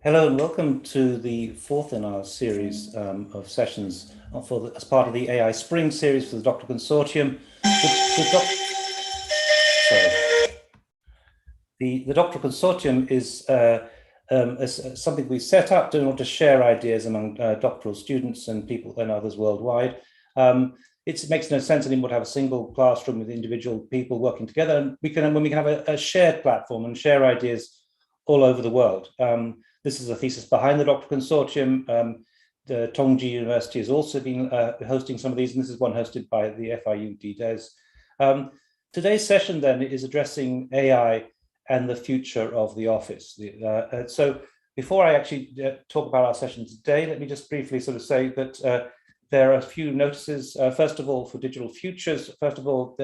Hello and welcome to the fourth in our series of sessions as part of the AI Spring series for the Doctoral Consortium. The Doctoral Consortium is something we set up in order to share ideas among doctoral students and people and others worldwide. It makes no sense anymore to have a single classroom with individual people working together, and when we can have a shared platform and share ideas all over the world. This is a thesis behind the Doctoral Consortium. The Tongji University has also been hosting some of these, and this is one hosted by the FIU DDes. Today's session then is addressing AI and the future of the office. So before I actually talk about our session today, let me just briefly sort of say that there are a few notices. First of all, for DigitalFUTURES, first of all,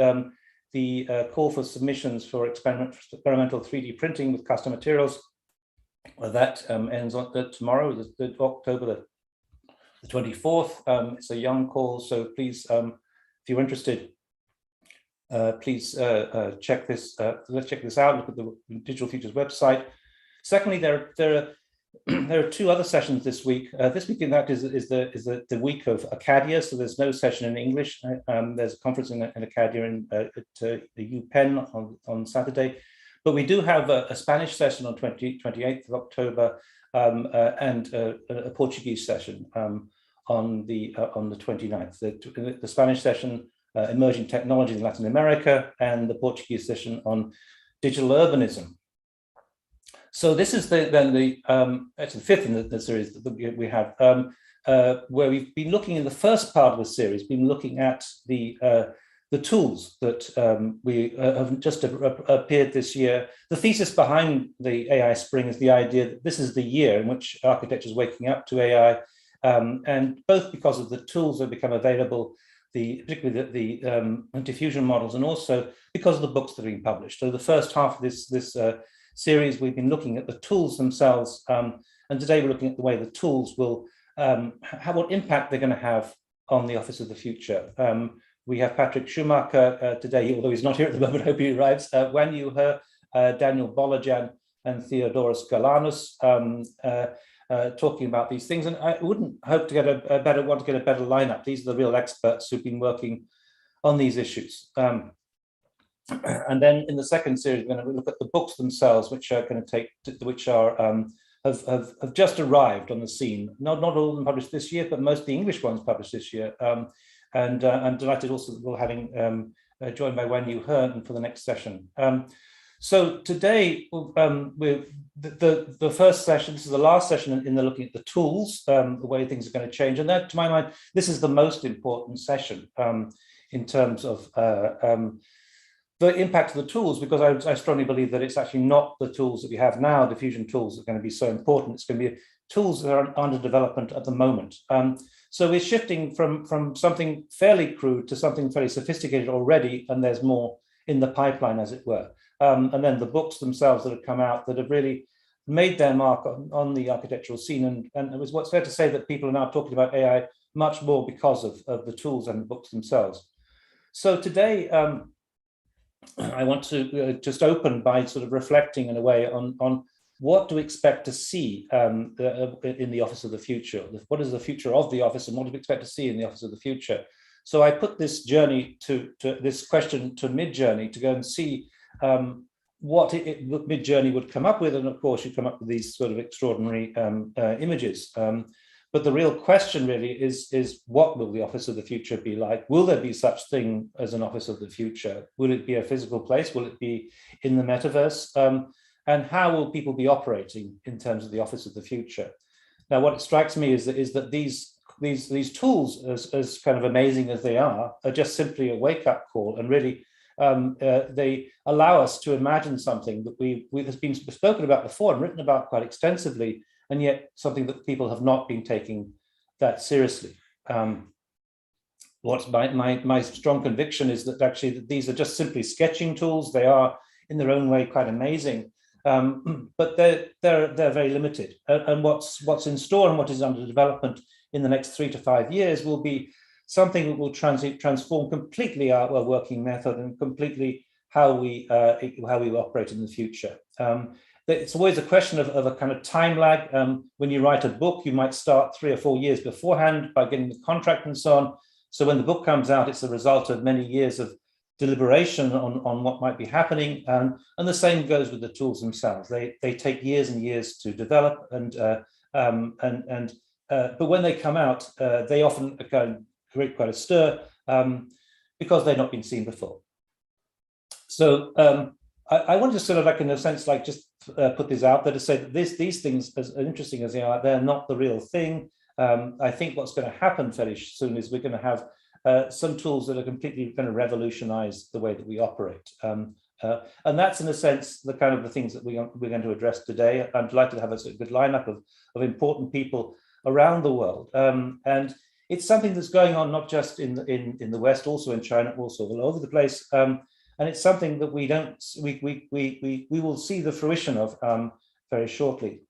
the call for submissions for experimental 3D printing with custom materials, that ends on tomorrow, the October the 24th. It's a young call, so please, if you're interested, please check this. Let's check this out. Look at the DigitalFUTURES website. Secondly, there are two other sessions this week. This week, in fact, is the week of Acadia, so there's no session in English. There's a conference in Acadia at the UPenn on Saturday. But we do have a Spanish session on 28th of October and a Portuguese session on the 29th. The Spanish session, Emerging Technologies in Latin America, and the Portuguese session on digital urbanism. So this is actually the fifth in the series that we have, where we've been looking in the first part of the series, looking at the tools that we have just appeared this year. The thesis behind the AI Spring is the idea that this is the year in which architecture is waking up to AI, and both because of the tools that become available, particularly the diffusion models, and also because of the books that are being published. So the first half of this series, we've been looking at the tools themselves, and today we're looking at the way the tools will, what impact they're going to have on the office of the future. We have Patrik Schumacher today, although he's not here at the moment. I hope he arrives. Wanyu, Daniel Bolojan, and Theodore Galanos talking about these things. And I wouldn't hope to get a better lineup. These are the real experts who've been working on these issues. And then in the second series, we're going to look at the books themselves, which are going to have just arrived on the scene. Not all of them published this year, but most of the English ones published this year. And I'm delighted also that we're having joined by Wanyu for the next session. So today, the first session, this is the last session in the looking at the tools, the way things are going to change. And that, to my mind, this is the most important session in terms of the impact of the tools, because I strongly believe that it's actually not the tools that we have now, diffusion tools, that are going to be so important. It's going to be tools that are under development at the moment. So we're shifting from something fairly crude to something fairly sophisticated already, and there's more in the pipeline, as it were. And then the books themselves that have come out that have really made their mark on the architectural scene. And it was what's fair to say that people are now talking about AI much more because of the tools and the books themselves. So today, I want to just open by sort of reflecting in a way on what do we expect to see in the office of the future? What is the future of the office, and what do we expect to see in the office of the future? So I put this journey this question to MidJourney to go and see what MidJourney would come up with, and of course you come up with these sort of extraordinary images. But the real question really is what will the office of the future be like? Will there be such thing as an office of the future? Will it be a physical place? Will it be in the metaverse? And how will people be operating in terms of the office of the future? Now, what strikes me is that these tools, as kind of amazing as they are just simply a wake-up call, and really they allow us to imagine something that has been spoken about before and written about quite extensively, and yet something that people have not been taking that seriously. What's my strong conviction is that actually these are just simply sketching tools. They are in their own way quite amazing. But they're very limited, and what's in store and what is under development in the next 3 to 5 years will be something that will transform completely our working method and completely how we operate in the future. it's always a question of a kind of time lag. When you write a book, you might start 3 or 4 years beforehand by getting the contract and so on. So when the book comes out, it's the result of many years of deliberation on what might be happening. And the same goes with the tools themselves. They take years and years to develop, but when they come out, they often create quite a stir because they've not been seen before. So I want to sort of, like, in a sense, like, just put this out there to say that these things, as interesting as they are, they're not the real thing. I think what's going to happen fairly soon is we're going to have some tools that are completely going to revolutionize the way that we operate. And that's, in a sense, the kind of the things that we're going to address today. I'm delighted to have a good lineup of important people around the world. And it's something that's going on not just in the West, also in China, also all over the place. And it's something that we will see the fruition of very shortly.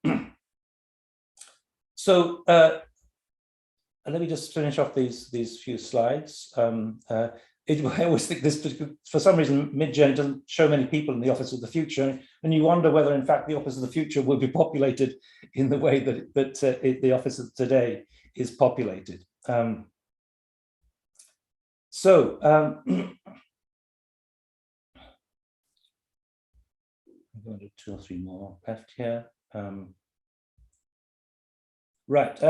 So let me just finish off these few slides. I always think this, for some reason, MidJourney doesn't show many people in the office of the future, and you wonder whether, in fact, the office of the future will be populated in the way that the office of today is populated. I'm going to 2 or 3 more left here. Right.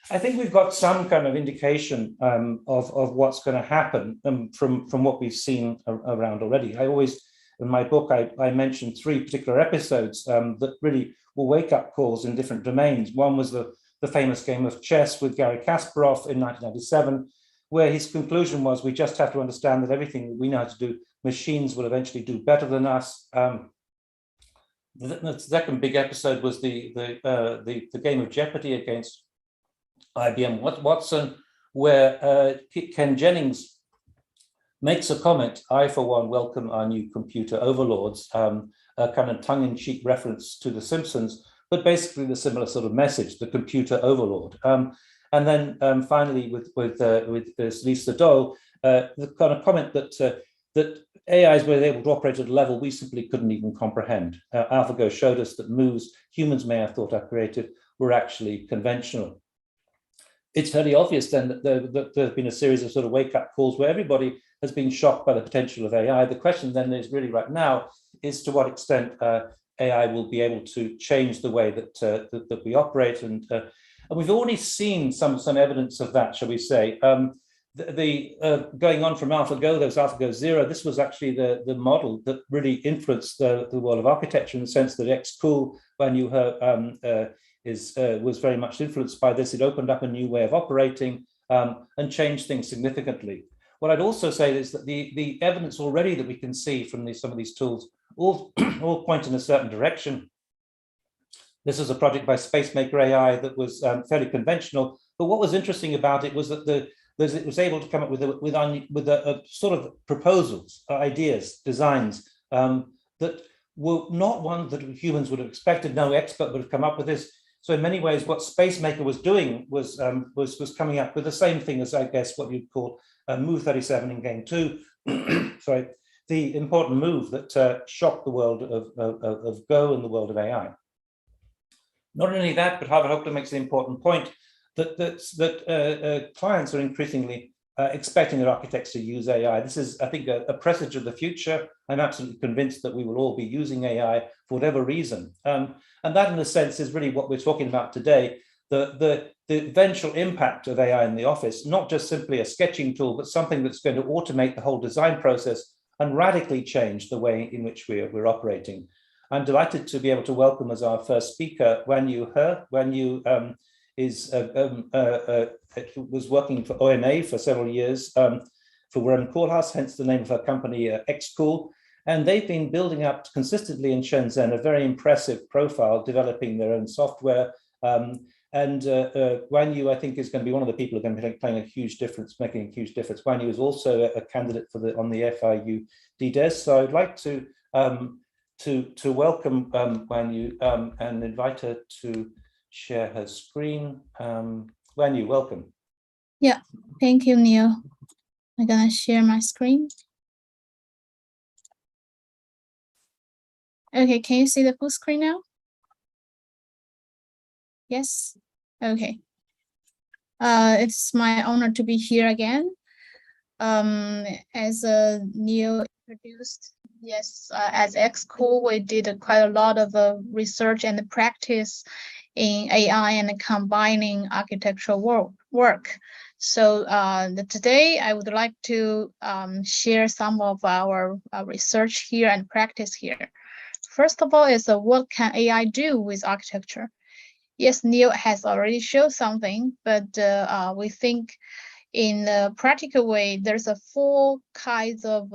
I think we've got some kind of indication of what's going to happen from what we've seen around already. I always, in my book, I mentioned 3 particular episodes that really were wake-up calls in different domains. One was the famous game of chess with Garry Kasparov in 1997, where his conclusion was, we just have to understand that everything that we know how to do, machines will eventually do better than us. The second big episode was the game of Jeopardy against IBM Watson, where Ken Jennings makes a comment, I, for one, welcome our new computer overlords, a kind of tongue-in-cheek reference to The Simpsons, but basically the similar sort of message, the computer overlord. And then finally, with Lisa Dole, the kind of comment that AIs were able to operate at a level we simply couldn't even comprehend. AlphaGo showed us that moves humans may have thought are creative were actually conventional. It's fairly obvious then that there have been a series of sort of wake-up calls where everybody has been shocked by the potential of AI. The question then is really right now is to what extent AI will be able to change the way that we operate, and we've already seen some evidence of that, shall we say. Going on from AlphaGo, there was AlphaGo Zero. This was actually the model that really influenced the world of architecture, in the sense that XCool, Wanyu was very much influenced by this. It opened up a new way of operating and changed things significantly. What I'd also say is that the evidence already that we can see from some of these tools all point in a certain direction. This is a project by SpaceMaker AI that was fairly conventional, but what was interesting about it was that it was able to come up with a sort of proposals, ideas, designs that were not one that humans would have expected. No expert would have come up with this. So in many ways, what SpaceMaker was doing was coming up with the same thing as, I guess, what you'd call move 37 in game 2. Sorry, the important move that shocked the world of Go and the world of AI. Not only that, but Harvard Hochler makes an important point that clients are increasingly expecting their architects to use AI. This is, I think, a presage of the future. I'm absolutely convinced that we will all be using AI for whatever reason. And that, in a sense, is really what we're talking about today, the eventual impact of AI in the office, not just simply a sketching tool, but something that's going to automate the whole design process and radically change the way in which we're operating. I'm delighted to be able to welcome as our first speaker, Wanyu He. Wanyu was working for OMA for several years for Warren Koolhaas, hence the name of her company, XCool. And they've been building up consistently in Shenzhen a very impressive profile, developing their own software. Wanyu, I think, is going to be one of the people who are going to be playing a huge difference, making a huge difference. Wanyu is also a candidate on the FIU DDes. So I'd like to welcome Wanyu and invite her to share her screen. Wanyu, welcome. Yeah, thank you, Neil. I'm gonna share my screen. Okay, can you see the full screen now? Yes? Okay. It's my honor to be here again. As Neil introduced, yes, as X-School, we did quite a lot of research and practice in AI and combining architectural work. So today I would like to share some of our research here and practice here. First of all is what can AI do with architecture? Yes, Neil has already shown something, but we think in a practical way, there's a four kinds of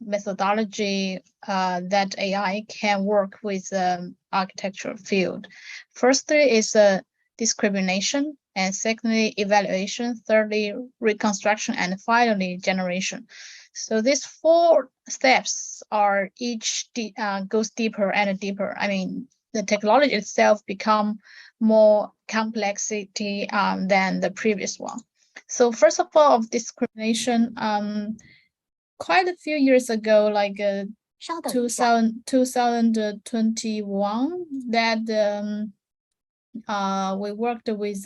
methodology that AI can work with architectural field. Firstly is discrimination, and secondly, evaluation, thirdly, reconstruction, and finally, generation. So these four steps are each goes deeper and deeper. I mean, the technology itself become more complexity than the previous one. So first of all, of discrimination, quite a few years ago, like 2021, that we worked with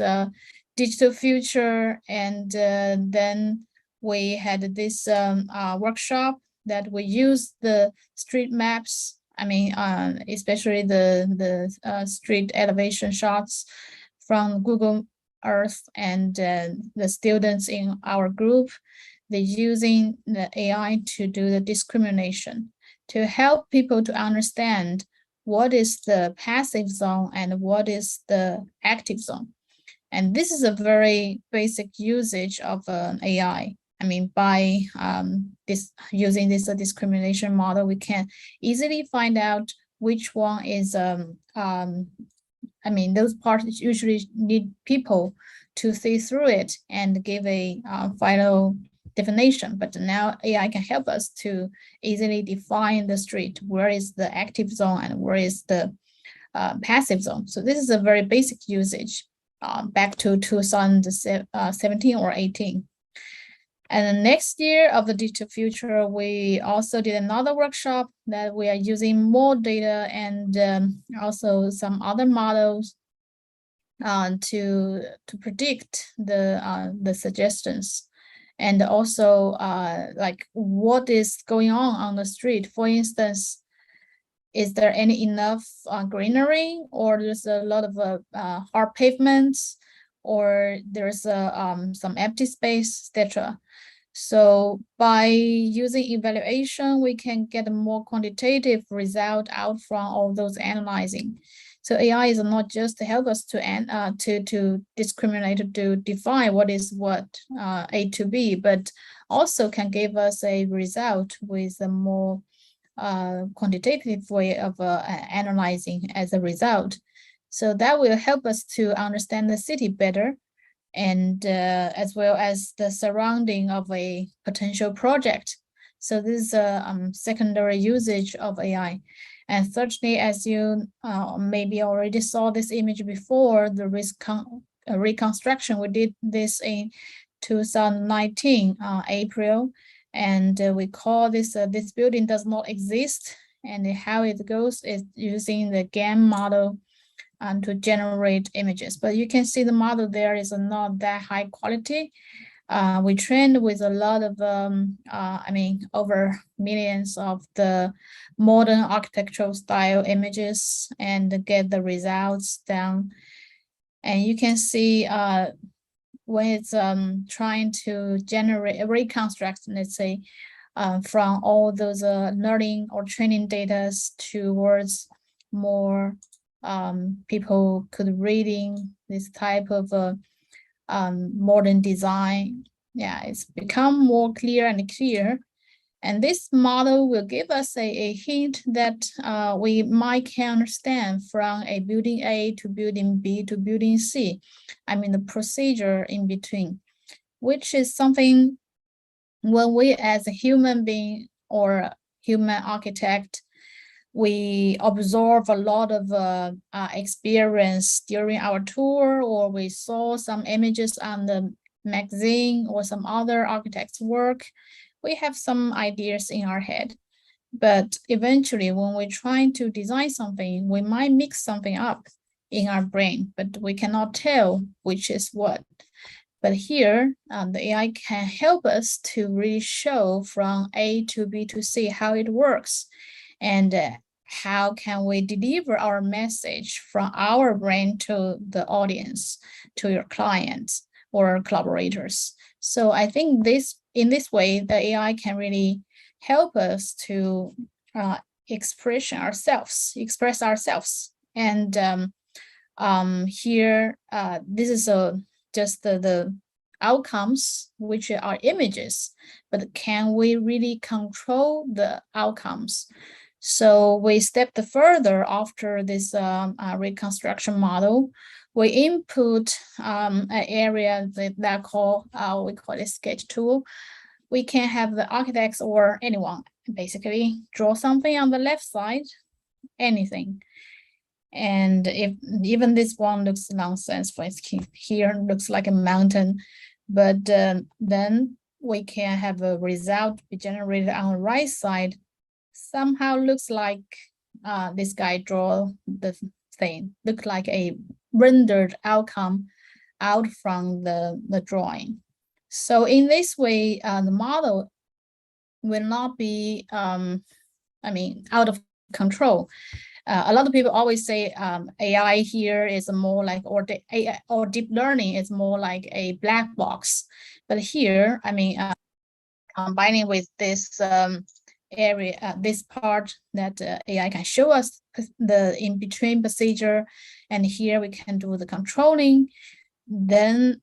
DigitalFUTURES, and then we had this workshop that we used the street maps. I mean, especially the street elevation shots from Google Earth, and the students in our group, they're using the AI to do the discrimination, to help people to understand what is the passive zone and what is the active zone. And this is a very basic usage of AI. I mean, by using this discrimination model, we can easily find out which one is, I mean, those parts usually need people to see through it and give a final definition. But now AI can help us to easily define the street, where is the active zone and where is the passive zone. So this is a very basic usage back to 2017 or 18. And the next year of the DigitalFUTURES, we also did another workshop that we are using more data and also some other models to predict the suggestions, and also like what is going on the street. For instance, is there enough greenery, or there's a lot of hard pavements, or there's some empty space, etc. So by using evaluation, we can get a more quantitative result out from all those analyzing. So AI is not just to help us to discriminate, to define what is what A to B, but also can give us a result with a more quantitative way of analyzing as a result. So that will help us to understand the city better, and as well as the surrounding of a potential project. So this is a secondary usage of AI. And thirdly, as you maybe already saw this image before, the reconstruction, we did this in 2019, April, and we call this, this building does not exist. And how it goes is using the GAN model to generate images. But you can see the model there is not that high quality. We trained with a lot of, I mean, over millions of the modern architectural style images and get the results down. And you can see when it's trying to generate, reconstruct, let's say, from all those learning or training data towards more people could reading this type of modern design. Yeah, it's become more clear and clear. And this model will give us a hint that we might can understand from a building A to building B to building C. I mean, the procedure in between, which is something when we as a human being or human architect, we absorb a lot of experience during our tour, or we saw some images on the magazine or some other architect's work. We have some ideas in our head. But eventually, when we're trying to design something, we might mix something up in our brain, but we cannot tell which is what. But here, the AI can help us to really show from A to B to C how it works, and how can we deliver our message from our brain to the audience, to your clients or collaborators. So I think in this way, the AI can really help us to express ourselves. And here, this is just the outcomes, which are images, but can we really control the outcomes? So we stepped further after this reconstruction model. We input an area that we call it sketch tool. We can have the architects or anyone basically draw something on the left side, anything. And if even this one looks nonsense, for instance, here looks like a mountain, but then we can have a result be generated on the right side. Somehow looks like this guy draw the thing, look like a rendered outcome out from the drawing. So in this way, the model will not be, out of control. A lot of people always say AI here is more like, or deep learning is more like a black box. But here, combining with this area, this part that AI can show us the in-between procedure, and here we can do the controlling, then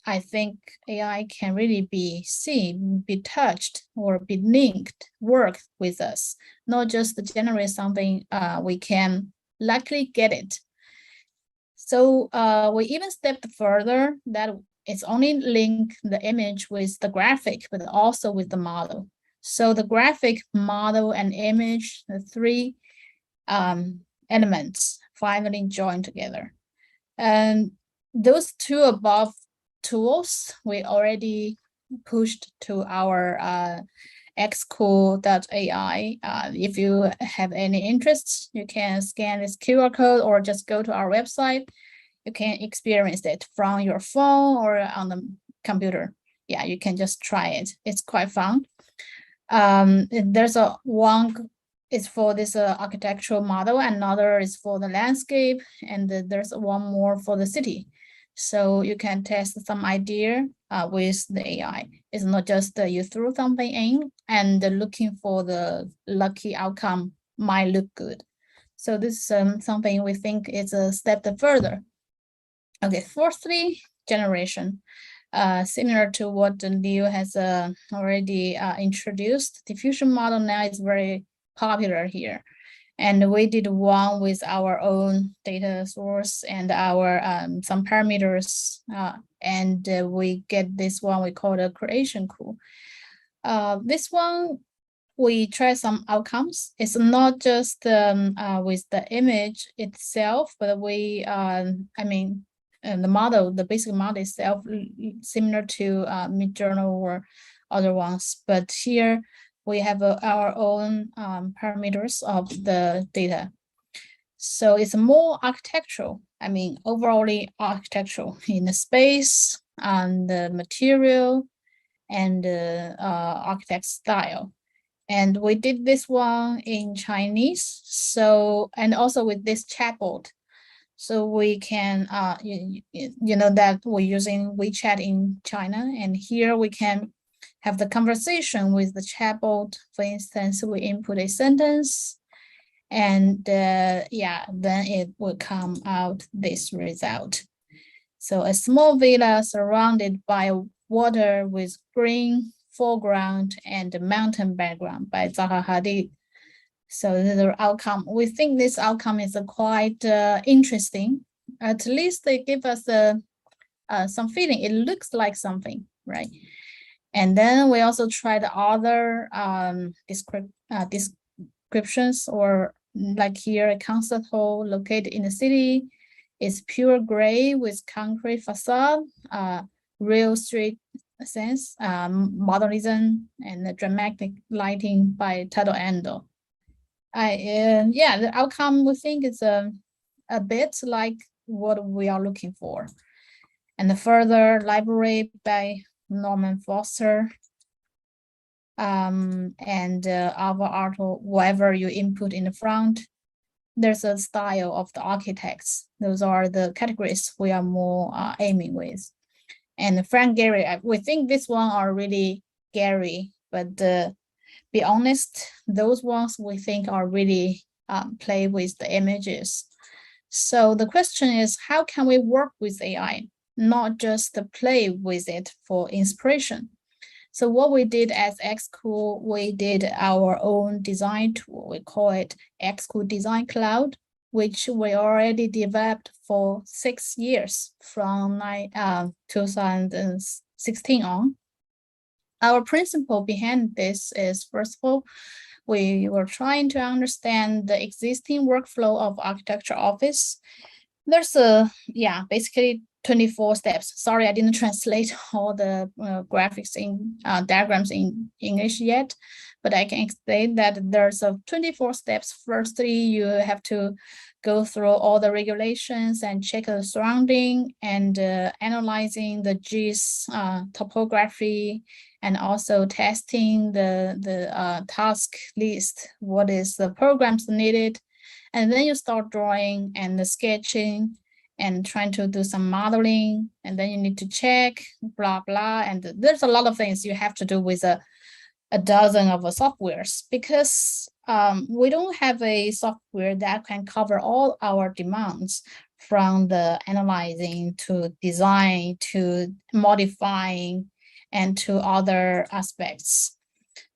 I think AI can really be seen, be touched, or be linked, work with us, not just to generate something, we can likely get it. So we even stepped further that it's only link the image with the graphic, but also with the model. So the graphic, model, and image, the three elements finally joined together. And those two above tools we already pushed to our xcool.ai. If you have any interests, you can scan this QR code or just go to our website. You can experience it from your phone or on the computer. Yeah, you can just try it. It's quite fun. There's one is for this architectural model, another is for the landscape, and there's one more for the city. So you can test some idea with the AI. It's not just you throw something in and looking for the lucky outcome might look good. So this is something we think is a step further. Okay, fourthly, generation. Similar to what Leo has already introduced, diffusion model now is very popular here. And we did one with our own data source and our some parameters, and we get this one we call the creation cool. This one, we try some outcomes. It's not just with the image itself, but we, the model, the basic model itself, similar to MidJourney or other ones. But here we have our own parameters of the data. So it's more architectural. Overall architectural in the space and the material and the architect style. And we did this one in Chinese. So, and also with this chatbot. So we can, you know that we're using WeChat in China, and here we can have the conversation with the chatbot. For instance, we input a sentence, and then it will come out this result. So a small villa surrounded by water with green foreground and mountain background by Zaha Hadid. So the outcome, we think this outcome is quite interesting. At least they give us some feeling. It looks like something, right? And then we also tried other descriptions, or like here, a concert hall located in the city is pure gray with concrete facade, real street sense, modernism and the dramatic lighting by Theodore and DALLE. Yeah, the outcome we think is a bit like what we are looking for. And the further library by Norman Foster, and our art, whatever you input in the front, there's a style of the architects. Those are the categories we are more aiming with. And Frank Gehry, we think this one are really Gehry, but be honest, those ones we think are really play with the images. So the question is, how can we work with AI, not just play with it for inspiration? So what we did as Xcool, we did our own design tool. We call it Xcool Design Cloud, which we already developed for 6 years from 2016 on. Our principle behind this is, first of all, we were trying to understand the existing workflow of architecture office. There's basically 24 steps. Sorry, I didn't translate all the graphics in diagrams in English yet, but I can explain that there's 24 steps. Firstly, you have to go through all the regulations and check the surrounding and analyzing the GIS topography, and also testing the task list, what is the programs needed. And then you start drawing and the sketching and trying to do some modeling, and then you need to check, blah, blah. And there's a lot of things you have to do with a dozen of softwares, because we don't have a software that can cover all our demands, from the analyzing to design to modifying and to other aspects.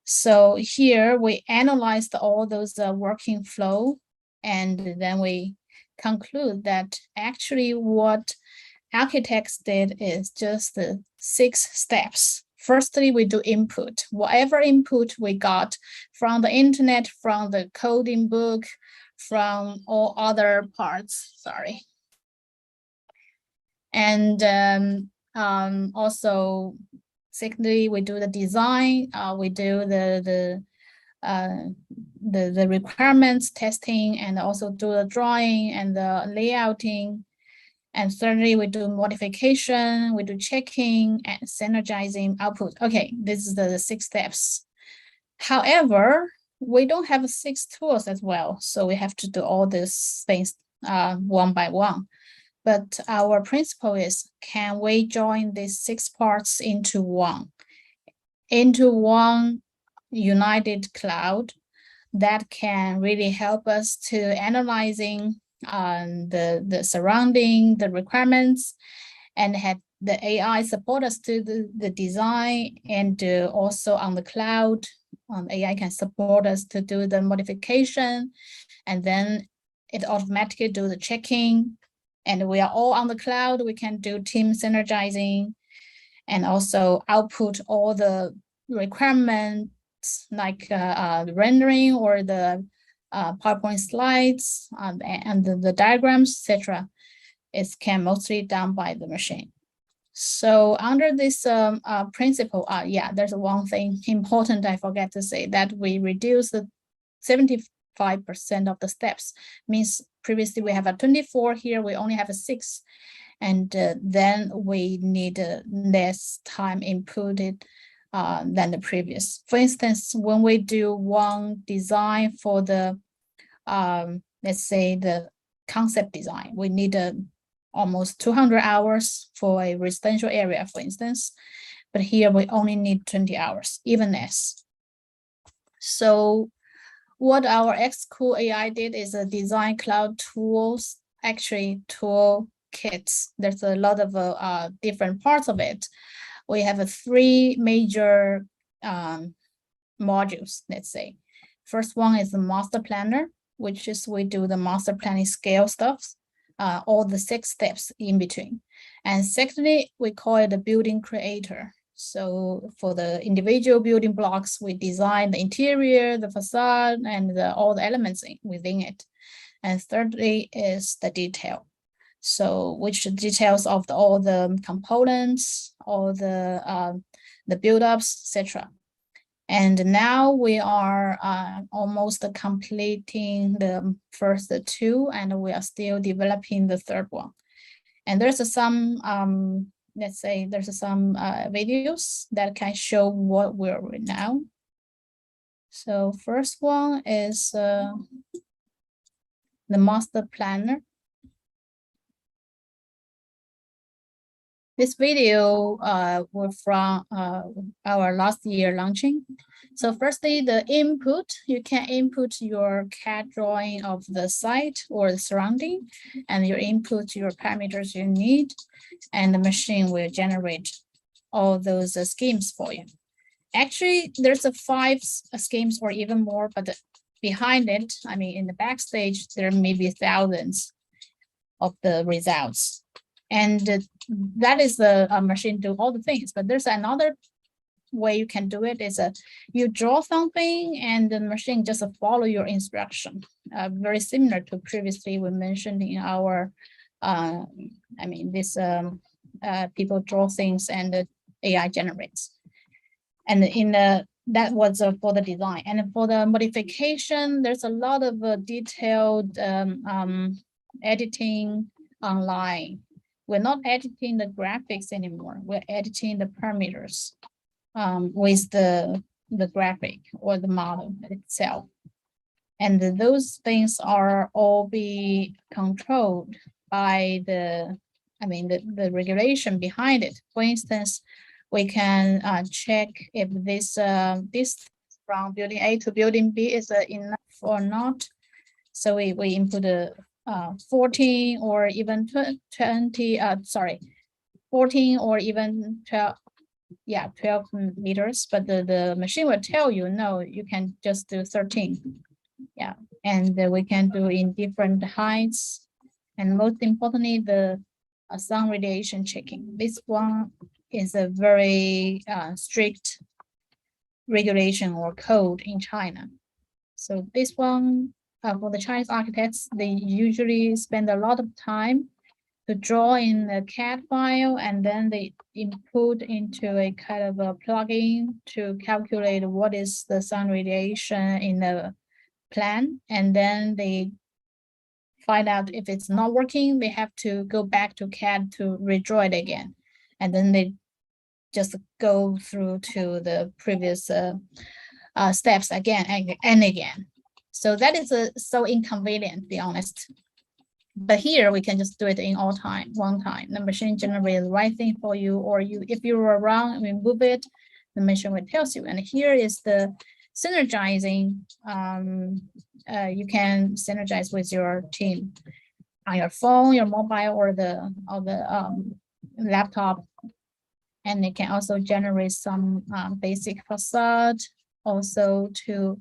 So here we analyzed all those working flow, and then we conclude that actually what architects did is just the 6 steps. Firstly, we do input. Whatever input we got from the internet, from the coding book, from all other parts, sorry. And also, secondly, we do the design. We do the requirements testing, and also do the drawing and the layouting. And thirdly, we do modification, we do checking and synergizing output. Okay, this is the 6 steps. However, we don't have 6 tools as well, so we have to do all these things one by one. But our principle is, can we join these 6 parts into one united cloud that can really help us to analyzing the surrounding, the requirements, and have the AI support us to the design, and also on the cloud, AI can support us to do the modification, and then it automatically do the checking, and we are all on the cloud. We can do team synergizing, and also output all the requirements like the rendering or the PowerPoint slides and the diagrams, etc. It can mostly done by the machine. So under this principle, there's one thing important I forgot to say, that we reduce the 75% of the steps. Means previously we have a 24, here we only have a 6, and then we need less time inputted than the previous. For instance, when we do one design for the, let's say the concept design, we need almost 200 hours for a residential area, for instance, but here we only need 20 hours, even less. So what our Xcool AI did is a design cloud tools, actually tool kits. There's a lot of different parts of it. We have 3 major modules, let's say. First one is the master planner, which is we do the master planning scale stuff, all the 6 steps in between. And secondly, we call it the building creator. So for the individual building blocks, we design the interior, the facade, and all the elements within it. And thirdly is the detail. So which details of all the components, all the build-ups, etc. And now we are almost completing the first two, and we are still developing the third one. And there's some, let's say there's some videos that can show what we're doing now. So first one is the master planner. This video was from our last year launching. So firstly, the input, you can input your CAD drawing of the site or the surrounding, and you input your parameters you need, and the machine will generate all those schemes for you. Actually, there's 5 schemes or even more, but behind it, I mean, in the backstage, there may be thousands of the results. And that is the machine do all the things, but there's another way you can do it is you draw something and the machine just follow your instruction. Very similar to previously we mentioned in our, I mean, this people draw things and the AI generates. And in the that was for the design, and for the modification, there's a lot of detailed editing online. We're not editing the graphics anymore. We're editing the parameters with the graphic or the model itself. And those things are all be controlled by the, I mean, the regulation behind it. For instance, we can check if this from building A to building B is enough or not. So we input 14 or even 20, 14 or even 12, yeah, 12 meters, but the machine will tell you, no, you can just do 13. Yeah, and we can do in different heights. And most importantly, the sun radiation checking. This one is a very strict regulation or code in China. So this one, for the Chinese architects, they usually spend a lot of time to draw in a CAD file, and then they input into a kind of a plugin to calculate what is the sun radiation in the plan. And then they find out if it's not working, they have to go back to CAD to redraw it again. And then they just go through to the previous steps again and again. So that is so inconvenient, to be honest. But here we can just do it in one time. The machine generates the right thing for you, or if you were wrong, remove it, the machine will tell you. And here is the synergizing. You can synergize with your team on your phone, your mobile, or the laptop. And it can also generate some basic facade, also to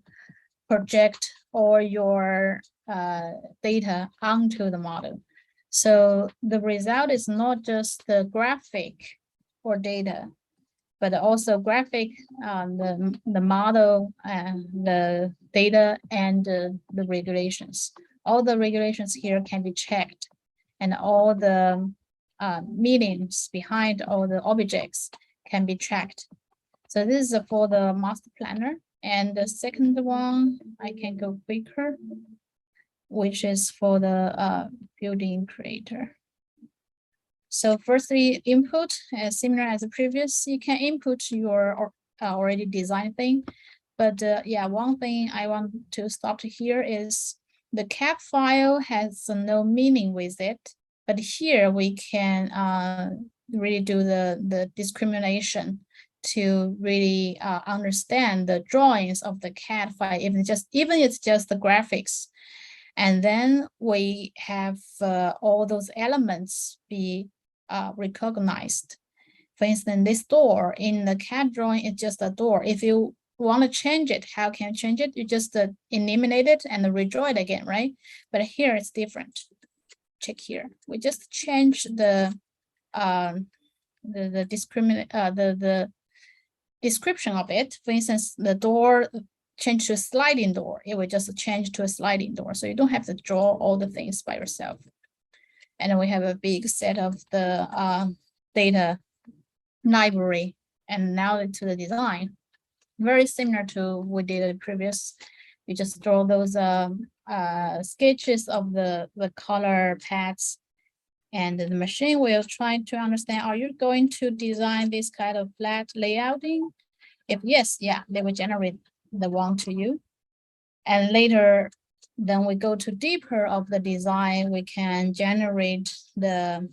project all your data onto the model. So the result is not just the graphic or data, but also graphic, the model and the data and the regulations. All the regulations here can be checked, and all the meanings behind all the objects can be tracked. So this is for the master planner. And the second one, I can go quicker, which is for the building creator. So firstly, input, similar as the previous, you can input your already designed thing. But yeah, one thing I want to stop here is the CAD file has no meaning with it. But here we can really do the discrimination to really understand the drawings of the CAD file, even it's just the graphics. And then we have all those elements be recognized. For instance, this door in the CAD drawing is just a door. If you want to change it, how can you change it? You just eliminate it and redraw it again, right? But here it's different. Check here. We just change the description of it. For instance, the door change to a sliding door. It will just change to a sliding door. So you don't have to draw all the things by yourself. And then we have a big set of the data library and now to the design. Very similar to what we did in previous. You just draw those sketches of the color paths, and the machine will try to understand, are you going to design this kind of flat layouting? If yes, yeah, they will generate the one to you. And later, then we go to deeper of the design, we can generate the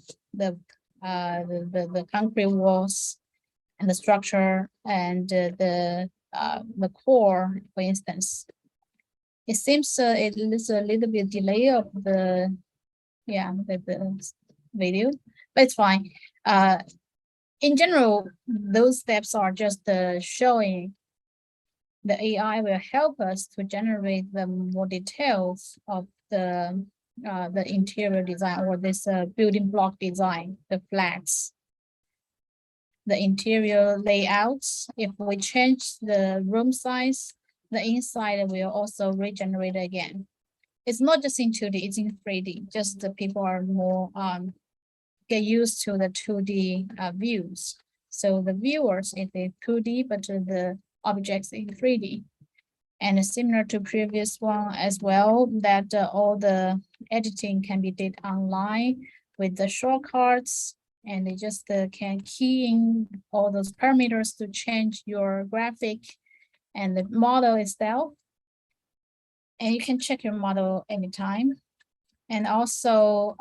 concrete walls and the structure and the core, for instance. It seems it is a little bit delay of the video, but it's fine. In general, those steps are just showing the AI will help us to generate the more details of the interior design, or this building block design, the flats, the interior layouts. If we change the room size, the inside will also regenerate again. It's not just in 2D, it's in 3D. Just the people are more get used to the 2D views. So the viewers, it is 2D, but the objects in 3D. And similar to previous one as well, that all the editing can be did online with the shortcuts, and they just can key in all those parameters to change your graphic and the model itself. And you can check your model anytime. And also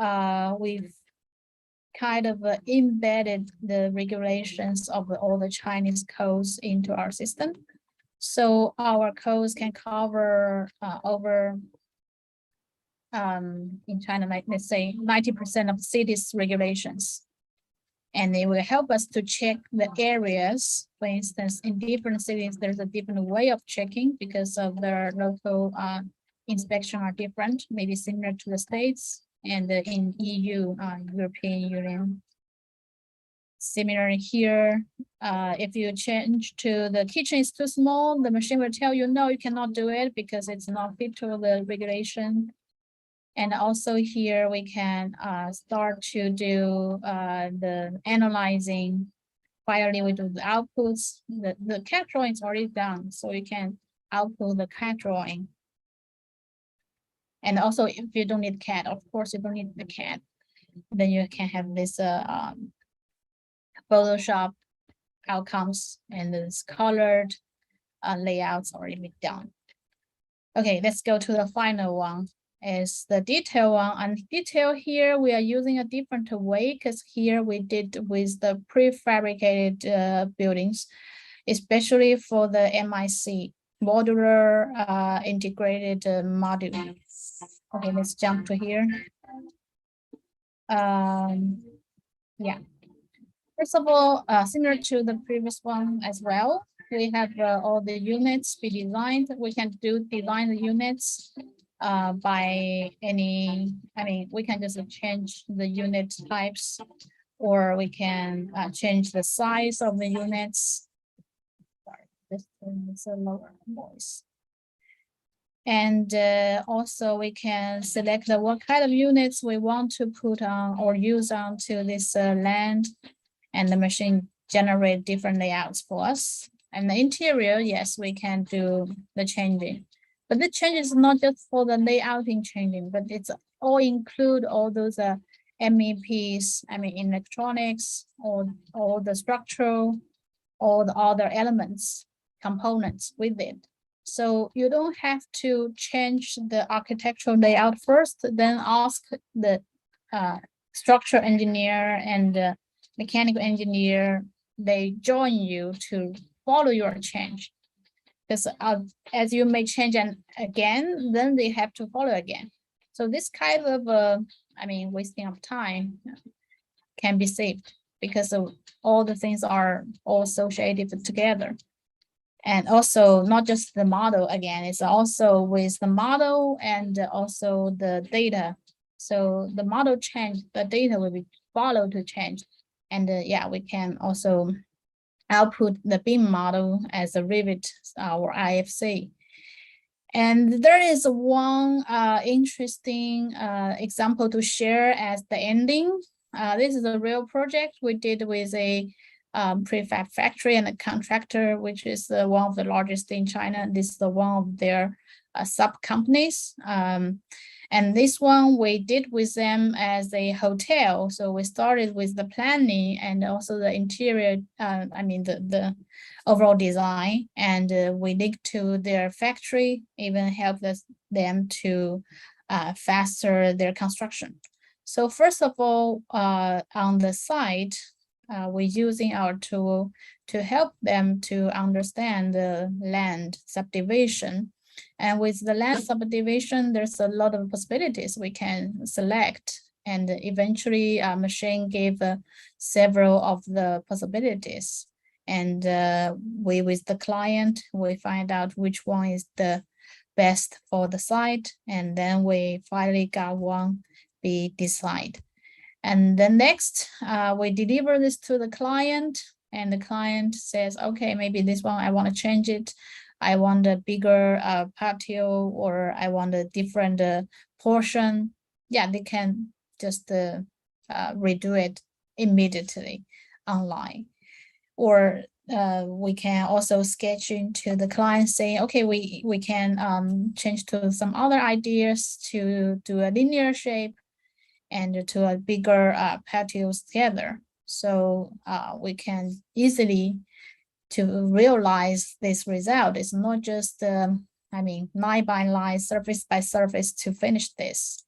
we've kind of embedded the regulations of all the Chinese codes into our system. So our codes can cover over, in China, like let's say 90% of cities regulations. And it will help us to check the areas. For instance, in different cities, there's a different way of checking because of their local inspection are different, maybe similar to the States and in EU, European Union. Similar here, if you change to the kitchen is too small, the machine will tell you, no, you cannot do it because it's not fit to the regulation. And also here we can start to do the analyzing. Finally, we do the outputs. The CAD drawing is already done, so you can output the CAD drawing. And also, if you don't need CAD, of course, you don't need the CAD. Then you can have this Photoshop outcomes and this colored layouts already done. Okay, let's go to the final one. Is the detail one. And detail here, we are using a different way because here we did with the prefabricated buildings, especially for the MIC, modular integrated module. Okay, let's jump to here. Yeah. First of all, similar to the previous one as well, we have all the units be designed. We can design the units by any, we can just change the unit types, or we can change the size of the units. Sorry, this is a lower voice. And also we can select what kind of units we want to put on or use onto this land, and the machine generate different layouts for us. And the interior, yes, we can do the changing. But the change is not just for the layouting changing, but it's all include all those MEPs, electronics, or all the structural, all the other elements, components with it. So you don't have to change the architectural layout first, then ask the structure engineer and mechanical engineer, they join you to follow your change. Because as you may change again, then they have to follow again. So this kind of, wasting of time can be saved because of all the things are all associated together. And also not just the model again, it's also with the model and also the data. So the model change, the data will be followed to change. And yeah, we can also output the BIM model as a Revit or IFC. And there is one interesting example to share as the ending. This is a real project we did with a prefab factory and a contractor, which is one of the largest in China. This is one of their sub companies. And this one we did with them as a hotel. So we started with the planning and also the interior, the overall design. And we linked to their factory, even helped them to faster their construction. So first of all, on the site, we're using our tool to help them to understand the land subdivision. And with the land subdivision, there's a lot of possibilities we can select. And eventually, machine gave several of the possibilities. And we, with the client, we find out which one is the best for the site. And then we finally got one be decided. And then next, we deliver this to the client. And the client says, okay, maybe this one, I want to change it. I want a bigger patio, or I want a different portion. Yeah, they can just redo it immediately online. Or we can also sketch into the client saying, okay, we can change to some other ideas to do a linear shape and to a bigger patios together. So we can easily to realize this result. It's not just, line by line, surface by surface to finish this.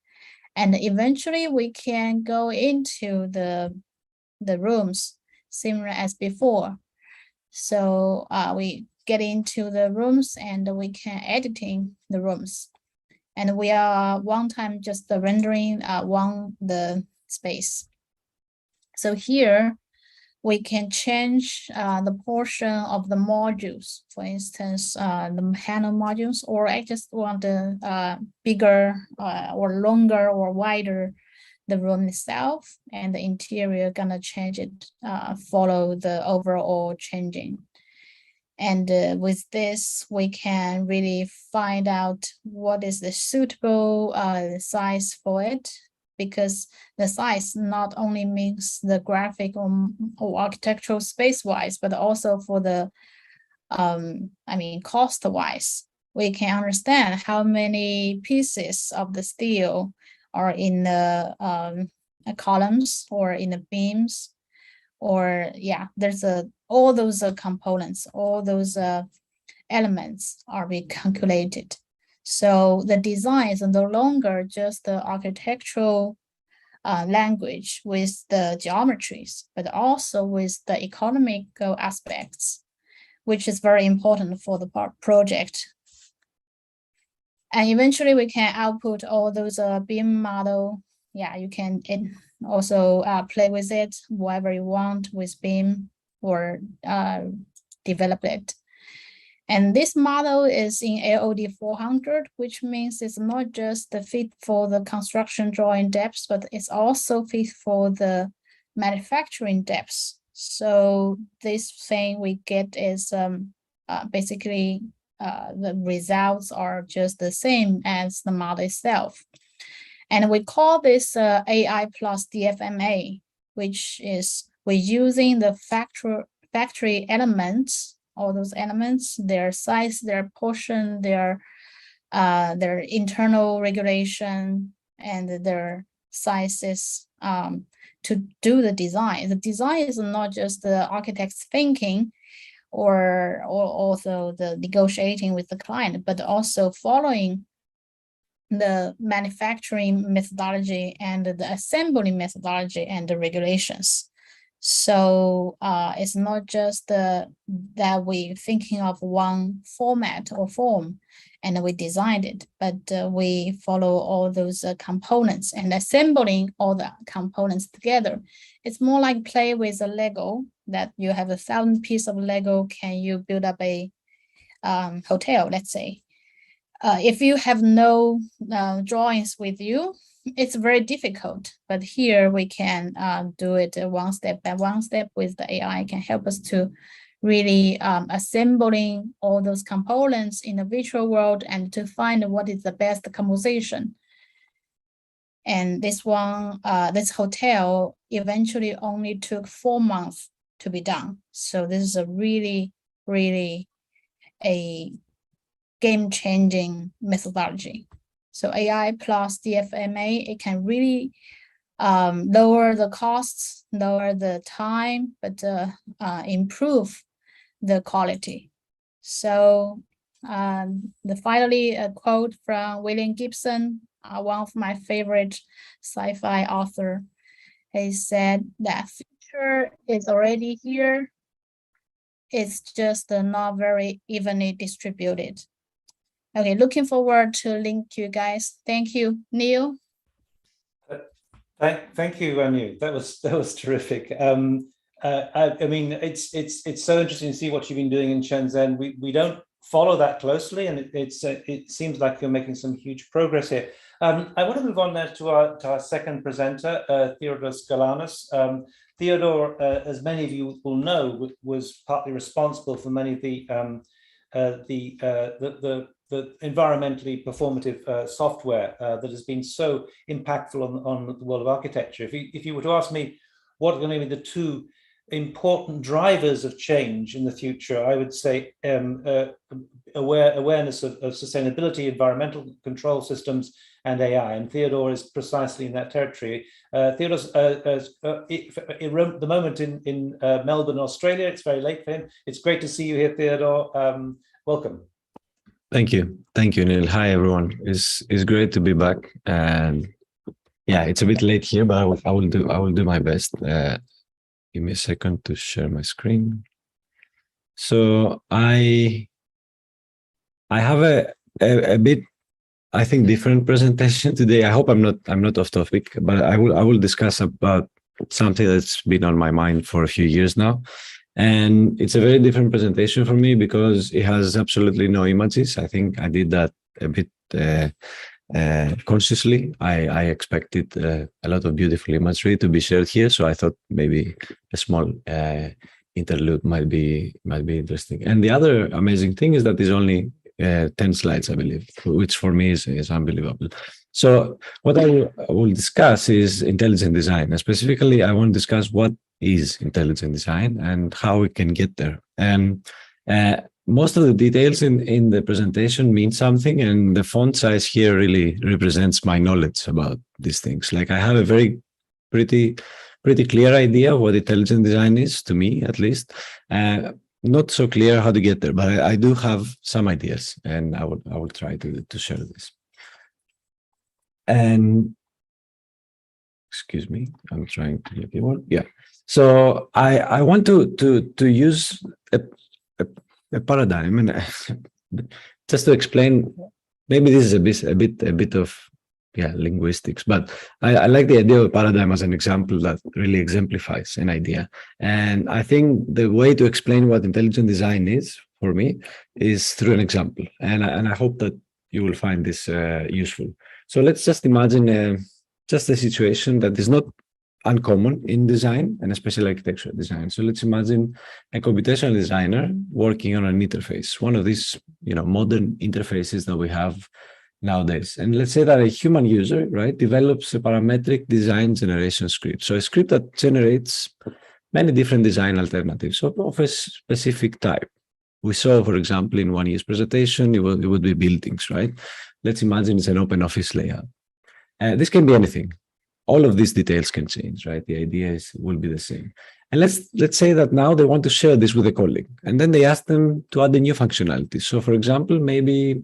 And eventually we can go into the rooms similar as before. So we get into the rooms and we can editing the rooms. And we are one time just rendering the space. So here, we can change the portion of the modules, for instance, the panel modules, or I just want a bigger or longer or wider the room itself, and the interior gonna change it, follow the overall changing. And with this, we can really find out what is the suitable size for it, because the size not only means the graphic or architectural space-wise, but also for the, cost-wise. We can understand how many pieces of the steel are in the columns or in the beams, or there's all those components, all those elements are being calculated. So the design is no longer just the architectural language with the geometries, but also with the economical aspects, which is very important for the project. And eventually we can output all those beam model. Yeah, you can also play with it, whatever you want with beam, or develop it. And this model is in AOD 400, which means it's not just the fit for the construction drawing depths, but it's also fit for the manufacturing depths. So this thing we get is basically the results are just the same as the model itself. And we call this AI plus DFMA, which is we're using the factory elements, all those elements, their size, their portion, their internal regulation, and their sizes to do the design. The design is not just the architect's thinking or also the negotiating with the client, but also following the manufacturing methodology and the assembly methodology and the regulations. So it's not just that we're thinking of one format or form and we designed it, but we follow all those components and assembling all the components together. It's more like play with a Lego, that you have 1,000 pieces of Lego. Can you build up a hotel, let's say? If you have no drawings with you, it's very difficult, but here we can do it one step by one step with the AI. Can help us to really assembling all those components in the virtual world and to find what is the best composition. And this one, this hotel eventually only took 4 months to be done. So this is a really, really a game-changing methodology. So AI plus DFMA, it can really lower the costs, lower the time, but improve the quality. So finally, a quote from William Gibson, one of my favorite sci-fi author. He said that future is already here. It's just not very evenly distributed. Okay, looking forward to link you guys. Thank you, Neil. Thank you, Wanyu. That was terrific. I mean, it's so interesting to see what you've been doing in Shenzhen. We don't follow that closely, and it seems like you're making some huge progress here. I want to move on now to our second presenter, Theodore Galanos. Theodore, as many of you will know, was partly responsible for many of the environmentally performative software that has been so impactful on the world of architecture. If you were to ask me what are going to be the two important drivers of change in the future, I would say awareness of sustainability, environmental control systems, and AI. And Theodore is precisely in that territory. Theodore's at the moment in Melbourne, Australia. It's very late for him. It's great to see you here, Theodore. Welcome. Thank you, Neil. Hi, everyone. It's great to be back. And yeah, it's a bit late here, but I will do my best. Give me a second to share my screen. So I have a bit, I think, different presentation today. I hope I'm not off topic, but I will discuss about something that's been on my mind for a few years now. And it's a very different presentation for me because it has absolutely no images. I think I did that a bit consciously. I expected a lot of beautiful imagery to be shared here, so I thought maybe a small interlude might be interesting. And the other amazing thing is that there's only 10 slides, I believe, which for me is unbelievable. So what I will discuss is intelligent design. And specifically, I want to discuss what is intelligent design and how we can get there. And most of the details in the presentation mean something, and the font size here really represents my knowledge about these things. Like I have a very pretty clear idea of what intelligent design is, to me at least. Not so clear how to get there, but I do have some ideas, and I will try to share this. And excuse me, I'm trying to get one. Yeah. So I want to use a paradigm, and just to explain. Maybe this is a bit of linguistics, but I like the idea of a paradigm as an example that really exemplifies an idea. And I think the way to explain what intelligent design is for me is through an example. And I hope that you will find this useful. So let's just imagine just a situation that is not uncommon in design, and especially architecture design. So let's imagine a computational designer working on an interface, one of these modern interfaces that we have nowadays. And let's say that a human user, right, develops a parametric design generation script. So a script that generates many different design alternatives of a specific type. We saw, for example, in Wanyu's presentation, it would be buildings, right? Let's imagine it's an open office layout. This can be anything. All of these details can change, right? The idea will be the same. And let's say that now they want to share this with a colleague, and then they ask them to add a new functionality. So, for example, maybe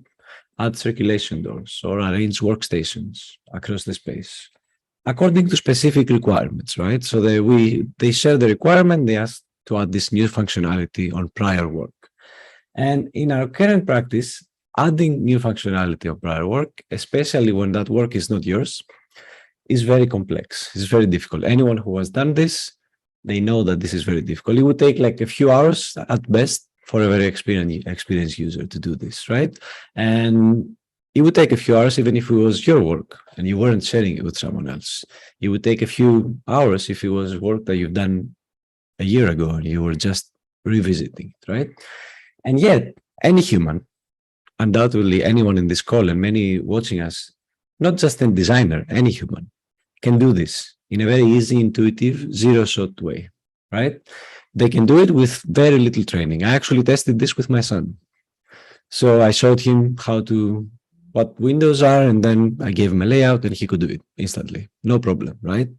add circulation doors or arrange workstations across the space according to specific requirements, right? So they share the requirement, they ask to add this new functionality on prior work. And in our current practice, adding new functionality on prior work, especially when that work is not yours, is very complex. It's very difficult. Anyone who has done this, they know that this is very difficult. It would take like a few hours at best for a very experienced user to do this, right? And it would take a few hours even if it was your work and you weren't sharing it with someone else. It would take a few hours if it was work that you've done a year ago and you were just revisiting it, right? And yet, any human, undoubtedly anyone in this call and many watching us, not just a designer, any human, can do this in a very easy, intuitive, zero-shot way, right? they can do it with very little training. I actually tested this with my son. So I showed him what windows are, and then I gave him a layout, and he could do it instantly, no problem, right?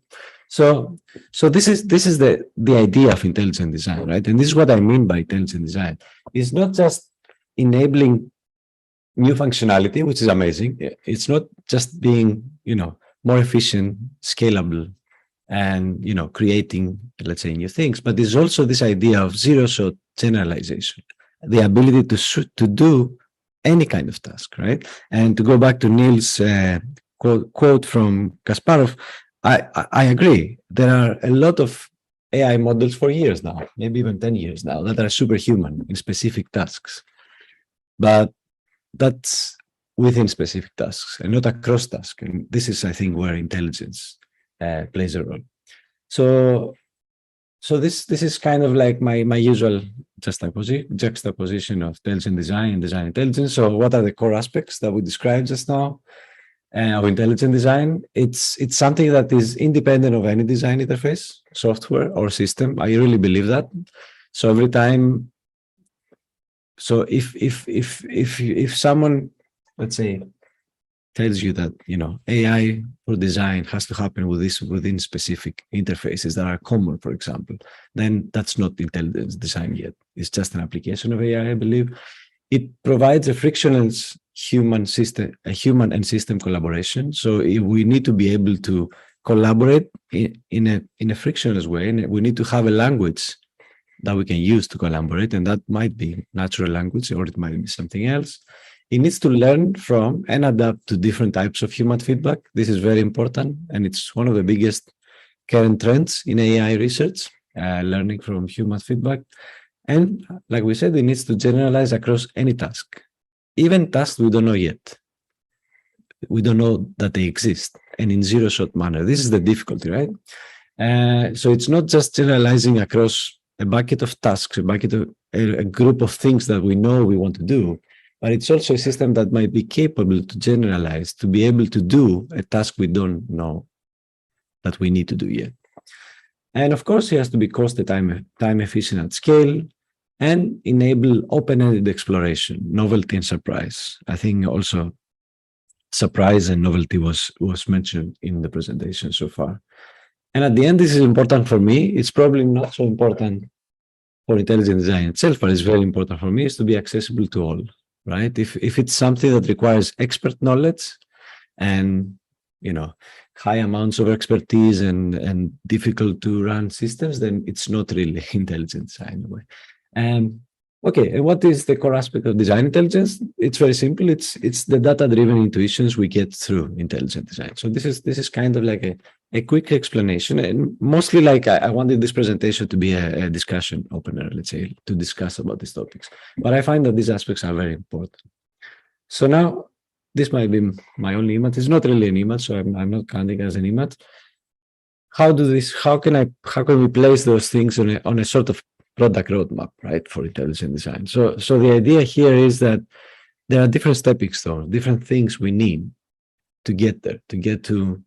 So this is the idea of intelligent design, right? And this is what I mean by intelligent design. It's not just enabling new functionality, which is amazing. It's not just being, more efficient, scalable, and creating, let's say, new things, but there's also this idea of zero-shot generalization, the ability to do any kind of task, right? And to go back to Neil's quote from Kasparov, I agree. There are a lot of AI models for years now, maybe even 10 years now, that are superhuman in specific tasks. But that's within specific tasks and not across tasks. And this is, I think, where intelligence plays a role. So this is kind of like my usual juxtaposition of intelligent design and design intelligence. So what are the core aspects that we described just now of intelligent design? It's something that is independent of any design interface, software or system. I really believe that. So every time, so if someone, let's say, tells you that AI for design has to happen within specific interfaces that are common, for example, then that's not intelligent design yet. It's just an application of AI, I believe. It provides a frictionless human and system collaboration. So we need to be able to collaborate in a frictionless way, and we need to have a language that we can use to collaborate, and that might be natural language, or it might be something else. It needs to learn from and adapt to different types of human feedback. This is very important, and it's one of the biggest current trends in AI research, learning from human feedback. And like we said, it needs to generalize across any task, even tasks we don't know yet. We don't know that they exist, and in zero-shot manner. This is the difficulty, right? So it's not just generalizing across a bucket of tasks, a group of things that we know we want to do, but it's also a system that might be capable to generalize, to be able to do a task we don't know that we need to do yet. And of course, it has to be cost and time efficient at scale, and enable open-ended exploration, novelty and surprise. I think also surprise and novelty was mentioned in the presentation so far. And at the end, this is important for me. It's probably not so important for intelligent design itself, but it's very important for me, is to be accessible to all, right? If it's something that requires expert knowledge and, high amounts of expertise and difficult to run systems, then it's not really intelligent design in a way. Okay, and what is the core aspect of design intelligence? It's very simple. It's the data-driven intuitions we get through intelligent design. So this is kind of like a quick explanation, and mostly like I wanted this presentation to be a discussion opener, let's say, to discuss about these topics. But I find that these aspects are very important. So now this might be my only image. It's not really an image, so I'm not counting as an image. How can we place those things on a sort of product roadmap, right, for intelligent design? So the idea here is that there are different stepping stones, different things we need to get there, to get to,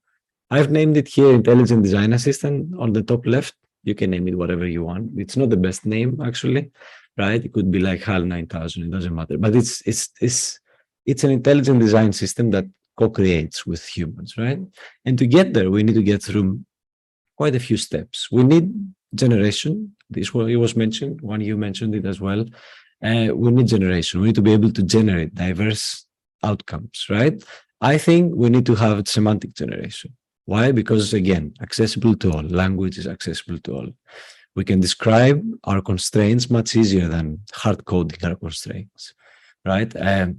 I've named it here Intelligent Design Assistant on the top left. You can name it whatever you want. It's not the best name, actually, right? It could be like HAL 9000, it doesn't matter. But it's an intelligent design system that co-creates with humans, right? And to get there, we need to get through quite a few steps. We need generation. This was mentioned. Wanyu mentioned it as well. We need generation. We need to be able to generate diverse outcomes, right? I think we need to have semantic generation. Why? Because again, accessible to all. Language is accessible to all. We can describe our constraints much easier than hard coding our constraints, right?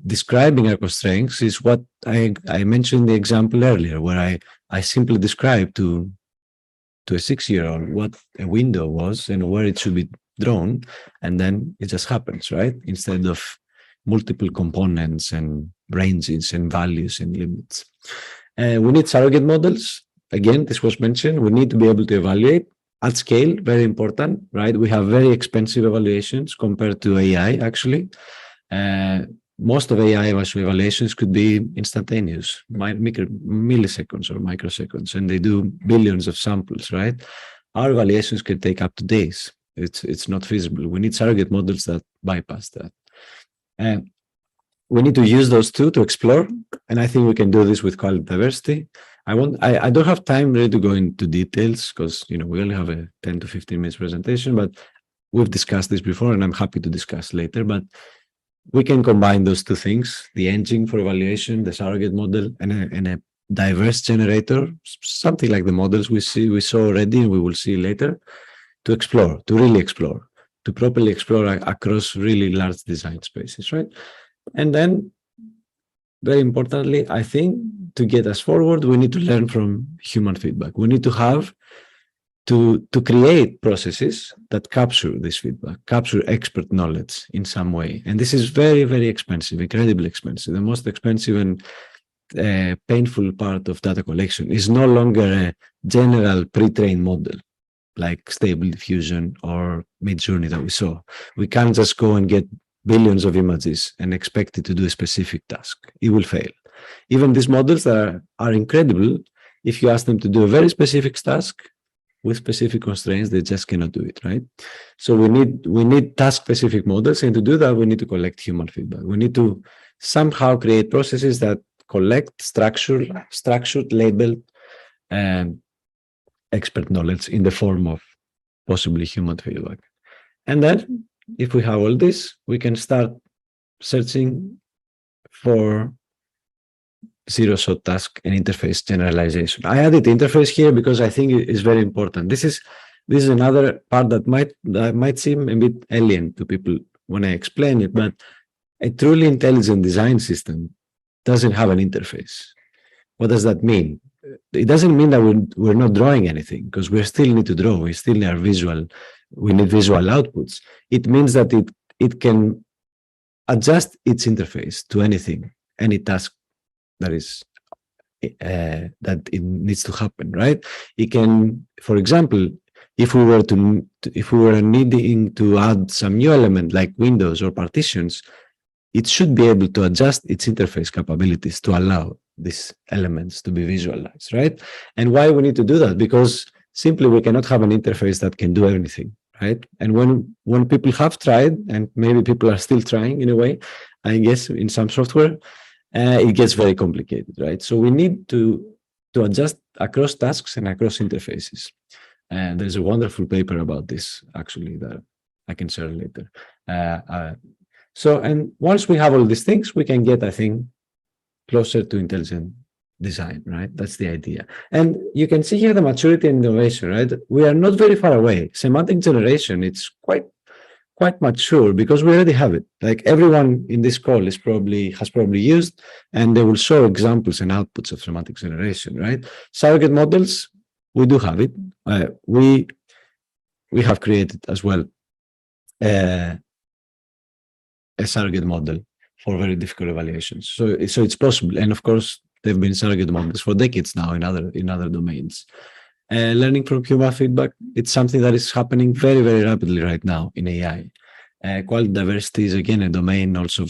Describing our constraints is what I mentioned the example earlier, where I simply describe to a 6-year-old what a window was and where it should be drawn, and then it just happens, right? Instead of multiple components and ranges and values and limits. We need surrogate models. Again, this was mentioned. We need to be able to evaluate at scale, very important, right? We have very expensive evaluations compared to AI, actually. Most of AI evaluations could be instantaneous, milliseconds or microseconds, and they do billions of samples, right? Our evaluations can take up to days. It's not feasible. We need surrogate models that bypass that. And we need to use those two to explore. And I think we can do this with quality diversity. I don't have time really to go into details because, you know, we only have a 10 to 15 minutes presentation, but we've discussed this before and I'm happy to discuss later. But we can combine those two things, the engine for evaluation, the surrogate model, and a diverse generator, something like the models we saw already and we will see later, to explore, to really explore, to properly explore across really large design spaces, right? And then, very importantly, I think to get us forward, we need to learn from human feedback. We need to have to create processes that capture this feedback, capture expert knowledge in some way. And this is very, very expensive, incredibly expensive. The most expensive and painful part of data collection is no longer a general pre-trained model like Stable Diffusion or MidJourney that we saw. We can't just go and get billions of images and expect it to do a specific task. It will fail. Even these models that are incredible, if you ask them to do a very specific task with specific constraints, they just cannot do it, right? So we need task-specific models, and to do that, we need to collect human feedback. We need to somehow create processes that collect structured, labeled, and expert knowledge in the form of possibly human feedback. And then, if we have all this, we can start searching for zero-shot task and interface generalization. I added interface here because I think it is very important. This is another part that might seem a bit alien to people when I explain it, but a truly intelligent design system doesn't have an interface. What does that mean? It doesn't mean that we're not drawing anything, because we still need to draw. We still are visual. We need visual outputs. It means that it can adjust its interface to anything, any task that is that it needs to happen, right? It can, for example, if we were needing to add some new element like windows or partitions, it should be able to adjust its interface capabilities to allow these elements to be visualized, right? And why we need to do that? Because simply we cannot have an interface that can do everything, right? And when people have tried, and maybe people are still trying in a way, I guess in some software, it gets very complicated, right? So we need to adjust across tasks and across interfaces. And there's a wonderful paper about this, actually, that I can share later. And once we have all these things, we can get, I think, closer to intelligent design, right? That's the idea. And you can see here the maturity and innovation, right? We are not very far away. Semantic generation, it's quite mature because we already have it. Like everyone in this call has probably used, and they will show examples and outputs of semantic generation, right? Surrogate models, we do have it. We have created as well a surrogate model for very difficult evaluations. So it's possible. And of course, there have been surrogate models for decades now in other domains. Learning from human feedback, it's something that is happening very, very rapidly right now in AI. Quality diversity is again a domain also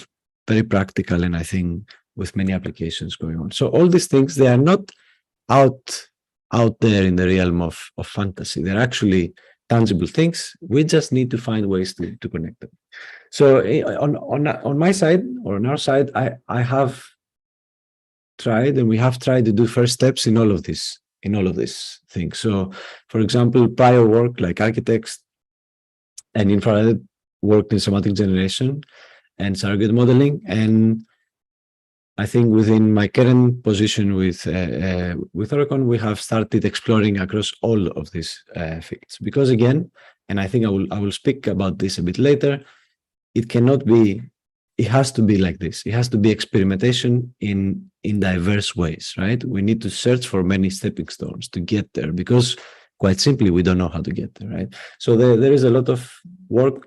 very practical, and I think with many applications going on. So all these things, they are not out there in the realm of fantasy. They're actually tangible things. We just need to find ways to connect them. So on my side, or on our side, I have tried, and we have tried to do first steps in all of these things. So, for example, prior work like architects and infrared worked in semantic generation and surrogate modeling. And I think within my current position with Oricon, we have started exploring across all of these fields. Because again, and I think I will speak about this a bit later, it has to be like this. It has to be experimentation in diverse ways, right? We need to search for many stepping stones to get there, because quite simply, we don't know how to get there, right? So there is a lot of work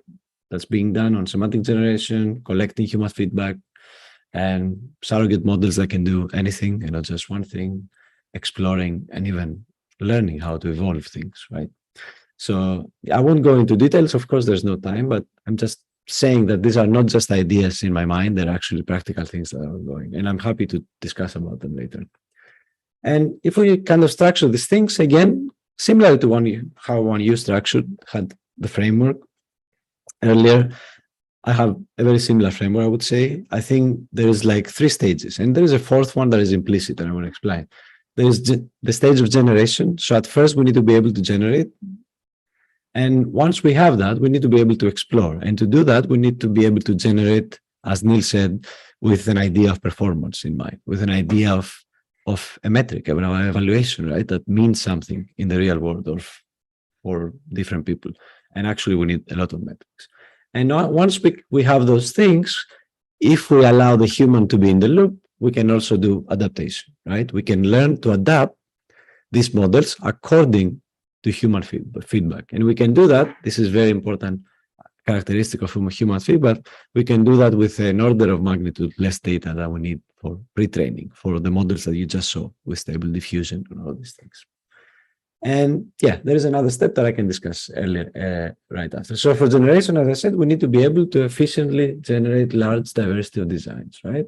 that's being done on semantic generation, collecting human feedback, and surrogate models that can do anything and not just one thing, exploring and even learning how to evolve things, right? So I won't go into details, of course, there's no time, but I'm just saying that these are not just ideas in my mind, they're actually practical things that are ongoing, and I'm happy to discuss about them later. And if we kind of structure these things, again, similar to how Wanyu structured, had the framework earlier, I have a very similar framework, I would say. I think there is like 3 stages, and there is a 4th one that is implicit, and I want to explain. There is the stage of generation. So at first, we need to be able to generate. And once we have that, we need to be able to explore. And to do that, we need to be able to generate, as Neil said, with an idea of performance in mind, with an idea of a metric, an evaluation, right? That means something in the real world or for different people. And actually, we need a lot of metrics. And once we have those things, if we allow the human to be in the loop, we can also do adaptation, right? We can learn to adapt these models according to human feedback. And we can do that. This is very important characteristic of human feedback. We can do that with an order of magnitude less data that we need for pre-training, for the models that you just saw with stable diffusion and all these things. And yeah, there is another step that I can discuss earlier, right after. So for generation, as I said, we need to be able to efficiently generate large diversity of designs, right?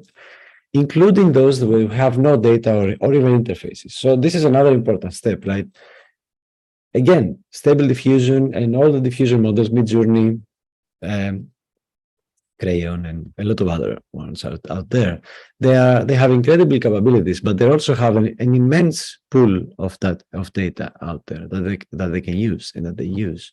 Including those that we have no data or even interfaces. So this is another important step, right? Again, stable diffusion and all the diffusion models, MidJourney, Crayon, and a lot of other ones out there. They have incredible capabilities, but they also have an immense pool of data out there that they can use and that they use.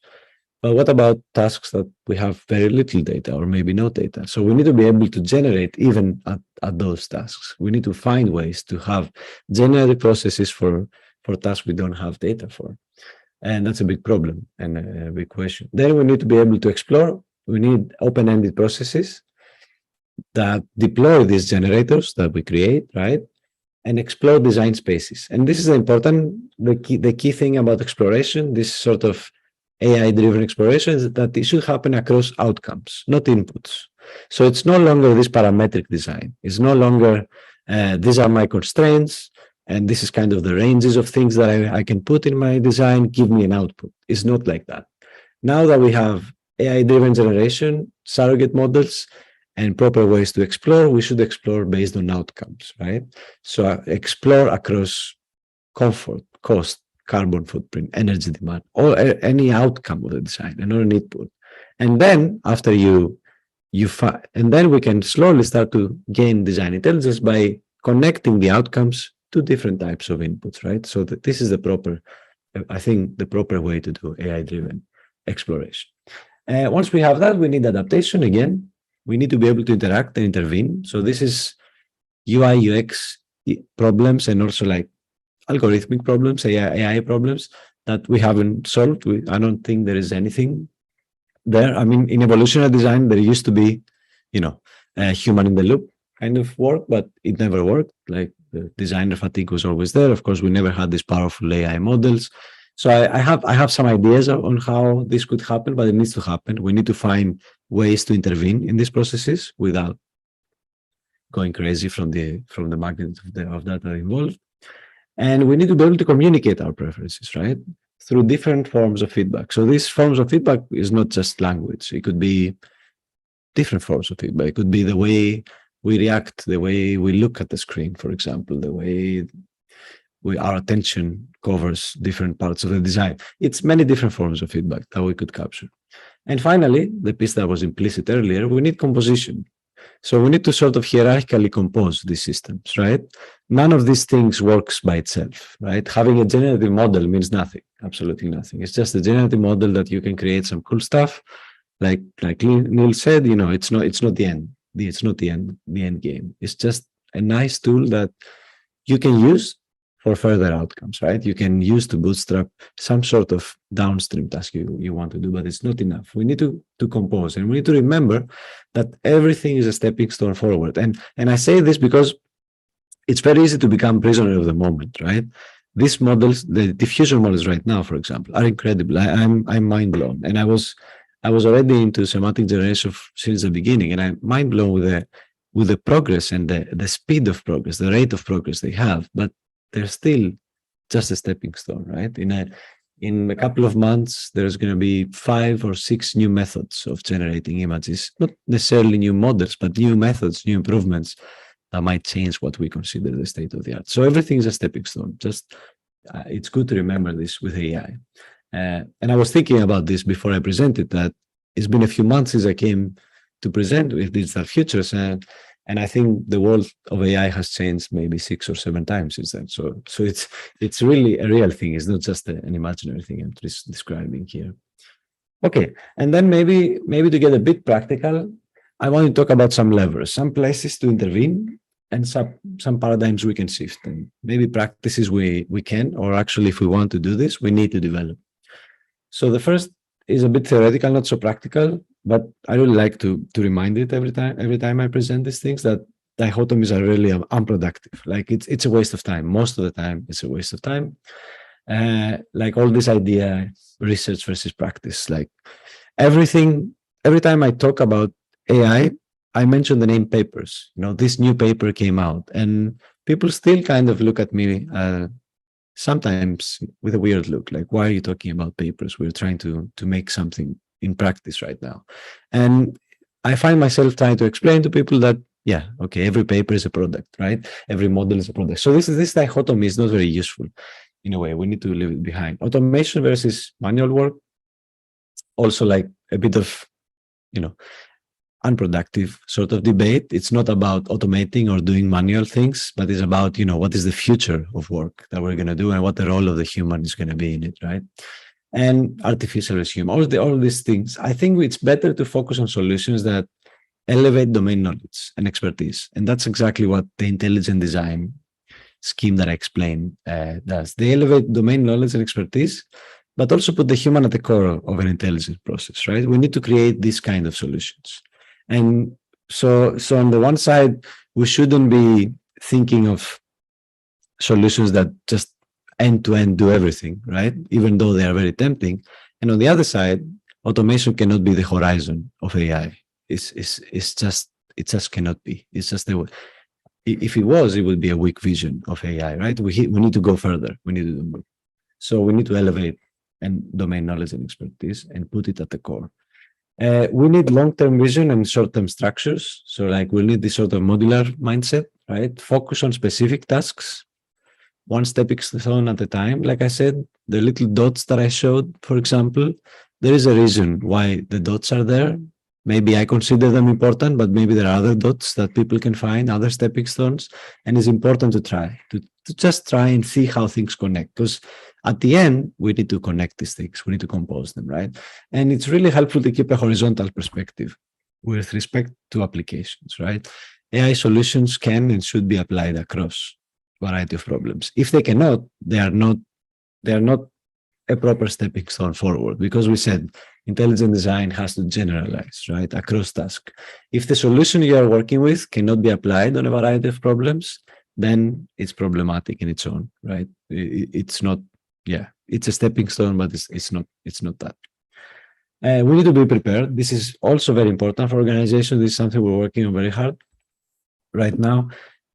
But what about tasks that we have very little data or maybe no data? So we need to be able to generate even at those tasks. We need to find ways to have generative processes for tasks we don't have data for. And that's a big problem and a big question. Then we need to be able to explore. We need open-ended processes that deploy these generators that we create, right? And explore design spaces. And this is the key thing about exploration, this sort of AI-driven exploration, is that it should happen across outcomes, not inputs. So it's no longer this parametric design. It's no longer, these are my constraints, and this is kind of the ranges of things that I can put in my design, give me an output. It's not like that. Now that we have AI-driven generation, surrogate models, and proper ways to explore, we should explore based on outcomes, right? So explore across comfort, cost, carbon footprint, energy demand, or any outcome of the design, and not an input. And then after and then we can slowly start to gain design intelligence by connecting the outcomes to different types of inputs, right? So that this is the proper way to do AI-driven exploration. Once we have that, we need adaptation again. We need to be able to interact and intervene. So this is UI, UX problems and also like algorithmic problems, AI problems that we haven't solved. I don't think there is anything there. I mean, in evolutionary design, there used to be, a human in the loop kind of work, but it never worked. Like the designer fatigue was always there. Of course, we never had these powerful AI models. So I have some ideas on how this could happen, but it needs to happen. We need to find ways to intervene in these processes without going crazy from the magnitude of data involved. And we need to be able to communicate our preferences, right? Through different forms of feedback. So these forms of feedback is not just language. It could be different forms of feedback. It could be the way we react, the way we look at the screen, for example, the way our attention covers different parts of the design. It's many different forms of feedback that we could capture. And finally, the piece that was implicit earlier, we need composition. So we need to sort of hierarchically compose these systems, right? None of these things works by itself, right? Having a generative model means nothing, absolutely nothing. It's just a generative model that you can create some cool stuff. Like Neil said, it's not the end. It's not the end game. It's just a nice tool that you can use for further outcomes, right? You can use to bootstrap some sort of downstream task you want to do, but it's not enough. We need to compose, and we need to remember that everything is a stepping stone forward. And I say this because it's very easy to become prisoner of the moment, right? These models, the diffusion models right now, for example, are incredible. I'm mind blown, and I was already into semantic generation since the beginning, and I'm mind blown with the progress and the speed of progress, the rate of progress they have, but they're still just a stepping stone, right? In a couple of months, there's going to be 5 or 6 new methods of generating images, not necessarily new models, but new methods, new improvements that might change what we consider the state of the art. So everything is a stepping stone. Just it's good to remember this with AI. And I was thinking about this before I presented, that it's been a few months since I came to present with Digital Futures, and I think the world of AI has changed maybe 6 or 7 times since then. So it's really a real thing. It's not just an imaginary thing I'm just describing here. Okay, and then maybe to get a bit practical, I want to talk about some levers, some places to intervene, and some paradigms we can shift, and maybe practices we can, or actually if we want to do this, we need to develop. So the first is a bit theoretical, not so practical, but I really like to remind it every time I present these things, that dichotomies are really unproductive. Like it's a waste of time. Most of the time, it's a waste of time. Like all this idea, research versus practice, like every time I talk about AI, I mention the name papers. This new paper came out, and people still kind of look at me sometimes with a weird look, like, why are you talking about papers? We're trying to make something in practice right now. And I find myself trying to explain to people that, yeah, okay, every paper is a product, right? Every model is a product. So this dichotomy is not very useful in a way. We need to leave it behind. Automation versus manual work, also like a bit of, unproductive sort of debate. It's not about automating or doing manual things, but it's about, what is the future of work that we're going to do and what the role of the human is going to be in it, right? And artificial is human, all these things. I think it's better to focus on solutions that elevate domain knowledge and expertise. And that's exactly what the intelligent design scheme that I explained does. They elevate domain knowledge and expertise, but also put the human at the core of an intelligent process, right? We need to create these kind of solutions. And so on the one side, we shouldn't be thinking of solutions that just end-to-end do everything, right? Even though they are very tempting. And on the other side, automation cannot be the horizon of AI. It just cannot be. It's just if it was, it would be a weak vision of AI, right? We need to go further. We need to do more. So we need to elevate and domain knowledge and expertise and put it at the core. We need long-term vision and short-term structures. So like we need this sort of modular mindset, right? Focus on specific tasks, one stepping stone at a time. Like I said, the little dots that I showed, for example, there is a reason why the dots are there. Maybe I consider them important, but maybe there are other dots that people can find, other stepping stones. And it's important to try, to just try and see how things connect. Because at the end, we need to connect these things. We need to compose them, right? And it's really helpful to keep a horizontal perspective with respect to applications, right? AI solutions can and should be applied across a variety of problems. If they cannot, they are not a proper stepping stone forward, because we said intelligent design has to generalize, right, across tasks. If the solution you are working with cannot be applied on a variety of problems, then it's problematic in its own, right? It's not, yeah, it's a stepping stone, but it's not that. We need to be prepared. This is also very important for organizations. This is something we're working on very hard right now.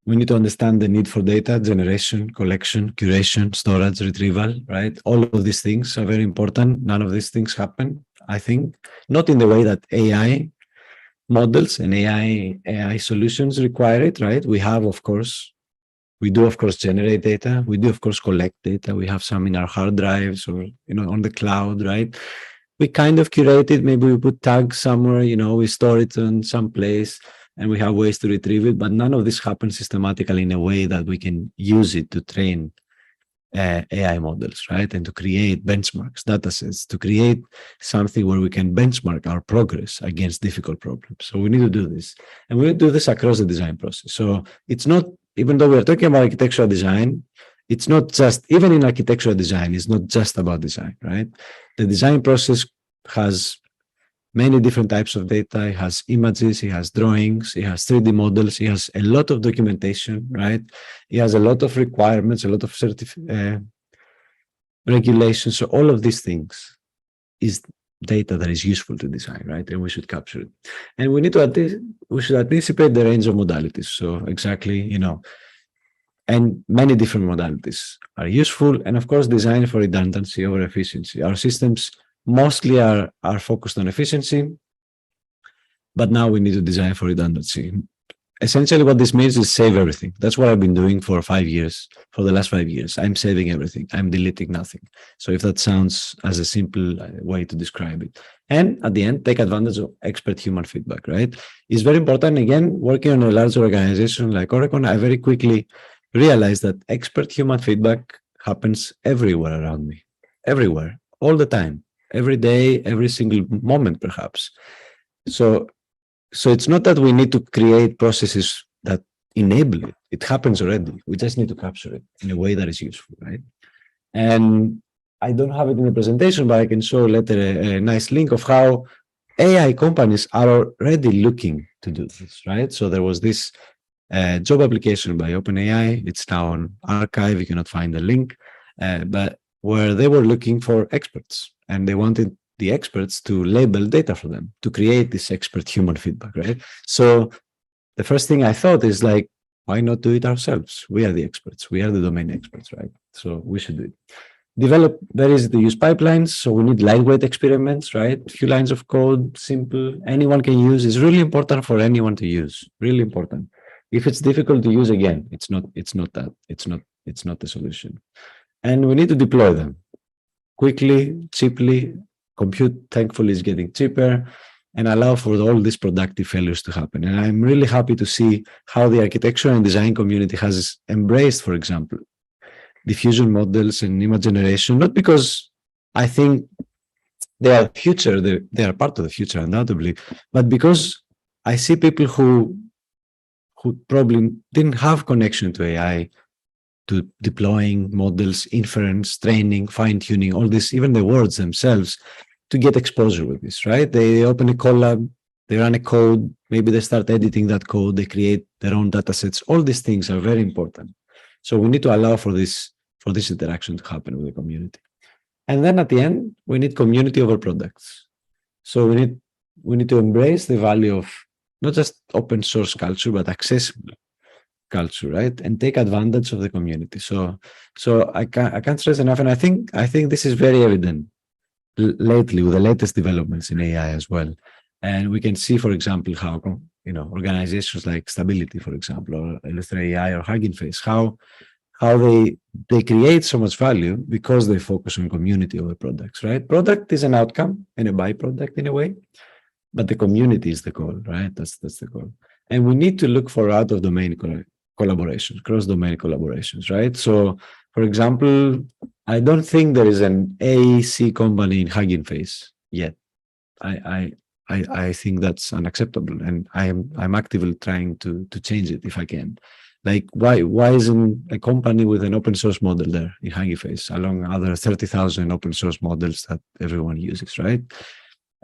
We need to understand the need for data generation, collection, curation, storage, retrieval, right? All of these things are very important. None of these things happen, I think, not in the way that AI models and AI solutions require it, right? We do, of course, generate data. We do, of course, collect data. We have some in our hard drives or, on the cloud, right? We kind of curate it. Maybe we put tags somewhere, we store it in some place, and we have ways to retrieve it, but none of this happens systematically in a way that we can use it to train AI models, right? And to create benchmarks, data sets, to create something where we can benchmark our progress against difficult problems. So we need to do this. And we do this across the design process. So it's not, even though we're talking about architectural design, it's not just, even in architectural design, it's not just about design, right? The design process has many different types of data. It has images, it has drawings, it has 3D models, it has a lot of documentation, right? It has a lot of requirements, a lot of regulations. So all of these things is data that is useful to design, right? And we should capture it. And we should anticipate the range of modalities. So exactly, and many different modalities are useful. And of course, design for redundancy over efficiency. Our systems mostly are focused on efficiency, but now we need to design for redundancy. essentially what this means is save everything. That's what I've been doing for 5 years. For the last 5 years, I'm saving everything. I'm deleting nothing. So if that sounds as a simple way to describe it. And at the end, take advantage of expert human feedback, right? It's very important. Again, working on a large organization like Oregon, I very quickly realized that expert human feedback happens everywhere around me, everywhere, all the time, every day, every single moment, perhaps. So it's not that we need to create processes that enable it. It happens already. We just need to capture it in a way that is useful, right? And I don't have it in the presentation, but I can show later a nice link of how AI companies are already looking to do this, right? So there was this job application by OpenAI. It's now on archive. You cannot find the link, but where they were looking for experts, and they wanted the experts to label data for them, to create this expert human feedback, right? So the first thing I thought is like, why not do it ourselves? We are the experts. We are the domain experts, right? So we should do it. Develop very easy to use pipelines. So we need lightweight experiments, right? A few lines of code, simple, anyone can use. It's really important for anyone to use, really important. If it's difficult to use, again, it's not the solution. And we need to deploy them quickly, cheaply. Compute, thankfully, is getting cheaper, and allow for all these productive failures to happen. And I'm really happy to see how the architecture and design community has embraced, for example, diffusion models and image generation, not because I think they are the future, they are part of the future, undoubtedly, but because I see people who probably didn't have connection to AI, to deploying models, inference, training, fine-tuning, all this, even the words themselves, to get exposure with this, right? They open a Colab, they run a code, maybe they start editing that code, they create their own data sets. All these things are very important. So we need to allow for this interaction to happen with the community. And then at the end, we need community over products. So we need to embrace the value of not just open source culture, but accessible culture, right? And take advantage of the community. So I can't stress enough, and I think this is very evident lately with the latest developments in AI as well. And we can see, for example, how organizations like Stability, for example, or Illustrator AI or Hugging Face, how they create so much value because they focus on community over products, right? Product is an outcome and a byproduct in a way, but the community is the goal, right? That's the goal. And we need to look for out-of-domain collaborations, cross-domain collaborations, right? So, for example, I don't think there is an AEC company in Hugging Face yet. I think that's unacceptable, and I'm actively trying to change it if I can. Like, why isn't a company with an open source model there in Hugging Face, along other 30,000 open source models that everyone uses, right?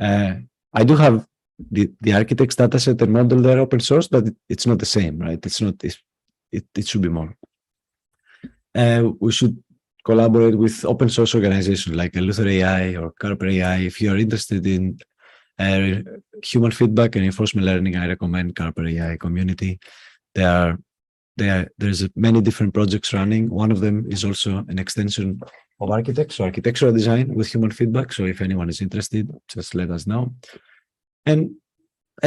I do have the architect's dataset and model there open source, but it's not the same, right? It should be more. We should collaborate with open source organizations like Illustrator AI or Carper AI. If you are interested in human feedback and reinforcement learning, I recommend Carper AI community. There's many different projects running. One of them is also an extension of architects, so architectural design with human feedback. So if anyone is interested, just let us know. And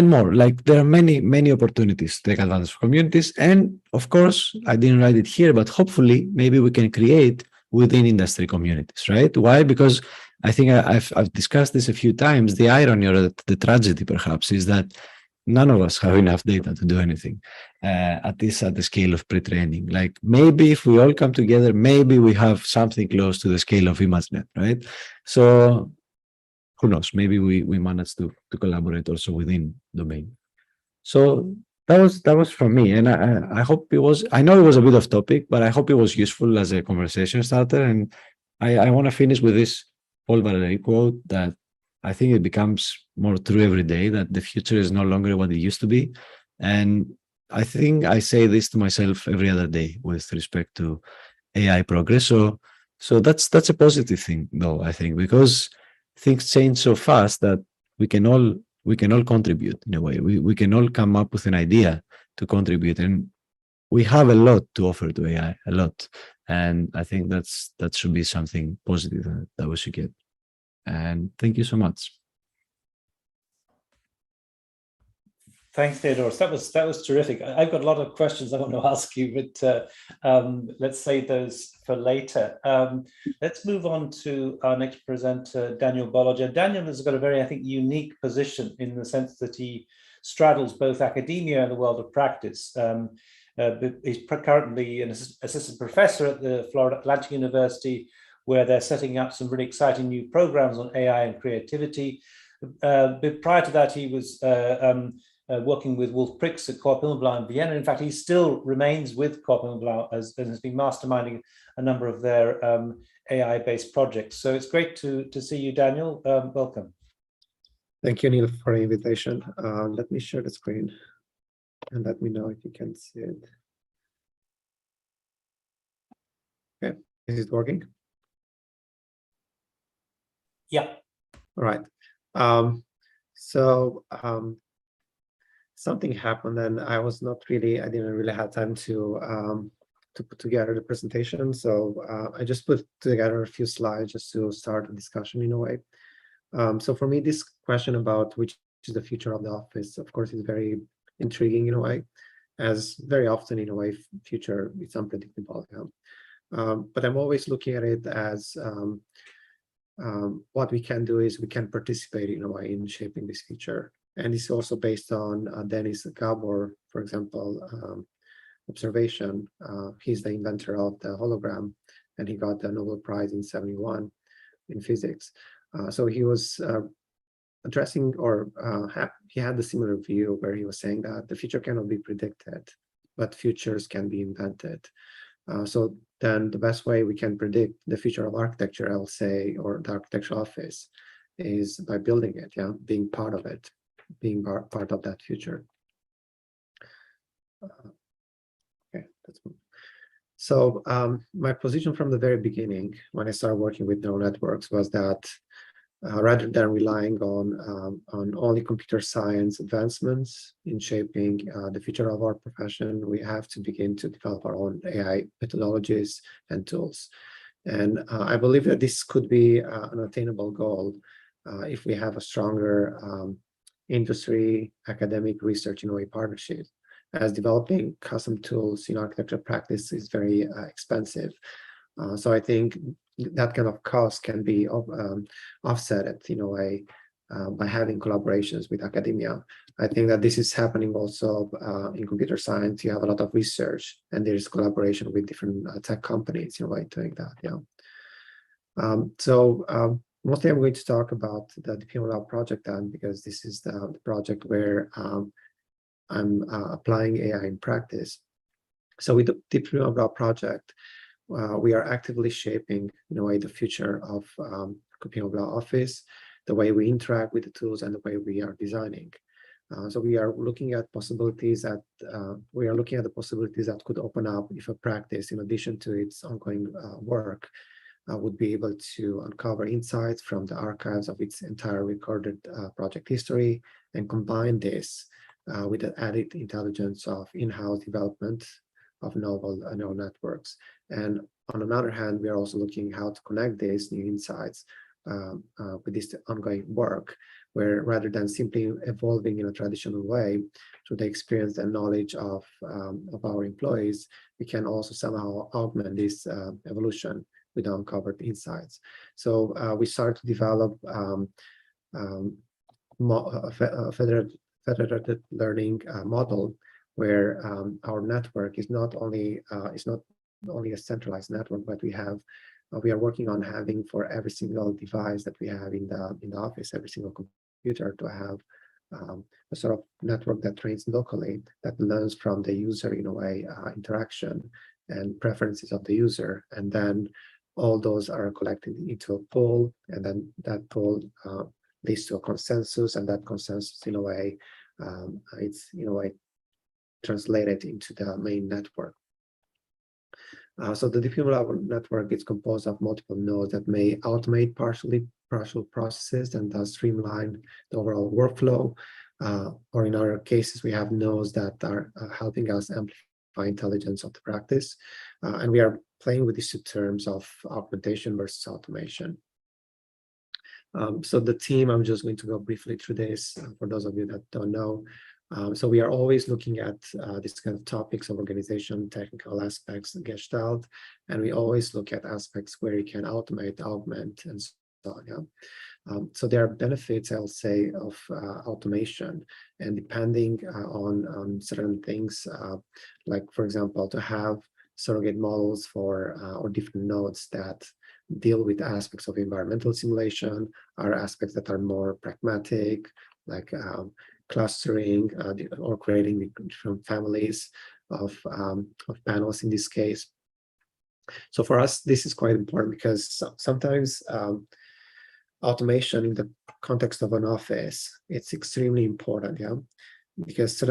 more, like there are many opportunities to take advantage of communities. And of course, I didn't write it here, but hopefully maybe we can create within industry communities, right? Why? Because I think I've discussed this a few times. The irony or the tragedy perhaps is that none of us have enough data to do anything at the scale of pre-training. Like maybe if we all come together, maybe we have something close to the scale of ImageNet, right? So who knows? Maybe we managed to collaborate also within domain. So that was from me, and I hope it was. I know it was a bit off topic, but I hope it was useful as a conversation starter. And I want to finish with this Paul Valéry quote that I think it becomes more true every day, that the future is no longer what it used to be. And I think I say this to myself every other day with respect to AI progress. So that's a positive thing, though, I think, because things change so fast that we can all contribute in a way. We can all come up with an idea to contribute, and we have a lot to offer to AI, a lot. And I think that should be something positive that we should get. And thank you so much. Thanks, Theodore. That was terrific. I've got a lot of questions I want to ask you, but let's save those for later. Let's move on to our next presenter, Daniel Bolojan. Daniel has got a very, I think, unique position in the sense that he straddles both academia and the world of practice. He's currently an assistant professor at the Florida Atlantic University, where they're setting up some really exciting new programs on AI and creativity. But prior to that, he was working with Wolf Prix at Corp Immelblau in Vienna. In fact, he still remains with Corp Immelblau and has been masterminding a number of their AI-based projects. So it's great to see you, Daniel. Welcome. Thank you, Neil, for the invitation. Let me share the screen and let me know if you can see it. Okay, is it working? Yeah. All right. Something happened and I didn't really have time to put together the presentation. So I just put together a few slides just to start a discussion in a way. So for me, this question about which is the future of the office, of course, is very intriguing in a way, as very often in a way, future is unpredictable. But I'm always looking at it as what we can do is we can participate in a way in shaping this future. And it's also based on Dennis Gabor, for example, observation. He's the inventor of the hologram, and he got the Nobel Prize in '71 in physics. So he was addressing, or he had a similar view where he was saying that the future cannot be predicted, but futures can be invented. So then the best way we can predict the future of architecture, I'll say, or the architectural office, is by building it, being part of it, being part of that future. Okay, let's move. So my position from the very beginning, when I started working with neural networks, was that rather than relying on only computer science advancements in shaping the future of our profession, we have to begin to develop our own AI methodologies and tools. And I believe that this could be an attainable goal if we have a stronger industry, academic, research in a way partnership, as developing custom tools in architecture practice is very expensive. So I think that kind of cost can be offset in a way by having collaborations with academia. I think that this is happening also in computer science. You have a lot of research and there's collaboration with different tech companies in a way doing that. Mostly I'm going to talk about the DPMLab project then, because this is the project where I'm applying AI in practice. So with the DPMLab project, we are actively shaping, in a way, the future of DPMLab office, the way we interact with the tools, and the way we are designing. So we are looking at possibilities that the possibilities that could open up if a practice, in addition to its ongoing work, would be able to uncover insights from the archives of its entire recorded project history and combine this with the added intelligence of in-house development of novel neural networks. And on another hand, we are also looking how to connect these new insights with this ongoing work, where rather than simply evolving in a traditional way through the experience and knowledge of our employees, we can also somehow augment this evolution with uncovered insights. So we start to develop a federated learning model where our network is not only a centralized network, but we are working on having for every single device that we have in the office, every single computer, to have a sort of network that trains locally, that learns from the user in a way, interaction and preferences of the user, and then all those are collected into a pool, and then that pool leads to a consensus, and that consensus in a way it's translated into the main network. So the DPMLab network is composed of multiple nodes that may automate partial processes and thus streamline the overall workflow. Or in other cases, we have nodes that are helping us amplify intelligence of the practice. And we are playing with these two terms of augmentation versus automation. So the team, I'm just going to go briefly through this for those of you that don't know. So we are always looking at this kind of topics of organization, technical aspects, Gestalt, and we always look at aspects where you can automate, augment, and so on. Yeah? So there are benefits, I'll say, of automation, and depending on certain things, like, for example, to have surrogate models for or different nodes that deal with aspects of environmental simulation, are aspects that are more pragmatic, like clustering or creating different families of panels in this case. So for us, this is quite important because sometimes automation in the context of an office, it's extremely important, yeah, because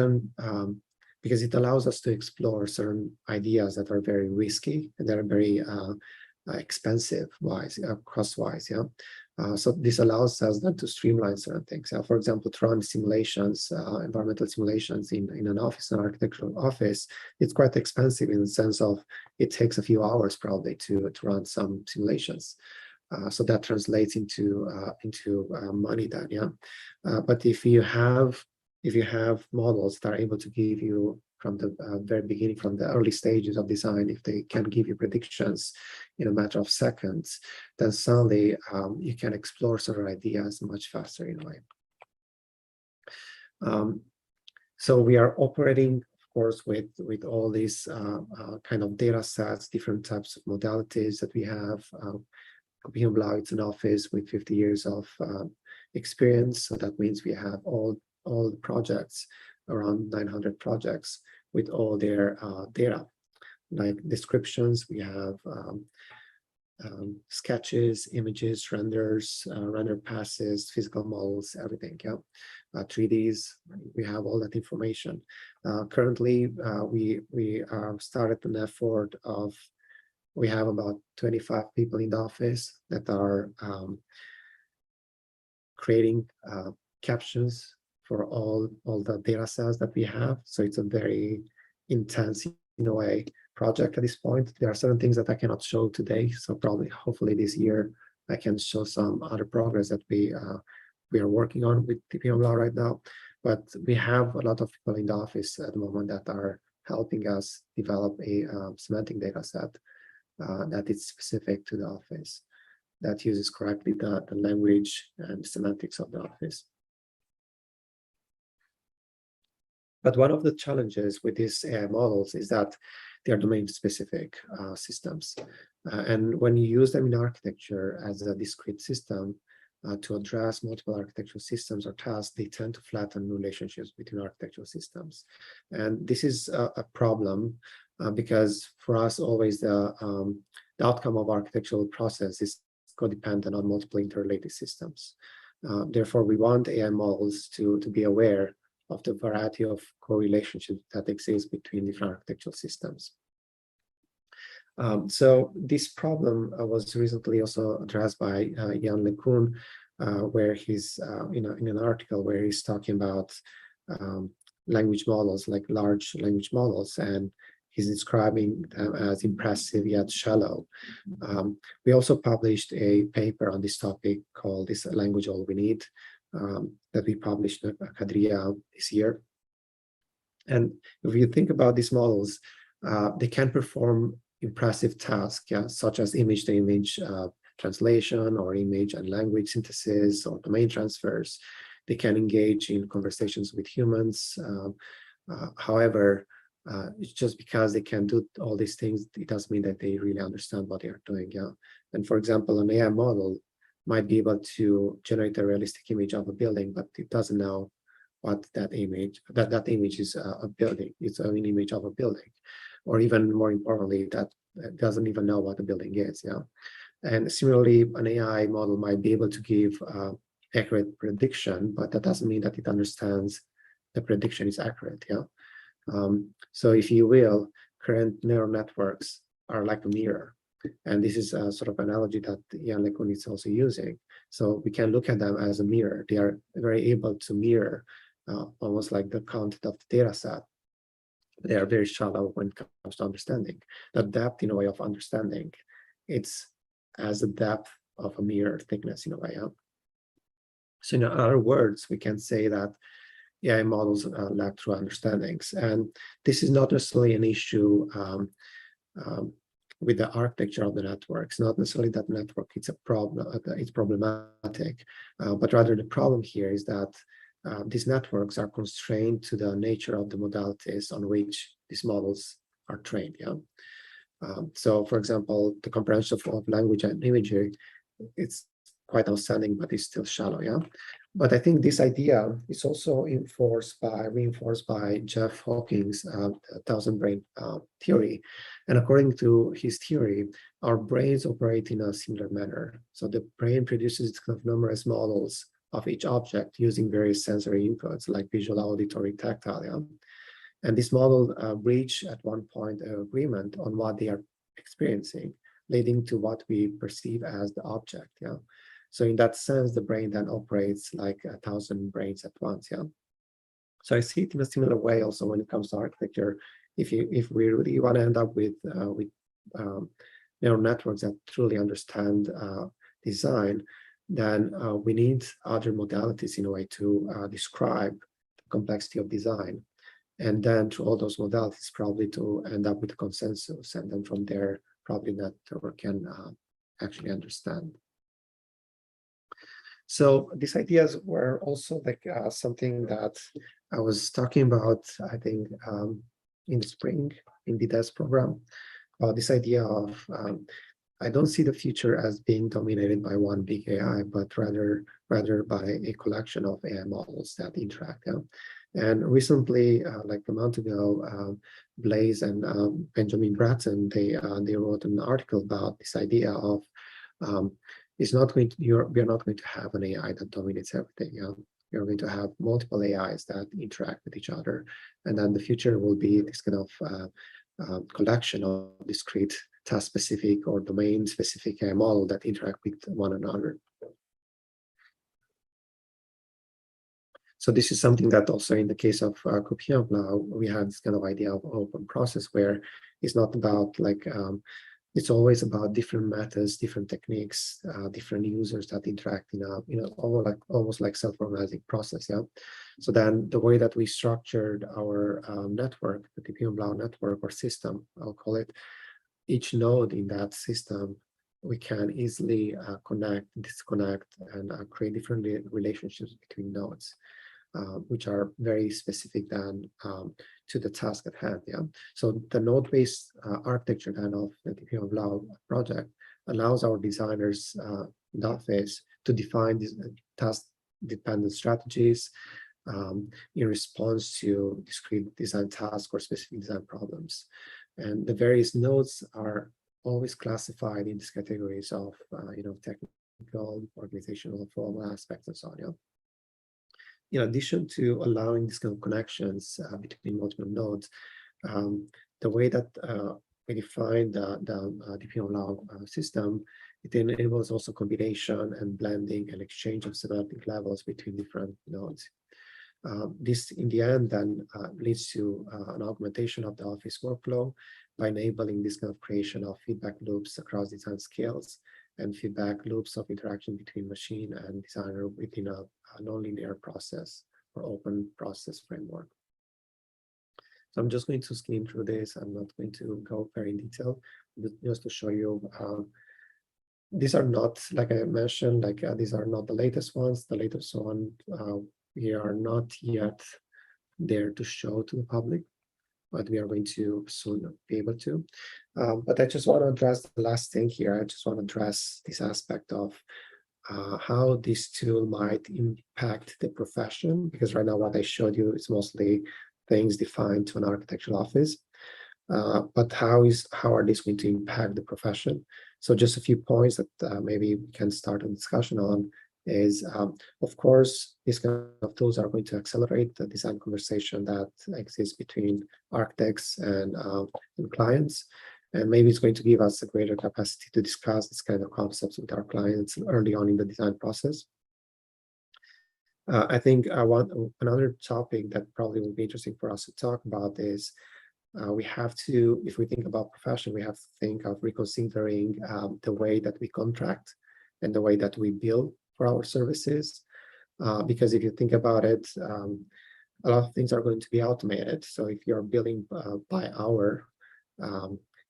because it allows us to explore certain ideas that are very risky and that are very expensive wise, cost-wise, yeah. So this allows us then to streamline certain things. For example, to run simulations, environmental simulations in an office, an architectural office, it's quite expensive in the sense of it takes a few hours probably to run some simulations. So that translates into money then, yeah. But if you have models that are able to give you from the very beginning, from the early stages of design, if they can give you predictions in a matter of seconds, then suddenly you can explore certain ideas much faster in a way. So we are operating, of course, with all these kind of data sets, different types of modalities that we have. Blau, it's an office with 50 years of experience, so that means we have all the projects, around 900 projects, with all their data, like descriptions. We have sketches, images, renders, render passes, physical models, everything. Yeah, 3Ds. We have all that information. Currently, we started an effort of. We have about 25 people in the office that are creating captions for all the data sets that we have. So it's a very intense, in a way, project at this point. There are certain things that I cannot show today. So probably, hopefully this year, I can show some other progress that we are working on with DPMLAW right now. But we have a lot of people in the office at the moment that are helping us develop a semantic data set that is specific to the office, that uses correctly the language and semantics of the office. But one of the challenges with these AI models is that they are domain-specific systems. And when you use them in architecture as a discrete system to address multiple architectural systems or tasks, they tend to flatten relationships between architectural systems. And this is a problem because for us, always the outcome of architectural process is codependent on multiple interrelated systems. Therefore, we want AI models to be aware of the variety of correlationships that exist between different architectural systems. So this problem was recently also addressed by Yann LeCun, where he's in an article where he's talking about language models, like large language models, and he's describing them as impressive yet shallow. We also published a paper on this topic called "Is Language All We Need?" That we published in Academia this year. And if you think about these models, they can perform impressive tasks, yeah, such as image-to-image translation or image and language synthesis or domain transfers. They can engage in conversations with humans. However, it's just because they can do all these things, it doesn't mean that they really understand what they are doing. Yeah. And for example, an AI model might be able to generate a realistic image of a building, but it doesn't know what that image is a building. It's an image of a building, or even more importantly, that doesn't even know what the building is. Yeah. And similarly, an AI model might be able to give accurate prediction, but that doesn't mean that it understands the prediction is accurate. Yeah. So if you will, current neural networks are like a mirror. And this is a sort of analogy that Yann LeCun is also using. So we can look at them as a mirror. They are very able to mirror almost like the content of the data set. They are very shallow when it comes to understanding. The depth, in a way, of understanding, it's as the depth of a mirror thickness, in a way. Yeah? So in other words, we can say that AI models lack true understandings. And this is not necessarily an issue with the architecture of the network. It's not necessarily that network it's a problem, it's problematic, but rather the problem here is that these networks are constrained to the nature of the modalities on which these models are trained. Yeah. So, for example, the comprehension of language and imagery, it's quite outstanding, but it's still shallow. Yeah. But I think this idea is also reinforced by Jeff Hawking's thousand brain theory. And according to his theory, our brains operate in a similar manner. So the brain produces kind of numerous models of each object using various sensory inputs like visual, auditory, tactile. Yeah? And this model reach at one point an agreement on what they are experiencing, leading to what we perceive as the object. Yeah. So in that sense, the brain then operates like 1,000 brains at once. Yeah. So I see it in a similar way also when it comes to architecture. If we really want to end up with neural networks that truly understand design, then we need other modalities in a way to describe the complexity of design. And then through all those modalities, probably to end up with a consensus. And then from there, probably network can actually understand. So these ideas were also like something that I was talking about, I think, in the spring in the DDes program, about this idea of I don't see the future as being dominated by one big AI, but rather by a collection of AI models that interact. Yeah? And recently, like a month ago, Blaise and Benjamin Bratton, they wrote an article about this idea of we are not going to have an AI that dominates everything. Yeah? You're going to have multiple AIs that interact with each other, and then the future will be this kind of collection of discrete task-specific or domain-specific AI model that interact with one another. So this is something that also in the case of Copium now, we have this kind of idea of open process where it's not about like, it's always about different methods, different techniques, different users that interact in a almost like self-organizing process. Yeah. So then the way that we structured our network, the Copium network or system, I'll call it, each node in that system, we can easily connect, disconnect, and create different relationships between nodes. Which are very specific then to the task at hand. Yeah. So the node-based architecture then of the DigitalFUTURES project allows our designers in that phase to define these task-dependent strategies in response to discrete design tasks or specific design problems. And the various nodes are always classified in these categories of technical, organizational, formal aspects, and so on. Yeah. In addition to allowing these kind of connections between multiple nodes, the way that we define the DigitalFUTURES system, it enables also combination and blending and exchange of semantic levels between different nodes. This, in the end, then leads to an augmentation of the office workflow by enabling this kind of creation of feedback loops across design scales and feedback loops of interaction between machine and designer within a nonlinear process or open process framework. So I'm just going to skim through this. I'm not going to go very in detail, but just to show you. These are not, like I mentioned, these are not the latest ones. The latest one, we are not yet there to show to the public, but we are going to soon be able to. But I just want to address the last thing here. I just want to address this aspect of how this tool might impact the profession, because right now what I showed you is mostly things defined to an architectural office. But how are these going to impact the profession? So just a few points that maybe we can start a discussion on is, of course, these kind of tools are going to accelerate the design conversation that exists between architects and clients. And maybe it's going to give us a greater capacity to discuss this kind of concepts with our clients early on in the design process. I think another topic that probably will be interesting for us to talk about is we have to, if we think about profession, we have to think of reconsidering the way that we contract and the way that we bill for our services. Because if you think about it, a lot of things are going to be automated. So if you're billing by hour,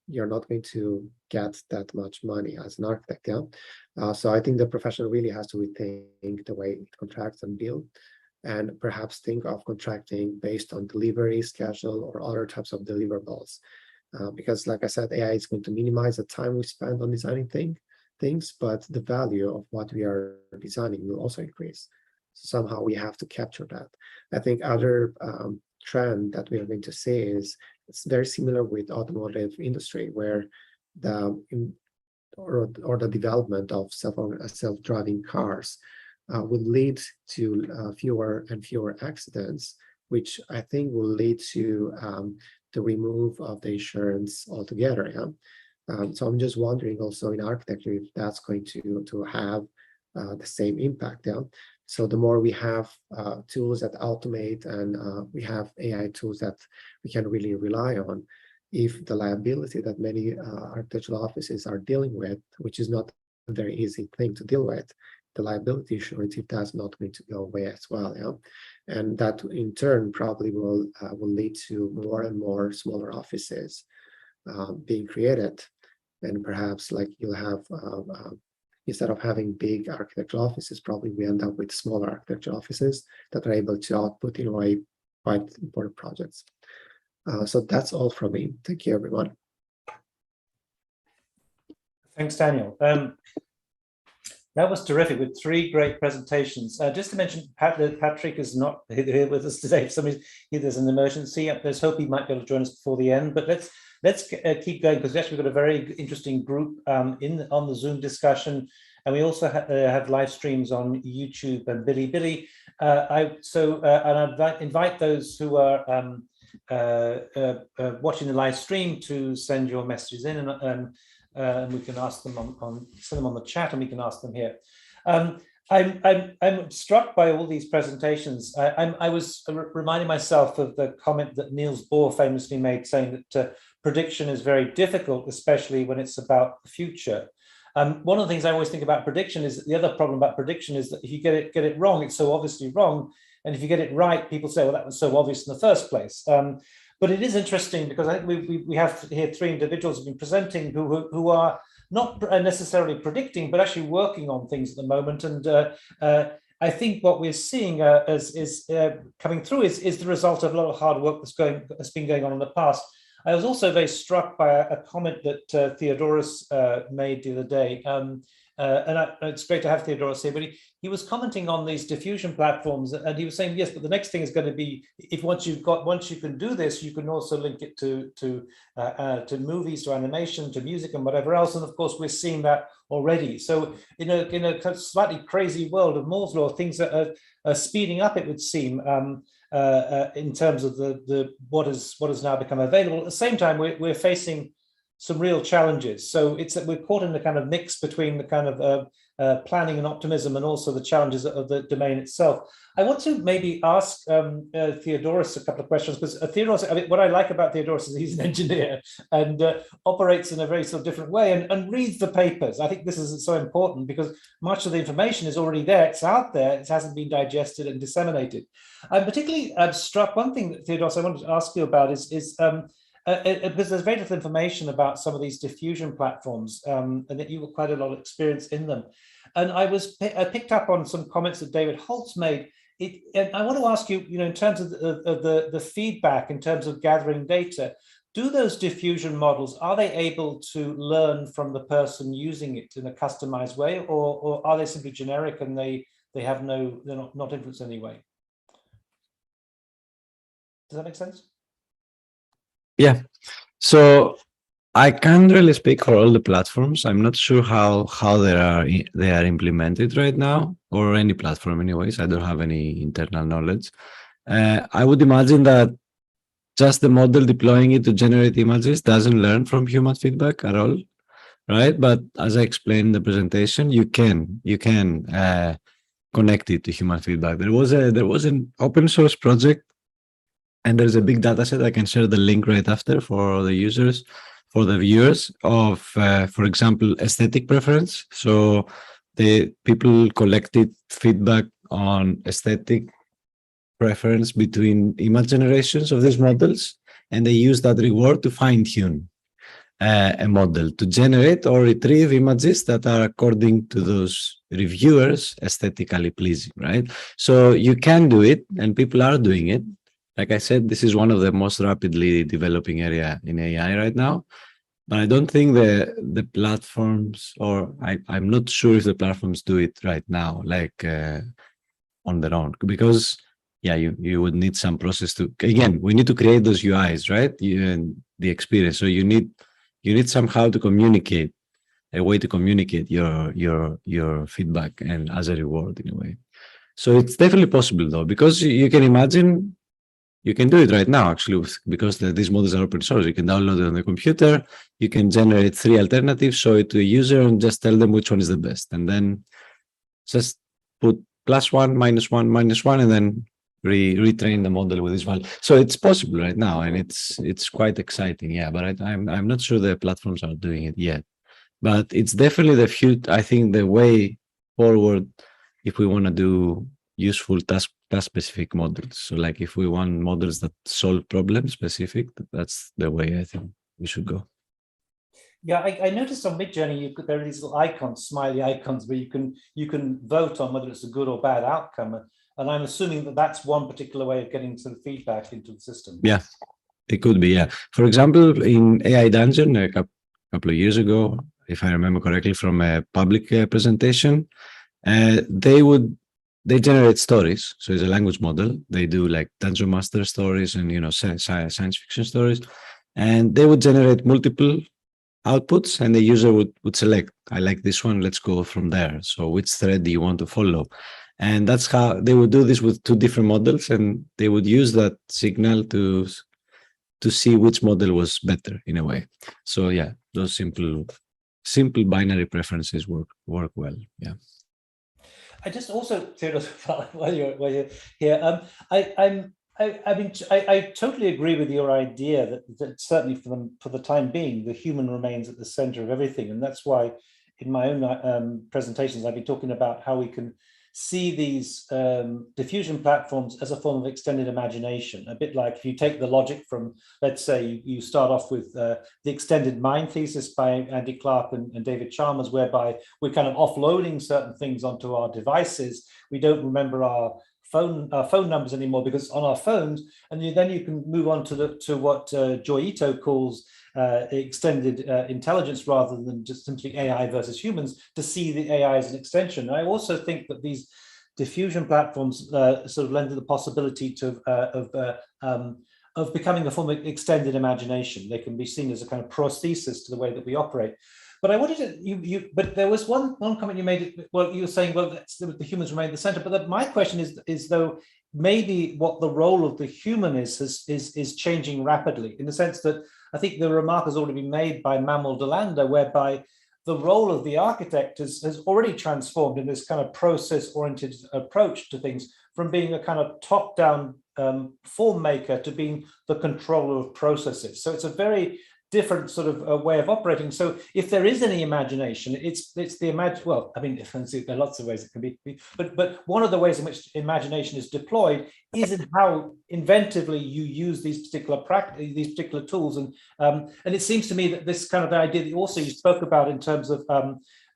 you're not going to get that much money as an architect. Yeah. So I think the profession really has to rethink the way it contracts and bill, and perhaps think of contracting based on delivery schedule or other types of deliverables. Because like I said, AI is going to minimize the time we spend on designing things, but the value of what we are designing will also increase. So somehow we have to capture that. I think other trend that we are going to see is it's very similar with automotive industry, where the development of self-driving cars will lead to fewer and fewer accidents, which I think will lead to the remove of the insurance altogether. Yeah. So I'm just wondering also in architecture if that's going to have the same impact. Yeah. So the more we have tools that automate, and we have AI tools that we can really rely on, if the liability that many architectural offices are dealing with, which is not a very easy thing to deal with, the liability insurance, if that's not going to go away as well. Yeah. And that in turn probably will lead to more and more smaller offices being created. And perhaps like you'll have, instead of having big architectural offices, probably we end up with smaller architectural offices that are able to output in a way quite important projects. So that's all from me. Thank you, everyone. Thanks, Daniel. That was terrific with 3 great presentations. Just to mention, Patrik is not here with us today. If there's an emergency, there's hope he might be able to join us before the end. But let's keep going, because actually we've got a very interesting group on the Zoom discussion, and we also have live streams on YouTube and Bilibili. And I'd invite those who are watching the live stream to send your messages in, and we can ask them send them on the chat, and we can ask them here. I'm struck by all these presentations. I was reminding myself of the comment that Niels Bohr famously made, saying that prediction is very difficult, especially when it's about the future. One of the things I always think about prediction is that the other problem about prediction is that if you get it wrong, it's so obviously wrong, and if you get it right, people say, well, that was so obvious in the first place. But it is interesting, because I think we have here 3 individuals who have been presenting who are not necessarily predicting, but actually working on things at the moment. And I think what we're seeing is coming through is the result of a lot of hard work that's been going on in the past. I was also very struck by a comment that Theodore made the other day. And it's great to have Theodore here, but he was commenting on these diffusion platforms, and he was saying, yes, but the next thing is going to be, once you can do this, you can also link it to movies, to animation, to music, and whatever else. And of course, we're seeing that already. So in a slightly crazy world of Moore's law, things are speeding up, it would seem, in terms of what has now become available. At the same time, we're facing some real challenges. So we're caught in the kind of mix between the kind of planning and optimism, and also the challenges of the domain itself. I want to maybe ask Theodore a couple of questions, because Theodore, I mean, what I like about Theodore is he's an engineer and operates in a very sort of different way, and reads the papers. I think this is so important, because much of the information is already there, it's out there, it hasn't been digested and disseminated. I'm particularly struck, one thing that Theodore, I wanted to ask you about is because there's very little information about some of these diffusion platforms, and that you have quite a lot of experience in them. And I picked up on some comments that David Holtz made. And I want to ask you, in terms of the feedback, in terms of gathering data, do those diffusion models, are they able to learn from the person using it in a customized way, or are they simply generic and they're not influenced in any way? Does that make sense? Yeah. So I can't really speak for all the platforms. I'm not sure how they are implemented right now, or any platform anyways. I don't have any internal knowledge. I would imagine that just the model deploying it to generate images doesn't learn from human feedback at all, right? But as I explained in the presentation, you can connect it to human feedback. There was an open source project, and there's a big data set. I can share the link right after for the users, for the viewers, of, for example, aesthetic preference. So the people collected feedback on aesthetic preference between image generations of these models, and they use that reward to fine-tune a model to generate or retrieve images that are, according to those reviewers, aesthetically pleasing, right? So you can do it, and people are doing it. Like I said, this is one of the most rapidly developing area in AI right now. But I don't think the platforms, or I'm not sure if the platforms do it right now, like on their own, because yeah, you would need some process to, again, we need to create those UIs, right? And the experience. So you need somehow to communicate, a way to communicate your feedback, and as a reward in a way. So it's definitely possible though, because you can imagine, you can do it right now actually, because these models are open source. You can download it on the computer, you can generate 3 alternatives, show it to a user, and just tell them which one is the best. And then just put +1, -1, -1, and then retrain the model with this value. So it's possible right now, and it's quite exciting. Yeah, but I'm not sure the platforms are doing it yet. But it's definitely the future. I think the way forward, if we want to do useful task-specific models. So like if we want models that solve problems specific, that's the way I think we should go. Yeah, I noticed on MidJourney there are these little icons, smiley icons, where you can vote on whether it's a good or bad outcome. And I'm assuming that that's one particular way of getting sort of feedback into the system. Yeah, it could be. Yeah. For example, in AI Dungeon a couple of years ago, if I remember correctly from a public presentation, they generate stories. So it's a language model. They do like Dungeon Master stories and, science fiction stories. And they would generate multiple outputs, and the user would select, I like this one, let's go from there. So which thread do you want to follow? And that's how they would do this with 2 different models, and they would use that signal to see which model was better in a way. So yeah, those simple binary preferences work well. Yeah. I just also, Theodore, while you're here, I totally agree with your idea that certainly for the time being, the human remains at the center of everything. And that's why in my own presentations, I've been talking about how we can see these diffusion platforms as a form of extended imagination, a bit like if you take the logic from, let's say, you start off with the extended mind thesis by Andy Clark and David Chalmers, whereby we're kind of offloading certain things onto our devices. We don't remember our phone numbers anymore because on our phones, and then you can move on to what Joy Ito calls extended intelligence, rather than just simply AI versus humans, to see the AI as an extension. I also think that these diffusion platforms sort of lend to the possibility of becoming a form of extended imagination. They can be seen as a kind of prosthesis to the way that we operate. But I wanted to, but there was one comment you made. Well, you were saying, well, the humans remain at the center. But my question is though, maybe what the role of the human is changing rapidly, in the sense that I think the remark has already been made by Manuel de Landa, whereby the role of the architect has already transformed in this kind of process-oriented approach to things, from being a kind of top-down form maker to being the controller of processes. So it's a very different sort of way of operating. So if there is any imagination, it's the well, I mean, there are lots of ways it can be, but one of the ways in which imagination is deployed is in how inventively you use these particular tools. And it seems to me that this kind of idea that you spoke about in terms of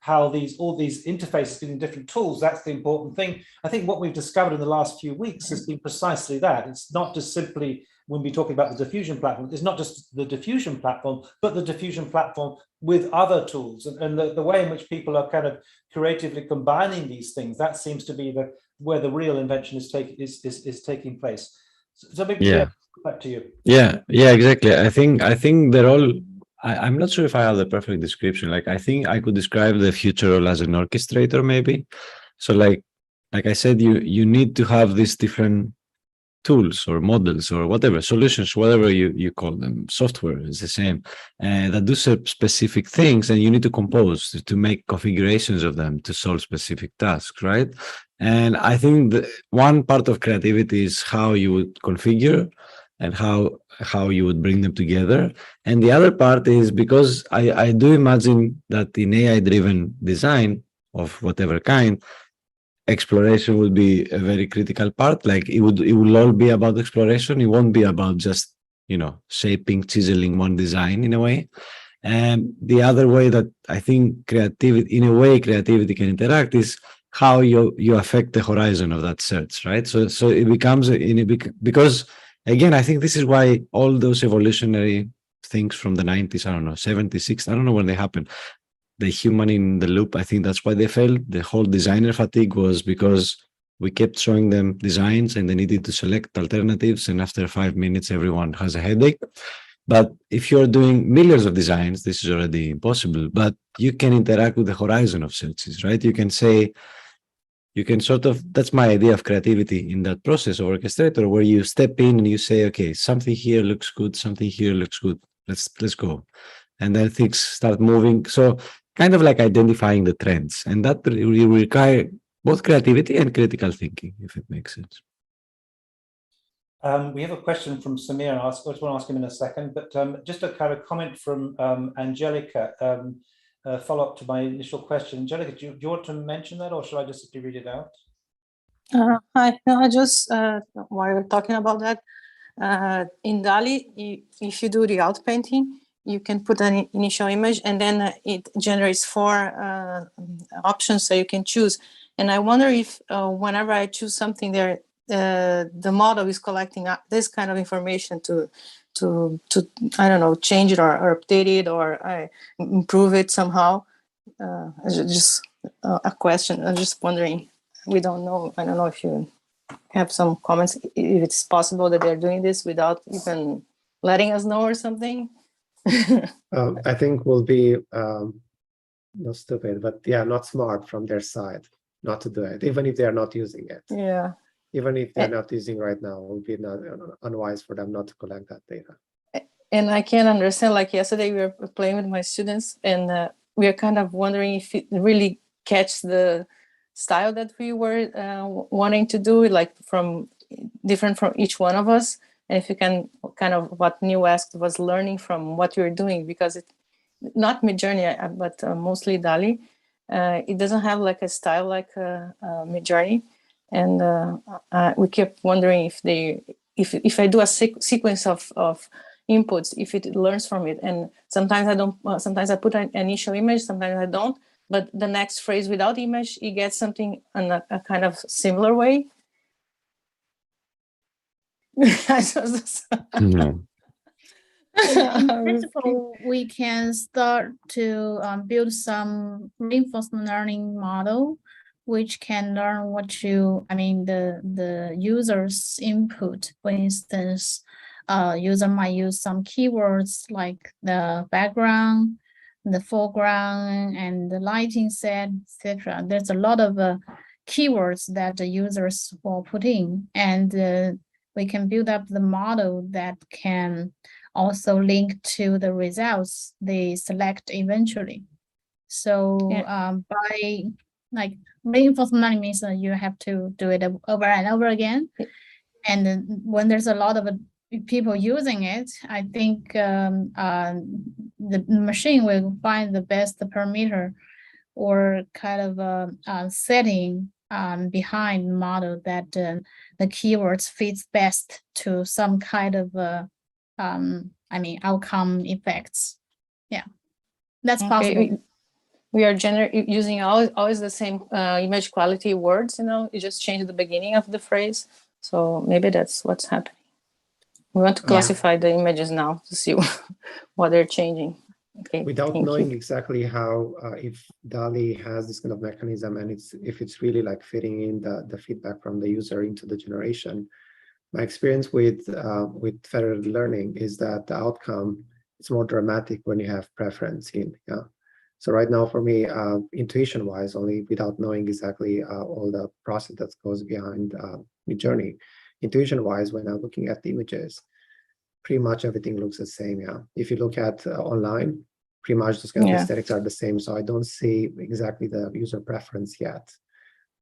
how all these interfaces using different tools, that's the important thing. I think what we've discovered in the last few weeks has been precisely that. It's not just simply, when we're talking about the diffusion platform, it's not just the diffusion platform, but the diffusion platform with other tools, and the way in which people are kind of creatively combining these things. That seems to be where the real invention is taking place. So maybe back to you. Yeah, exactly. I think they're all. I'm not sure if I have the perfect description. Like, I think I could describe the future role as an orchestrator, maybe. So like I said, you need to have these different tools or models or whatever, solutions, whatever you call them, software is the same, that do specific things, and you need to compose to make configurations of them to solve specific tasks, right? And I think that one part of creativity is how you would configure and how you would bring them together. And the other part is, because I do imagine that in AI-driven design of whatever kind, exploration would be a very critical part. Like it will all be about exploration. It won't be about just, you know, shaping, chiseling one design in a way. And the other way that I think creativity, in a way, creativity can interact is how you affect the horizon of that search, right? So it becomes because again, I think this is why all those evolutionary things from the 90s, I don't know, 76, I don't know when they happened. The human in the loop, I think that's why they failed. The whole designer fatigue was because we kept showing them designs and they needed to select alternatives. And after 5 minutes, everyone has a headache. But if you're doing millions of designs, this is already impossible. But you can interact with the horizon of searches, right? You can say, you can sort of, that's my idea of creativity in that process of orchestrator, where you step in and you say, okay, something here looks good, something here looks good. Let's go. And then things start moving. So kind of like identifying the trends, and that will require both creativity and critical thinking, if it makes sense. We have a question from Samir, and I just want to ask him in a second, but just a kind of comment from Angelica, follow up to my initial question. Angelica, do you want to mention that, or should I just simply read it out? Hi, no, I just, while we're talking about that, in DALL-E, if you do the outpainting, you can put an initial image and then it generates 4 options so you can choose. And I wonder if whenever I choose something there, the model is collecting this kind of information to I don't know, change it or update it or improve it somehow. Just a question. I'm just wondering. We don't know. I don't know if you have some comments. If it's possible that they're doing this without even letting us know or something. I think will be not stupid, but yeah, not smart from their side not to do it, even if they are not using it. Yeah. Even if they're not using right now, it would be not unwise for them not to collect that data. And I can understand, like yesterday we were playing with my students and we are kind of wondering if it really catch the style that we were wanting to do, like different from each one of us. And if you can kind of, what Neil asked was learning from what you're doing, because it, not MidJourney, but mostly DALL-E, it doesn't have like a style like MidJourney. And we kept wondering if I do a sequence of inputs, if it learns from it. And sometimes I don't, sometimes I put an initial image, sometimes I don't, but the next phrase without image, it gets something in a kind of similar way. No. In principle, we can start to build some reinforcement learning model, which can learn what the user's input. For instance, user might use some keywords like the background, the foreground, and the lighting set, etc. There's a lot of keywords that the users will put in, and we can build up the model that can also link to the results they select eventually. So by like reinforcement learning means that you have to do it over and over again. And then when there's a lot of people using it, I think the machine will find the best parameter or kind of setting behind the model that the keywords fits best to some kind of outcome effects. Yeah, that's possible. We are using always the same image quality words, you know, you just change the beginning of the phrase. So maybe that's what's happening. We want to classify the images now to see what they're changing. Okay, without knowing exactly how, if DALL-E has this kind of mechanism and if it's really like fitting in the feedback from the user into the generation. My experience with federated learning is that the outcome is more dramatic when you have preference in. Yeah. So right now for me, intuition-wise, only without knowing exactly all the process that goes behind MidJourney, intuition-wise, when I'm looking at the images, pretty much everything looks the same. Yeah. If you look at online, pretty much those kind of aesthetics are the same. So I don't see exactly the user preference yet.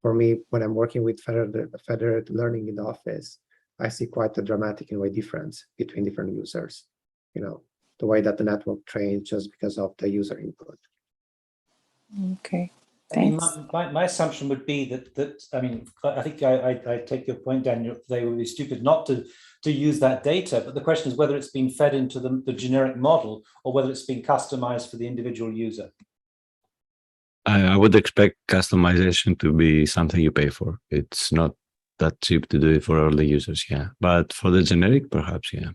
For me, when I'm working with federated learning in the office, I see quite a dramatic in a way difference between different users. You know, the way that the network trains just because of the user input. Okay. I mean, Thanks. my assumption would be that I mean, I think I take your point, Daniel. They would be stupid not to use that data, but the question is whether it's been fed into the generic model or whether it's been customized for the individual user. I would expect customization to be something you pay for. It's not that cheap to do it for all the users, yeah. But for the generic, perhaps, yeah.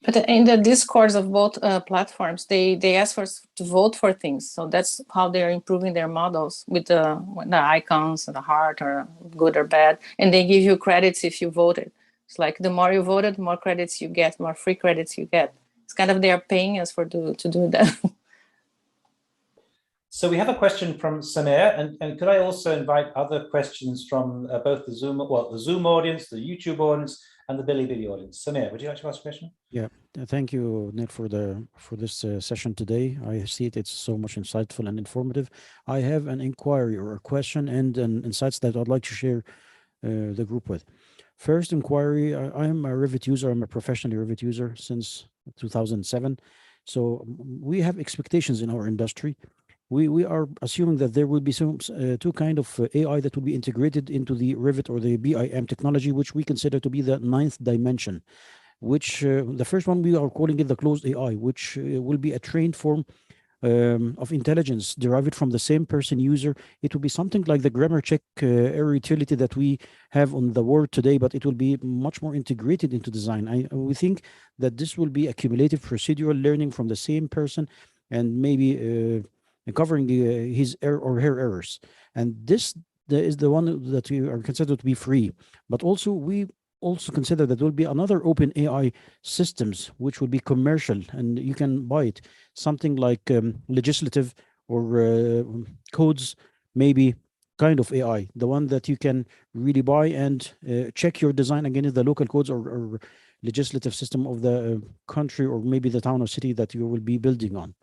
But in the discourse of both platforms, they ask us to vote for things. So that's how they're improving their models with the icons, the heart, or good or bad. And they give you credits if you voted. It's like the more you voted, more credits you get, more free credits you get. It's kind of they're paying us to do that. So we have a question from Samir, and could I also invite other questions from both the Zoom audience, the YouTube audience, and the Bilibili audience? Samir, would you like to ask a question? Yeah, thank you, Ned, for this session today. I see it's so much insightful and informative. I have an inquiry or a question and insights that I'd like to share the group with. First inquiry, I'm a Revit user. I'm a professional Revit user since 2007. So we have expectations in our industry. We are assuming that there will be some two kind of AI that will be integrated into the Revit or the BIM technology, which we consider to be the 9th dimension, which the first one we are calling it the closed AI, which will be a trained form of intelligence derived from the same person user. It will be something like the grammar check error utility that we have on the Word today, but it will be much more integrated into design. We think that this will be a cumulative procedural learning from the same person and maybe covering his error or her errors. And this is the one that we are considered to be free. But also we also consider that there will be another open AI systems which will be commercial and you can buy it. Something like legislative or codes, maybe kind of AI, the one that you can really buy and check your design against the local codes or legislative system of the country or maybe the town or city that you will be building on.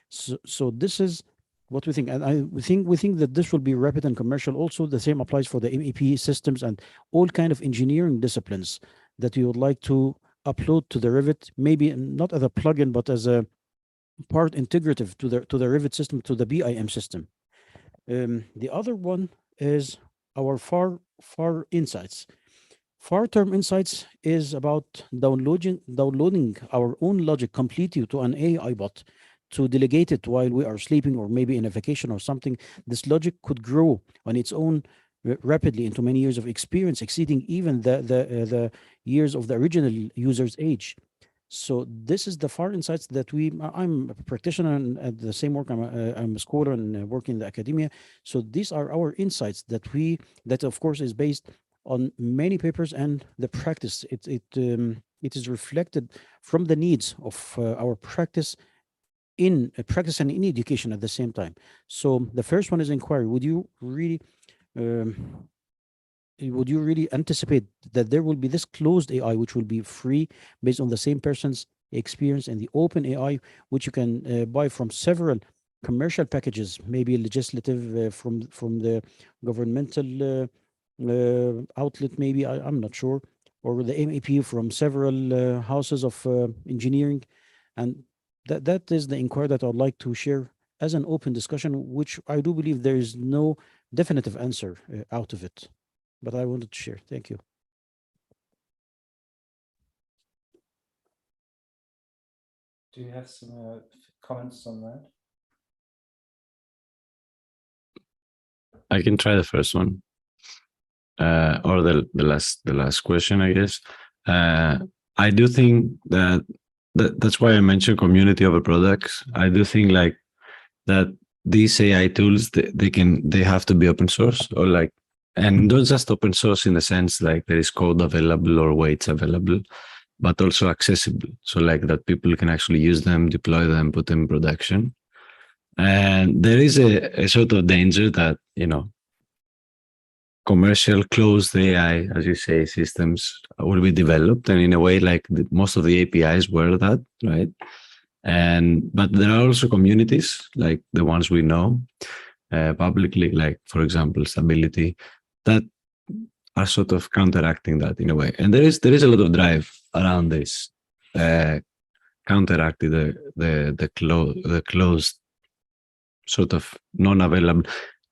So this is what we think, and we think that this will be rapid and commercial. Also, the same applies for the MEP systems and all kind of engineering disciplines that you would like to upload to the Revit, maybe not as a plugin, but as a part integrative to the Revit system, to the BIM system. The other one is our far insights. Far-term insights is about downloading our own logic completely to an AI bot to delegate it while we are sleeping or maybe in a vacation or something. This logic could grow on its own rapidly into many years of experience, exceeding even the years of the original user's age. So this is the far insights that I'm a practitioner and at the same work, I'm a scholar and work in the academia. So these are our insights that of course is based on many papers and the practice. It is reflected from the needs of our practice in practice and in education at the same time. So the first one is inquiry. Would you really anticipate that there will be this closed AI which will be free based on the same person's experience, and the open AI which you can buy from several commercial packages, maybe legislative from the governmental outlet, maybe I'm not sure, or the MEP from several houses of engineering, and that is the inquiry that I'd like to share as an open discussion, which I do believe there is no definitive answer out of it, but I wanted to share. Thank you. Do you have some comments on that? I can try the first one, or the last question, I guess. I do think that's why I mentioned community over products. I do think like that these AI tools, they have to be open source, or like, and not just open source in the sense like there is code available or weights available, but also accessible. So like that people can actually use them, deploy them, put them in production. And there is a sort of danger that, commercial closed AI, as you say, systems will be developed, and in a way, like most of the APIs were that, right? But there are also communities like the ones we know publicly, like for example, Stability, that are sort of counteracting that in a way. And there is a lot of drive around this, counteracting the closed sort of non-available.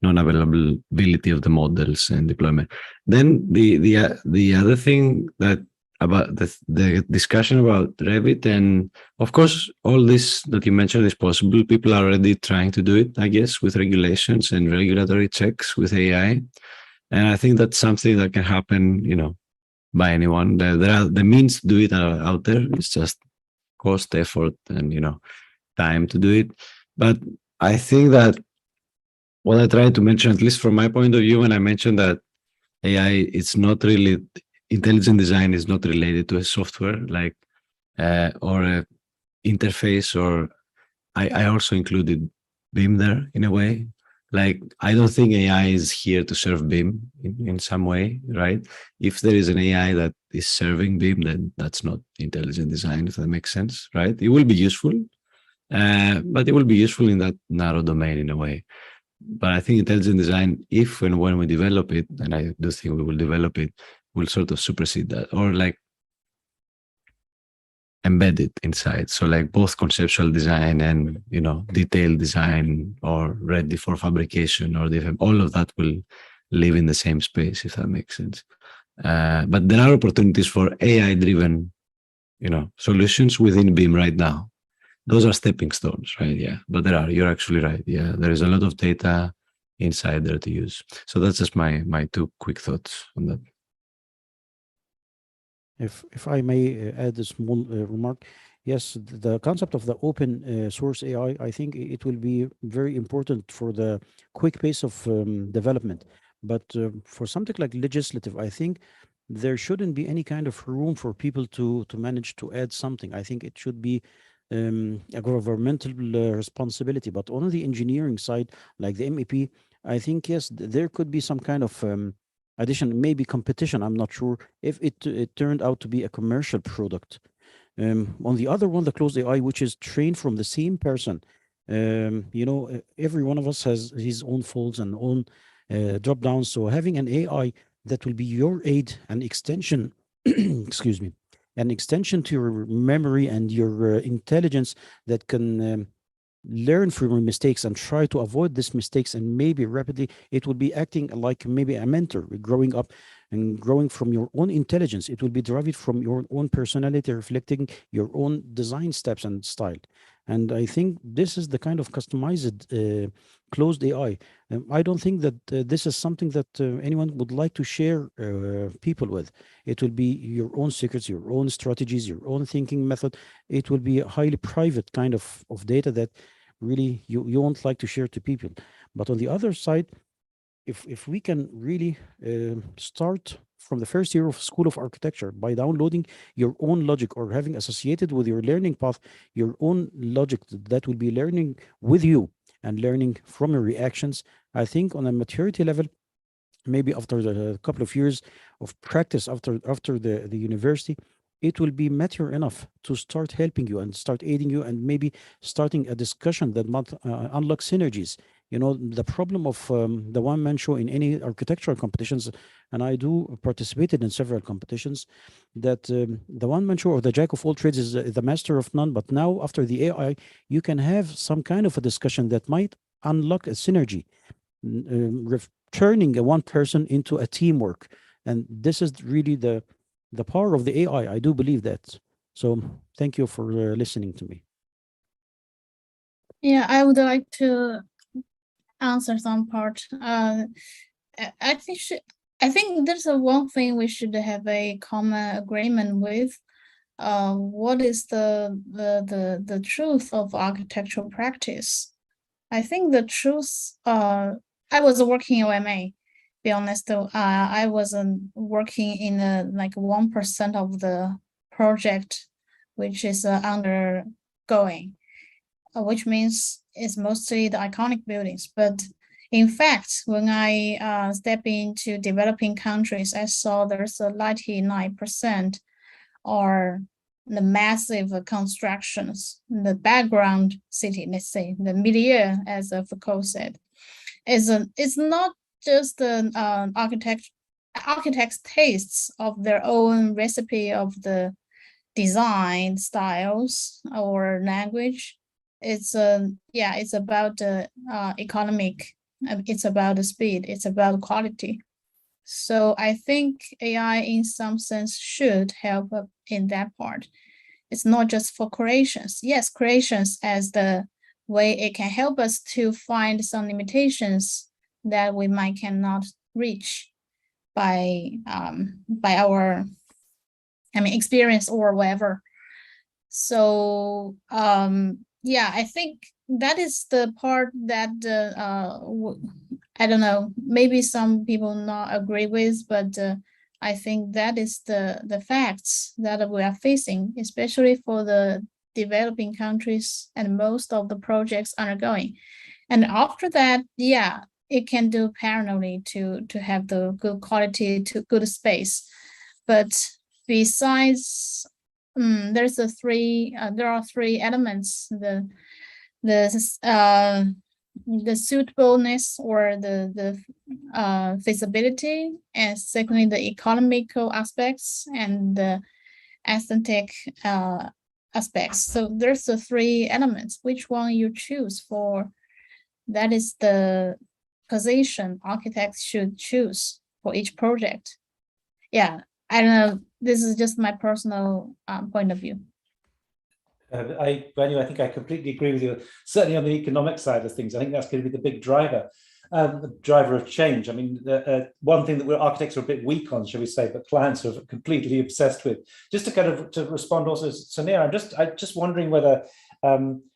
non-availability of the models and deployment. Then the other thing that about the discussion about Revit, and of course all this that you mentioned is possible. People are already trying to do it, I guess, with regulations and regulatory checks with AI, and I think that's something that can happen, by anyone. There are the means to do it out there. It's just cost, effort, and time to do it. But I think that what I tried to mention, at least from my point of view, when I mentioned that AI, it's not really intelligent design is not related to a software like or a interface, or I also included BIM there in a way. Like, I don't think AI is here to serve BIM in some way, right? If there is an AI that is serving BIM, then that's not intelligent design, if that makes sense, right? It will be useful, but it will be useful in that narrow domain in a way. But I think intelligent design, if and when we develop it, and I do think we will develop it, will sort of supersede that, or like embed it inside. So like both conceptual design and, detailed design, or ready for fabrication, or all of that will live in the same space, if that makes sense. But there are opportunities for AI-driven, solutions within BIM right now. Those are stepping stones, right? Yeah, but you're actually right. Yeah, there is a lot of data inside there to use. So that's just my two quick thoughts on that. If I may add a small remark, yes, the concept of the open source AI, I think it will be very important for the quick pace of development. But for something like legislative, I think there shouldn't be any kind of room for people to manage to add something. I think it should be a governmental responsibility. But on the engineering side, like the MEP, I think, yes, there could be some kind of addition, maybe competition. I'm not sure if it turned out to be a commercial product. On the other one, the closed AI, which is trained from the same person, every one of us has his own faults and own drop downs. So having an AI that will be your aid and extension, excuse me, an extension to your memory and your intelligence that can learn from your mistakes and try to avoid these mistakes, and maybe rapidly it will be acting like maybe a mentor, growing up and growing from your own intelligence. It will be derived from your own personality, reflecting your own design steps and style. And I think this is the kind of customized closed AI. I don't think that this is something that anyone would like to share people with. It will be your own secrets, your own strategies, your own thinking method. It will be a highly private kind of data that really you won't like to share to people. But on the other side, if we can really start from the first year of School of Architecture by downloading your own logic, or having associated with your learning path your own logic that will be learning with you and learning from your reactions, I think on a maturity level, maybe after a couple of years of practice after the university, it will be mature enough to start helping you and start aiding you, and maybe starting a discussion that might unlock synergies. The problem of the one-man show in any architectural competitions, and I do participated in several competitions, that the one-man show, or the jack of all trades, is the master of none. But now, after the AI, you can have some kind of a discussion that might unlock a synergy, turning a one person into a teamwork. And this is really the power of the AI. I do believe that. So thank you for listening to me. Yeah, I would like to answer some part. I think there's one thing we should have a common agreement with. What is the truth of architectural practice? I think the truth. I was working in OMA. Be honest, I wasn't working in like 1% of the project, which is undergoing, which means it's mostly the iconic buildings. But in fact, when I step into developing countries, I saw there's a 99% are the massive constructions, the background city, let's say, the milieu, as Foucault said, it's not just the architects' tastes of their own recipe of the design styles or language. It's about the economic It's about the speed. It's about quality. So I think AI in some sense should help in that part. It's not just for creations. Yes, creations as the way it can help us to find some limitations that we might cannot reach by our experience or whatever. So yeah, I think that is the part that I don't know, maybe some people not agree with, but I think that is the facts that we are facing, especially for the developing countries and most of the projects undergoing. And after that, yeah, it can do parallelly to have the good quality, to good space. But besides, there are three elements: the suitableness or the feasibility, and secondly the economical aspects and the aesthetic aspects. So there's the three elements. Which one you choose for? That is the position architects should choose for each project. Yeah, I don't know. This is just my personal point of view. Wanyu, I think I completely agree with you. Certainly on the economic side of things, I think that's going to be the big driver. The driver of change. I mean, one thing that we're architects are a bit weak on, shall we say, but clients are completely obsessed with. Just to kind of to respond also to Samir, I'm just wondering whether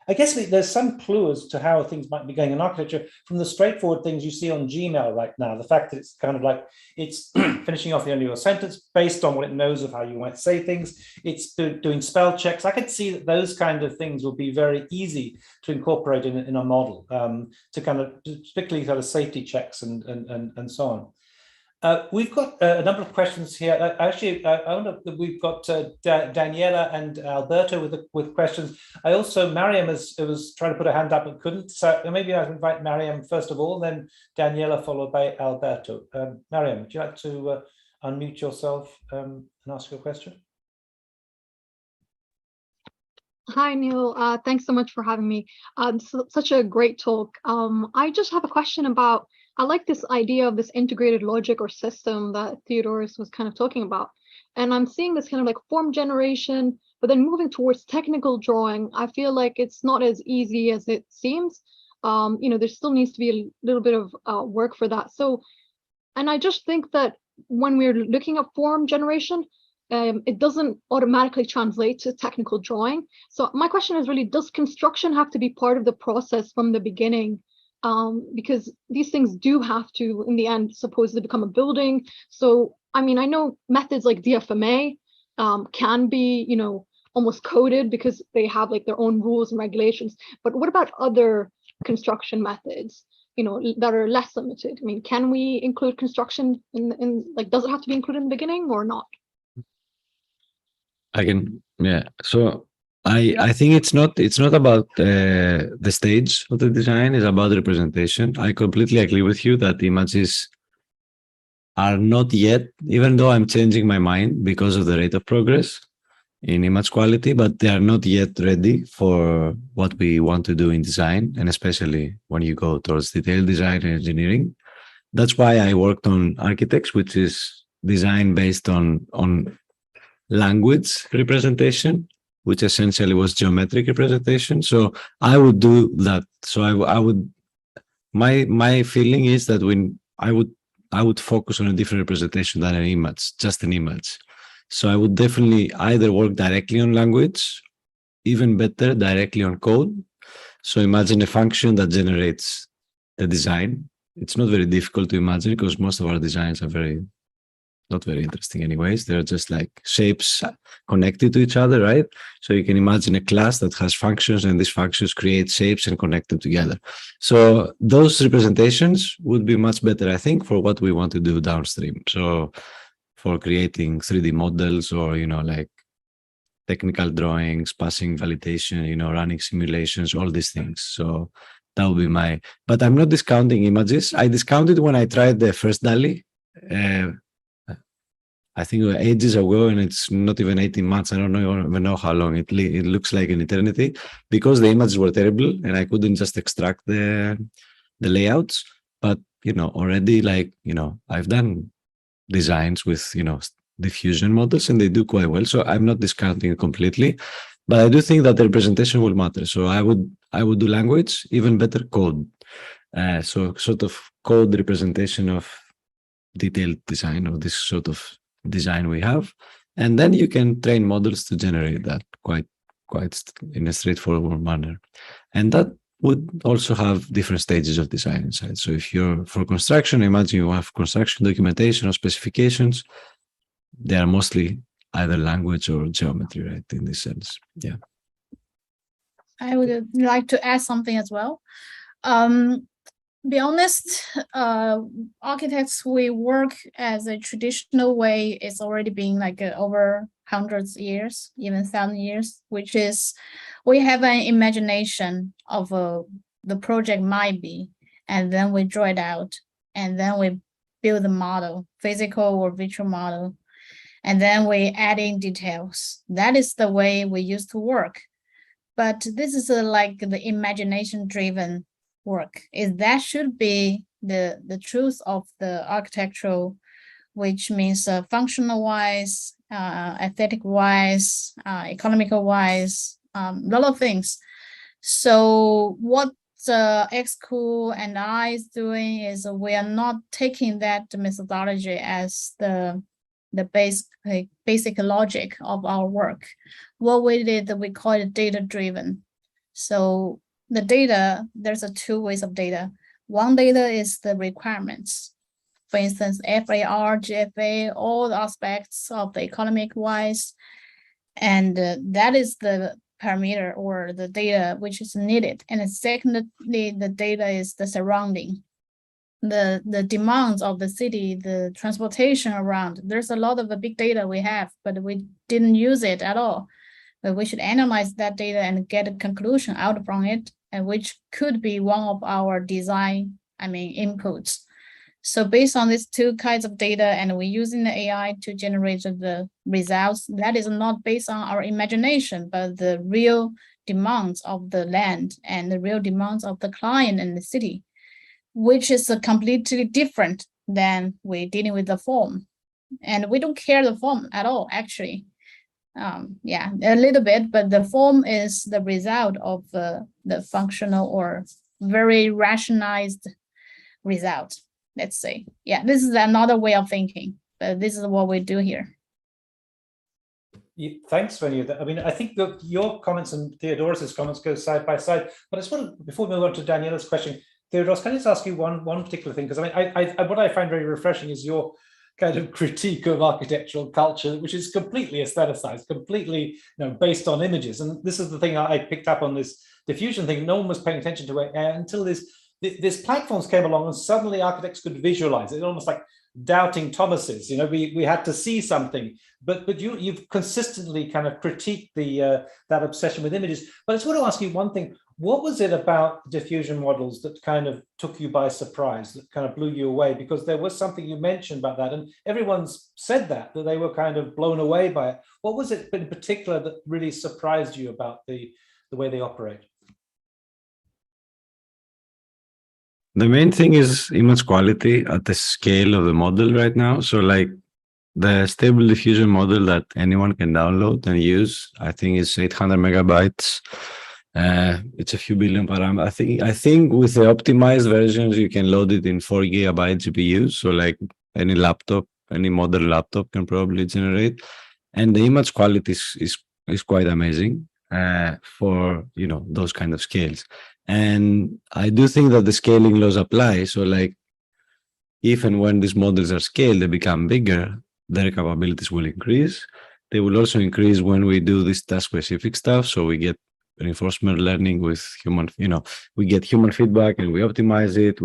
I guess there's some clue as to how things might be going in architecture from the straightforward things you see on Gmail right now. The fact that it's kind of like it's finishing off the end of your sentence based on what it knows of how you might say things. It's doing spell checks. I could see that those kind of things will be very easy to incorporate in a model to kind of particularly kind of safety checks and so on. We've got a number of questions here. Actually, I wonder if we've got Daniela and Alberto with questions. I also, Mariam was trying to put her hand up and couldn't. So maybe I invite Mariam first of all, then Daniela followed by Alberto. Mariam, would you like to unmute yourself and ask your question? Hi, Neil. Thanks so much for having me. Such a great talk. I just have a question about, I like this idea of this integrated logic or system that Theodore was kind of talking about. And I'm seeing this kind of like form generation, but then moving towards technical drawing, I feel like it's not as easy as it seems. There still needs to be a little bit of work for that. So, and I just think that when we're looking at form generation, it doesn't automatically translate to technical drawing. So my question is really, does construction have to be part of the process from the beginning? Because these things do have to, in the end, supposedly become a building. So, I mean, I know methods like DFMA can be, almost coded because they have like their own rules and regulations. But what about other construction methods, that are less limited? I mean, can we include construction in like, does it have to be included in the beginning or not? I can, yeah. So I think it's not about the stage of the design, it's about the representation. I completely agree with you that the images are not yet, even though I'm changing my mind because of the rate of progress in image quality, but they are not yet ready for what we want to do in design, and especially when you go towards detailed design and engineering. That's why I worked on Architects, which is design based on language representation, which essentially was geometric representation. So I would do that. So I would, my feeling is that when I would focus on a different representation than an image, just an image. So I would definitely either work directly on language, even better, directly on code. So imagine a function that generates the design. It's not very difficult to imagine because most of our designs are not very interesting anyways. They're just like shapes connected to each other, right? So you can imagine a class that has functions, and these functions create shapes and connect them together. So those representations would be much better, I think, for what we want to do downstream. So for creating 3D models or, like technical drawings, passing validation, running simulations, all these things. So that would be but I'm not discounting images. I discounted when I tried the first DALLE. I think ages ago, and it's not even 18 months. I don't even know how long. It looks like an eternity because the images were terrible and I couldn't just extract the layouts. but already I've done designs with diffusion models and they do quite well. So I'm not discounting it completely, but I do think that the representation will matter. So I would do language, even better code. So sort of code representation of detailed design or this sort of design we have, and then you can train models to generate that quite in a straightforward manner. And that would also have different stages of design inside. So if you're for construction, imagine you have construction documentation or specifications. They are mostly either language or geometry, right? In this sense, yeah. I would like to add something as well. Be honest, architects, we work as a traditional way. It's already been like over hundreds of years, even 1,000 years, which is we have an imagination of the project might be, and then we draw it out, and then we build the model, physical or virtual model, and then we add in details. That is the way we used to work. But this is like the imagination-driven work. That should be the truth of the architectural, which means functional-wise, aesthetic-wise, economical-wise, a lot of things. So what X-School and I is doing is we are not taking that methodology as the basic logic of our work. What we did, we call it data-driven. So the data, there's two ways of data. One data is the requirements. For instance, FAR, GFA, all the aspects of the economic wise. And that is the parameter or the data which is needed. And secondly, the data is the surrounding. The demands of the city, the transportation around. There's a lot of the big data we have, but we didn't use it at all. But we should analyze that data and get a conclusion out from it, and which could be one of our design, inputs. So based on these two kinds of data, and we're using the AI to generate the results, that is not based on our imagination, but the real demands of the land and the real demands of the client and the city, which is completely different than we're dealing with the form. And we don't care the form at all, actually. Yeah, a little bit, but the form is the result of the functional or very rationalized result, let's say. Yeah, this is another way of thinking, but this is what we do here. Thanks, Wanyu. I think that your comments and Theodore's comments go side by side, but I just want to, before we move on to Daniela's question, Theodore, can I just ask you one particular thing? Because what I find very refreshing is your kind of critique of architectural culture, which is completely aestheticized, completely based on images. And this is the thing I picked up on this diffusion thing. No one was paying attention to it until these platforms came along, and suddenly architects could visualize it, almost like doubting Thomases. We had to see something. But you've consistently kind of critiqued that obsession with images. But I just want to ask you one thing. What was it about diffusion models that kind of took you by surprise, that kind of blew you away? Because there was something you mentioned about that, and everyone's said that they were kind of blown away by it. What was it in particular that really surprised you about the way they operate? The main thing is image quality at the scale of the model right now. So like the stable diffusion model that anyone can download and use, I think is 800 megabytes. It's a few billion parameters. I think with the optimized versions, you can load it in 4 gigabyte GPUs. So like any laptop, any modern laptop can probably generate. And the image quality is quite amazing for, those kind of scales. And I do think that the scaling laws apply. So like if and when these models are scaled, they become bigger, their capabilities will increase. They will also increase when we do this task-specific stuff. So we get reinforcement learning with human, we get human feedback and we optimize it.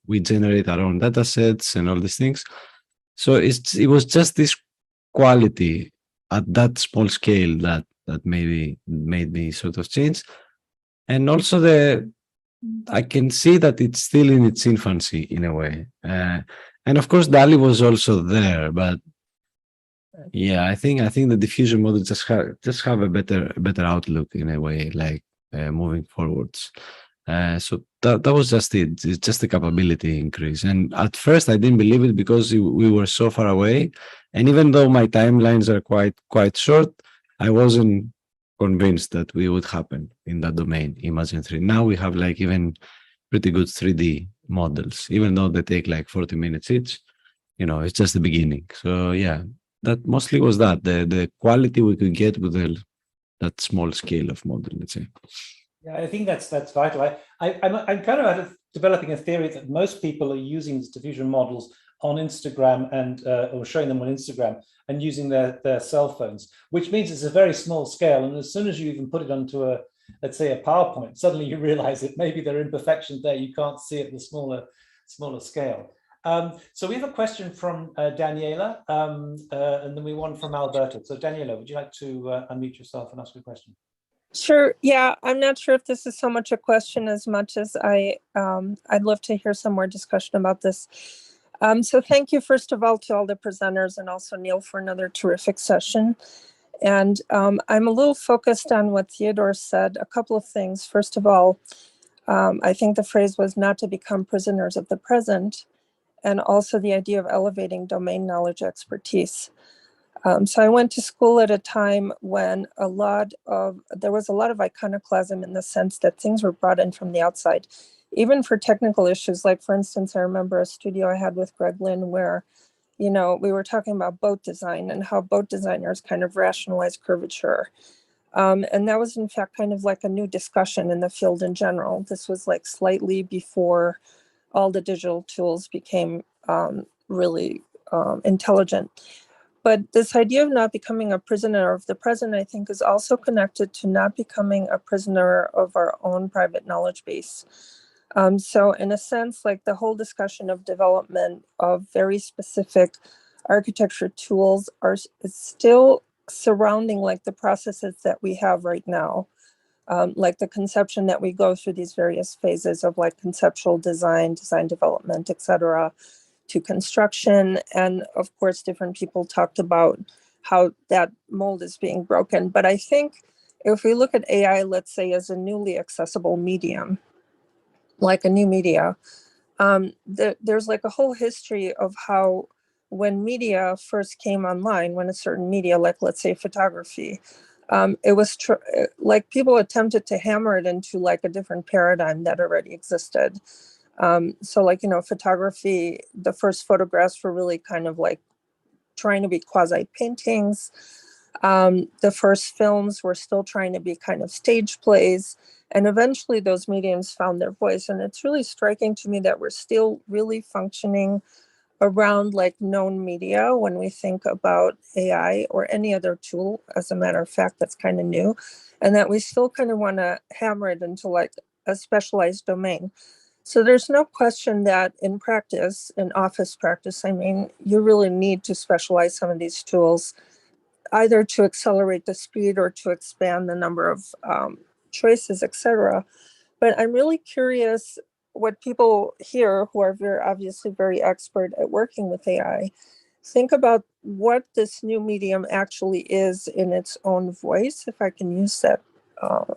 We generate our own data sets and all these things. So it was just this quality at that small scale that maybe made me sort of change. And also I can see that it's still in its infancy in a way. And of course, DALLE was also there, but yeah, I think the diffusion model just have a better outlook in a way, like moving forwards. So that was just it. It's just a capability increase. And at first I didn't believe it because we were so far away. And even though my timelines are quite short, I wasn't convinced that we would happen in that domain, Imagine 3. Now we have like even pretty good 3D models, even though they take like 40 minutes each. You know, it's just the beginning. So yeah, that mostly was that the quality we could get with that small scale of model, let's say. Yeah, I think that's vital. I'm kind of developing a theory that most people are using these diffusion models on Instagram and or showing them on Instagram and using their cell phones, which means it's a very small scale. And as soon as you even put it onto a, let's say, a PowerPoint, suddenly you realize that maybe there are imperfections there you can't see at the smaller scale. So we have a question from Daniela, and then we one from Alberto. So Daniela, would you like to unmute yourself and ask a question? Sure. Yeah, I'm not sure if this is so much a question as much as I'd love to hear some more discussion about this. So thank you, first of all, to all the presenters and also Neil for another terrific session. And I'm a little focused on what Theodore said, a couple of things. First of all, I think the phrase was not to become prisoners of the present, and also the idea of elevating domain knowledge expertise. So I went to school at a time when there was a lot of iconoclasm in the sense that things were brought in from the outside, even for technical issues. Like, for instance, I remember a studio I had with Greg Lynn where, you know, we were talking about boat design and how boat designers kind of rationalize curvature. And that was in fact kind of like a new discussion in the field in general. This was like slightly before all the digital tools became really intelligent. But this idea of not becoming a prisoner of the present, I think, is also connected to not becoming a prisoner of our own private knowledge base. So in a sense, like the whole discussion of development of very specific architecture tools is still surrounding like the processes that we have right now. Like the conception that we go through these various phases of like conceptual design, design development, etc., to construction. And of course, different people talked about how that mold is being broken. But I think if we look at AI, let's say, as a newly accessible medium, like a new media, there's like a whole history of how when media first came online, when a certain media, like let's say photography, it was like people attempted to hammer it into like a different paradigm that already existed. So like, you know, photography, the first photographs were really kind of like trying to be quasi paintings. The first films were still trying to be kind of stage plays. And eventually those mediums found their voice. And it's really striking to me that we're still really functioning around like known media when we think about AI or any other tool, as a matter of fact, that's kind of new. And that we still kind of want to hammer it into like a specialized domain. So there's no question that in practice, in office practice, I mean, you really need to specialize some of these tools, either to accelerate the speed or to expand the number of choices, etc. But I'm really curious what people here who are obviously very expert at working with AI think about what this new medium actually is in its own voice, if I can use that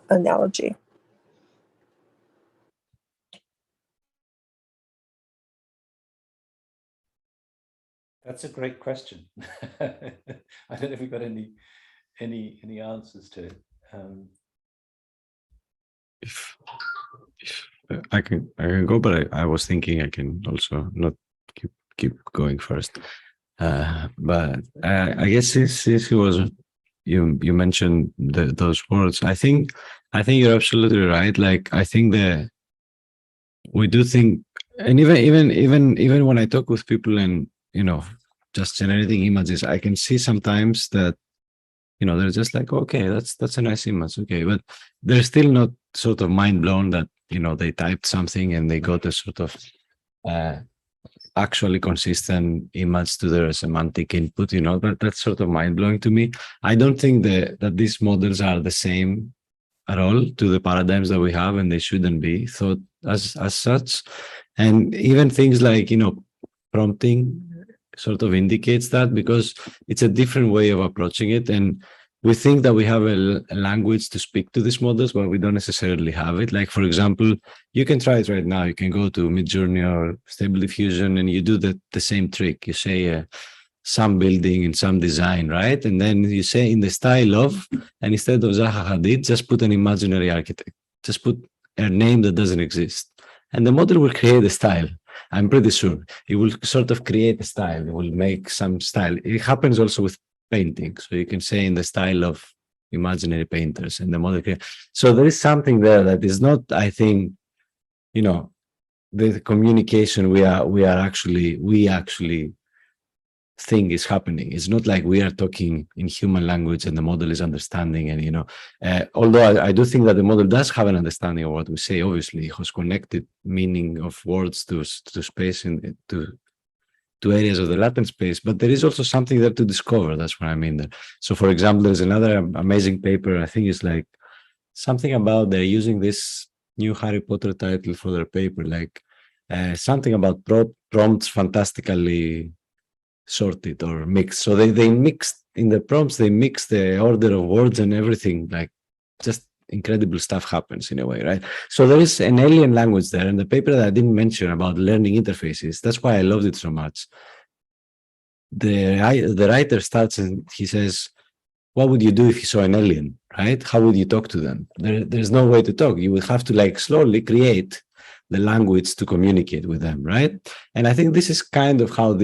analogy. That's a great question. I don't know if we've got any answers to it. If I can go, but I was thinking I can also not keep going first. But I guess since it was you mentioned those words, I think you're absolutely right. Like I think we do think, and even when I talk with people and you know just generating images, I can see sometimes that you know they're just like, okay, that's a nice image, okay, but they're still not sort of mind blown that you know they typed something and they got a sort of actually consistent image to their semantic input. You know, that's sort of mind blowing to me. I don't think that these models are the same at all to the paradigms that we have, and they shouldn't be thought as such. And even things like you know prompting sort of indicates that, because it's a different way of approaching it. And we think that we have a language to speak to these models, but we don't necessarily have it. Like, for example, you can try it right now. You can go to MidJourney or Stable Diffusion and you do the same trick. You say some building in some design, right? And then you say in the style of, and instead of Zaha Hadid, just put an imaginary architect. Just put a name that doesn't exist. And the model will create a style. I'm pretty sure it will sort of create a style. It will make some style. It happens also with painting. So you can say in the style of imaginary painters and the model. So there is something there that is not, I think, you know, the communication we actually think is happening. It's not like we are talking in human language and the model is understanding. And, you know, although I do think that the model does have an understanding of what we say, obviously, it has connected meaning of words to space and to areas of the latent space, but there is also something there to discover. That's what I mean there. So, for example, there's another amazing paper, I think it's like something about they're using this new Harry Potter title for their paper, like something about prompts fantastically sorted or mixed. So they mixed in the prompts, they mix the order of words and everything, like just incredible stuff happens in a way, right? So there is an alien language there. And the paper that I didn't mention about learning interfaces, that's why I loved it so much. The writer starts and he says, what would you do if you saw an alien, right? How would you talk to them? There's no way to talk. You would have to like slowly create the language to communicate with them, right? And I think this is kind of how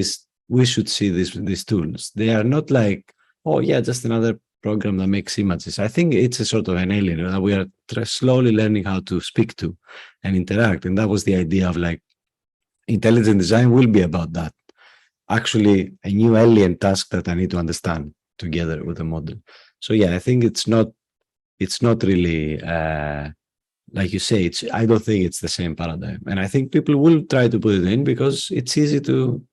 we should see these tools. They are not like, oh yeah, just another program that makes images. I think it's a sort of an alien that we are slowly learning how to speak to and interact. And that was the idea of like intelligent design will be about that. Actually, a new alien task that I need to understand together with the model. So yeah, I think it's not really like you say, I don't think it's the same paradigm. And I think people will try to put it in because it's easy to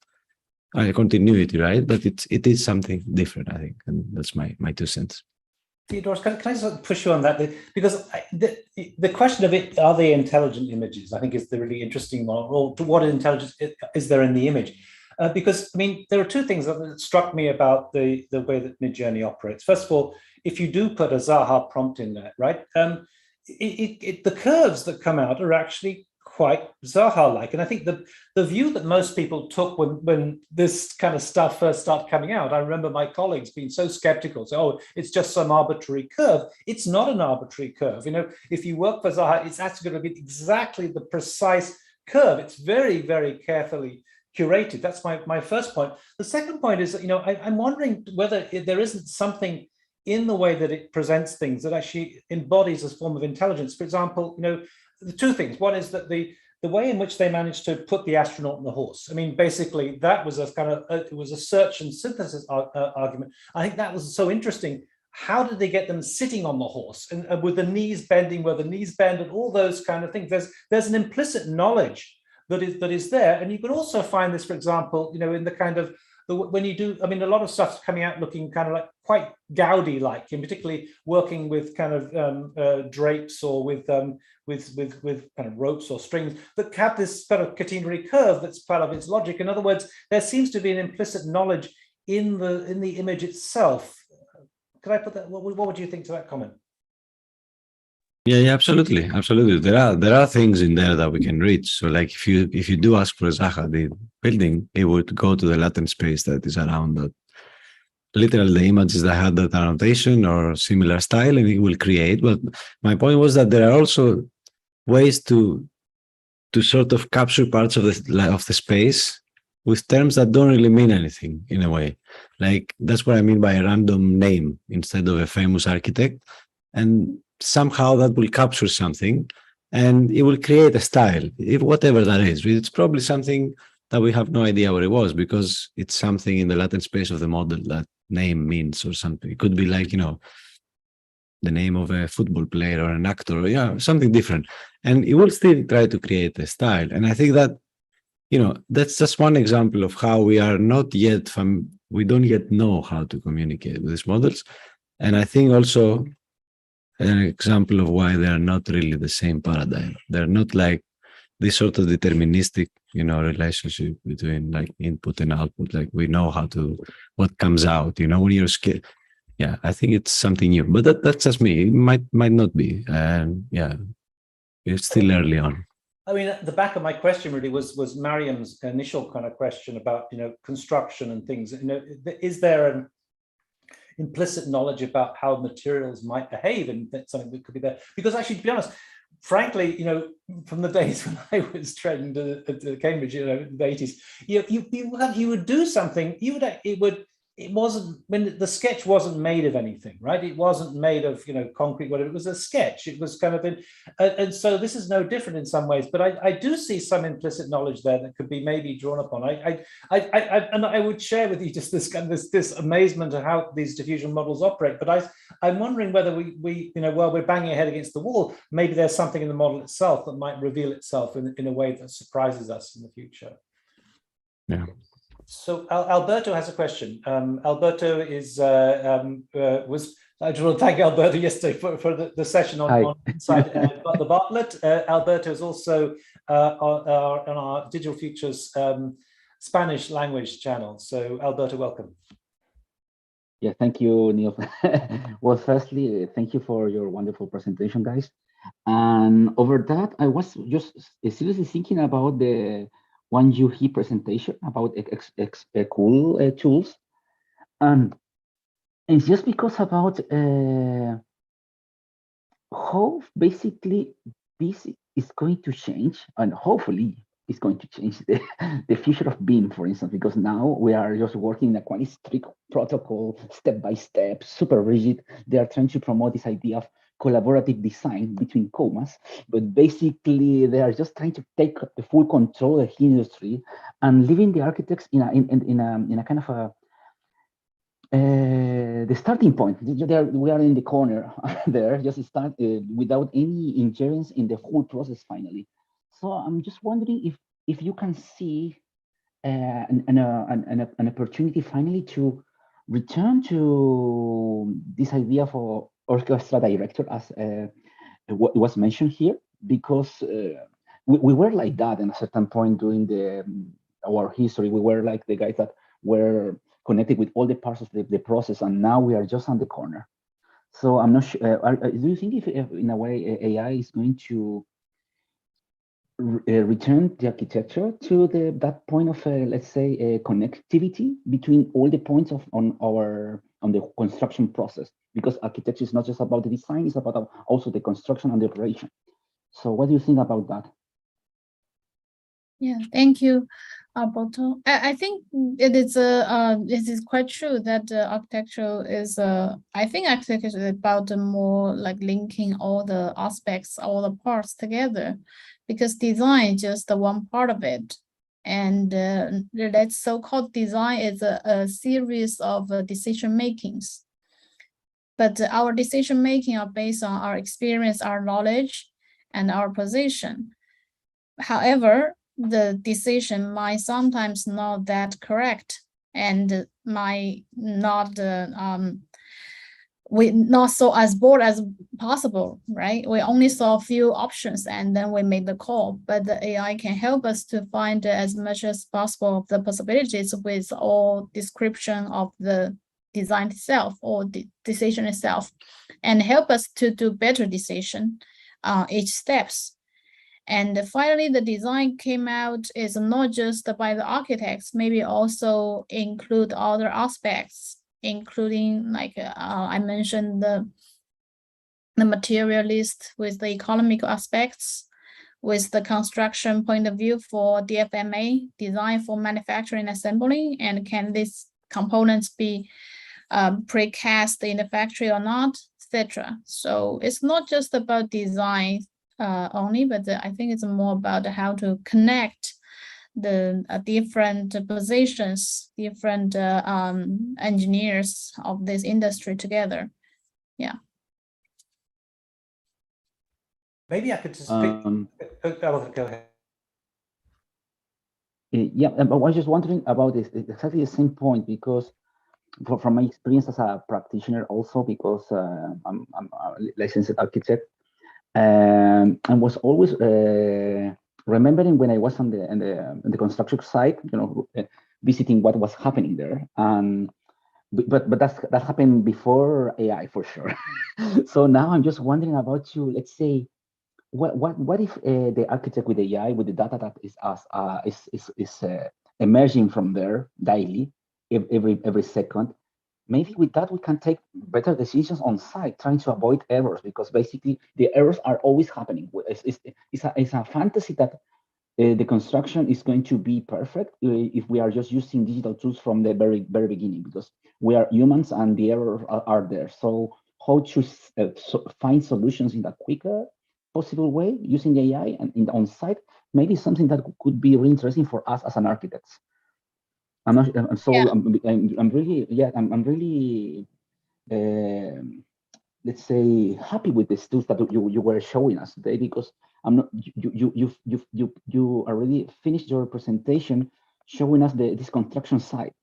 continuity, right? But it is something different, I think. And that's my 2 cents. Theodore, can I just push you on that? Because the question of it, are they intelligent images, I think is the really interesting one. Or what intelligence is there in the image? Because, I mean, there are 2 things that struck me about the way that MidJourney operates. First of all, if you do put a Zaha prompt in there, right, the curves that come out are actually quite Zaha-like. And I think the view that most people took when this kind of stuff first started coming out, I remember my colleagues being so skeptical, so, oh, it's just some arbitrary curve. It's not an arbitrary curve. You know, if you work for Zaha, it's actually going to be exactly the precise curve. It's very, very carefully curated. That's my first point. The second point is that, you know, I'm wondering whether there isn't something in the way that it presents things that actually embodies a form of intelligence. For example, you know, the 2 things. One is that the way in which they managed to put the astronaut on the horse. I mean, basically, that was a kind of it was a search and synthesis argument. I think that was so interesting. How did they get them sitting on the horse and with the knees bending where the knees bend and all those kind of things? There's an implicit knowledge that is there, and you can also find this, for example, you know, in the kind of when you do, I mean, a lot of stuff's coming out looking kind of like quite Gaudi-like, and particularly working with kind of drapes or with kind of ropes or strings that have this sort of catenary curve that's part of its logic. In other words, there seems to be an implicit knowledge in the image itself. Could I put that? What would you think to that comment? Yeah, absolutely. There are things in there that we can reach. So, like if you do ask for Zaha, the building, it would go to the latent space that is around that. Literally, the images that had that annotation or similar style, and it will create. But my point was that there are also ways to sort of capture parts of the space with terms that don't really mean anything in a way. Like that's what I mean by a random name instead of a famous architect, and somehow that will capture something and it will create a style, whatever that is. It's probably something that we have no idea what it was because it's something in the latent space of the model that name means or something. It could be like, you know, the name of a football player or an actor, or yeah, something different. And it will still try to create a style. And I think that, you know, that's just one example of how we are not yet, we don't yet know how to communicate with these models. And I think also an example of why they are not really the same paradigm. They're not like this sort of deterministic, you know, relationship between like input and output. Like we know what comes out, you know, when you're yeah, I think it's something new, but that's just me. It might not be, and yeah, it's still early on. I mean, at the back of my question really was Mariam's initial kind of question about, you know, construction and things. You know, is there an implicit knowledge about how materials might behave, and that's something that could be there? Because actually, to be honest, frankly, you know, from the days when I was trained at Cambridge, you know, in the 80s, you would do something, it wasn't, when the sketch wasn't made of anything, right? It wasn't made of, you know, concrete, whatever. It was a sketch. It was kind of and so this is no different in some ways, but I do see some implicit knowledge there that could be maybe drawn upon. And I would share with you just this kind of this amazement of how these diffusion models operate. But I'm wondering whether we you know, while we're banging our head against the wall, maybe there's something in the model itself that might reveal itself in a way that surprises us in the future. Yeah. So Alberto has a question. Alberto is I just want to thank Alberto yesterday for the session on inside the Bartlett. Alberto is also on our Digital Futures Spanish language channel. So Alberto, welcome. Yeah, thank you, Neil. Well, firstly, thank you for your wonderful presentation, guys. And over that, I was just seriously thinking about the Wanyu presentation about cool tools, and it's just because about how basically this is going to change, and hopefully it's going to change the future of BIM, for instance, because now we are just working in a quite strict protocol, step by step, super rigid. They are trying to promote this idea of collaborative design between commas, but basically they are just trying to take the full control of the industry and leaving the architects in a kind of the starting point. We are in the corner there, just start without any ingerence in the whole process finally. So I'm just wondering if you can see an opportunity finally to return to this idea for orchestra director, as what was mentioned here, because we were like that at a certain point during our history. We were like the guys that were connected with all the parts of the process, and now we are just on the corner. So I'm not sure. Do you think if in a way AI is going to return the architecture to that point of let's say connectivity between all the points on the construction process, because architecture is not just about the design, it's about also the construction and the operation. So what do you think about that? Yeah, thank you, Alberto. I think it is quite true that architecture is I think architecture is about more like linking all the aspects, all the parts together, because design is just the one part of it. And that so-called design is a series of decision makings. But our decision making are based on our experience, our knowledge, and our position. However, the decision might sometimes not that correct and might not we not so as broad as possible, right? We only saw a few options and then we made the call, but the AI can help us to find as much as possible of the possibilities with all description of the design itself or the decision itself, and help us to do better decision each steps. And finally, the design came out is not just by the architects, maybe also include other aspects, including like I mentioned the materialist with the economic aspects, with the construction point of view for DFMA, design for manufacturing assembly, and can these components be precast in the factory or not, etc. So it's not just about design only, but I think it's more about how to connect the different positions, different engineers of this industry together. Yeah. Maybe I could just go ahead. Yeah, I was just wondering about this, exactly the same point, because from my experience as a practitioner also, because I'm a licensed architect, and was always remembering when I was on the construction site, you know, visiting what was happening there. And but that happened before AI for sure. So now I'm just wondering about you. Let's say, what if the architect with AI, with the data that is emerging from there daily, every second, maybe with that we can take better decisions on site, trying to avoid errors, because basically the errors are always happening. It's a fantasy that the construction is going to be perfect if we are just using digital tools from the very beginning, because we are humans and the errors are there. So how to find solutions in a quicker possible way using AI and on site, maybe something that could be really interesting for us as an architects. I'm really let's say happy with these tools that you were showing us today, because I'm not you already finished your presentation showing us this construction site,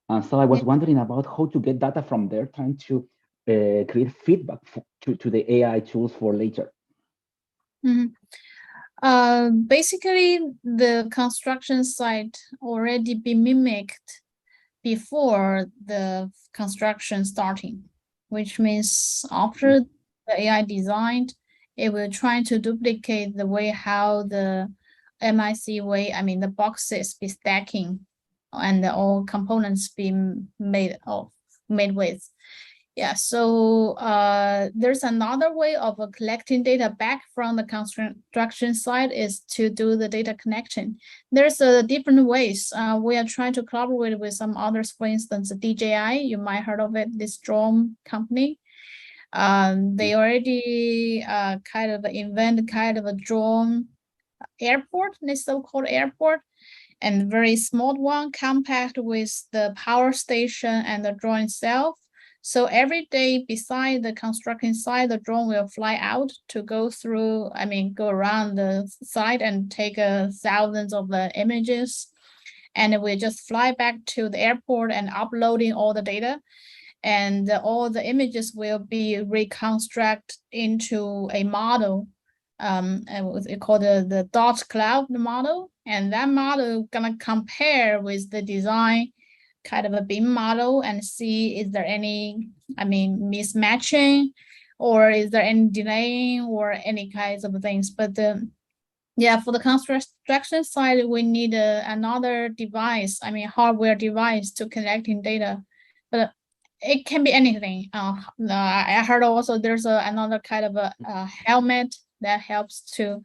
and so I was wondering about how to get data from there, trying to create feedback to the AI tools for later. Basically, the construction site already be mimicked before the construction starting, which means after the AI designed, it will try to duplicate the way how the MIC way, I mean the boxes be stacking and all components being made with. Yeah, so there's another way of collecting data back from the construction site is to do the data connection. There's different ways. We are trying to collaborate with some others, for instance, DJI, you might heard of it, this drone company. They already kind of invent kind of a drone airport, this so-called airport, and very small one, compact with the power station and the drone itself. So every day beside the construction site, the drone will fly out to go through, I mean, go around the site and take thousands of the images. And it will just fly back to the airport and uploading all the data. And all the images will be reconstructed into a model. And it's called the dot cloud model. And that model gonna compare with the design kind of a BIM model and see is there any, I mean, mismatching, or is there any delaying or any kinds of things. But yeah, for the construction side, we need another device, I mean, hardware device to collecting data, but it can be anything. I heard also there's another kind of a helmet that helps to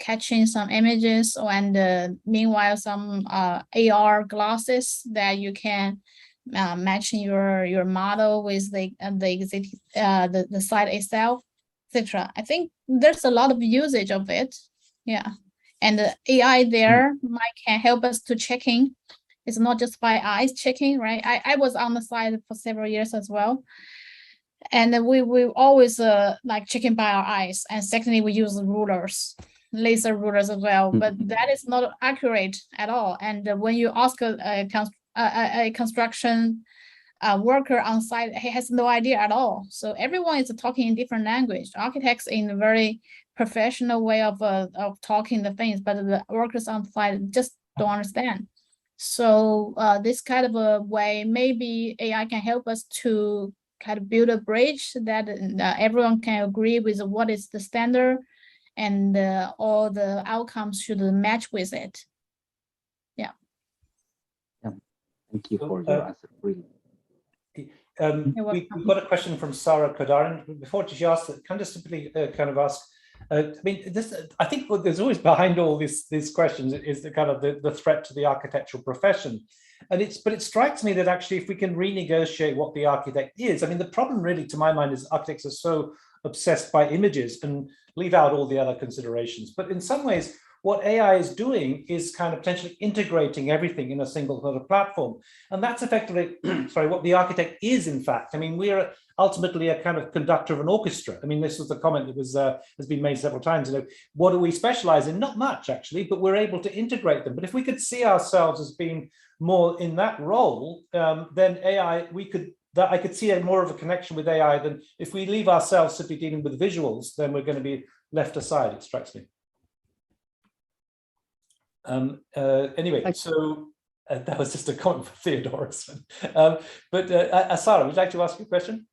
catching some images, and meanwhile some AR glasses that you can match your model with the site itself, etc. I think there's a lot of usage of it. Yeah, and the AI there can help us to checking. It's not just by eyes checking, right? I was on the site for several years as well. And we always like checking by our eyes. And secondly, we use rulers, laser rulers as well, but that is not accurate at all. And when you ask a construction worker on site, he has no idea at all. So everyone is talking in different language. Architects in a very professional way of talking the things, but the workers on site just don't understand. So this kind of a way, maybe AI can help us to kind of build a bridge that everyone can agree with what is the standard, and all the outcomes should match with it. Yeah. Thank you for your answer. Really. We've got a question from Sarah Kodarin. Before she asks, can I just simply kind of ask, I mean, I think what there's always behind all these questions is the kind of the threat to the architectural profession. And but it strikes me that actually if we can renegotiate what the architect is, I mean, the problem really to my mind is architects are so obsessed by images and leave out all the other considerations. But in some ways, what AI is doing is kind of potentially integrating everything in a single sort of platform. And that's effectively, sorry, what the architect is, in fact. I mean, we're ultimately a kind of conductor of an orchestra. I mean, this was a comment that has been made several times. You know, what do we specialize in? Not much, actually, but we're able to integrate them. But if we could see ourselves as being more in that role, then AI, I could see more of a connection with AI than if we leave ourselves simply dealing with visuals, then we're going to be left aside, it strikes me. Anyway, so That was just a comment for Theodore. But Asara, would you like to ask a question?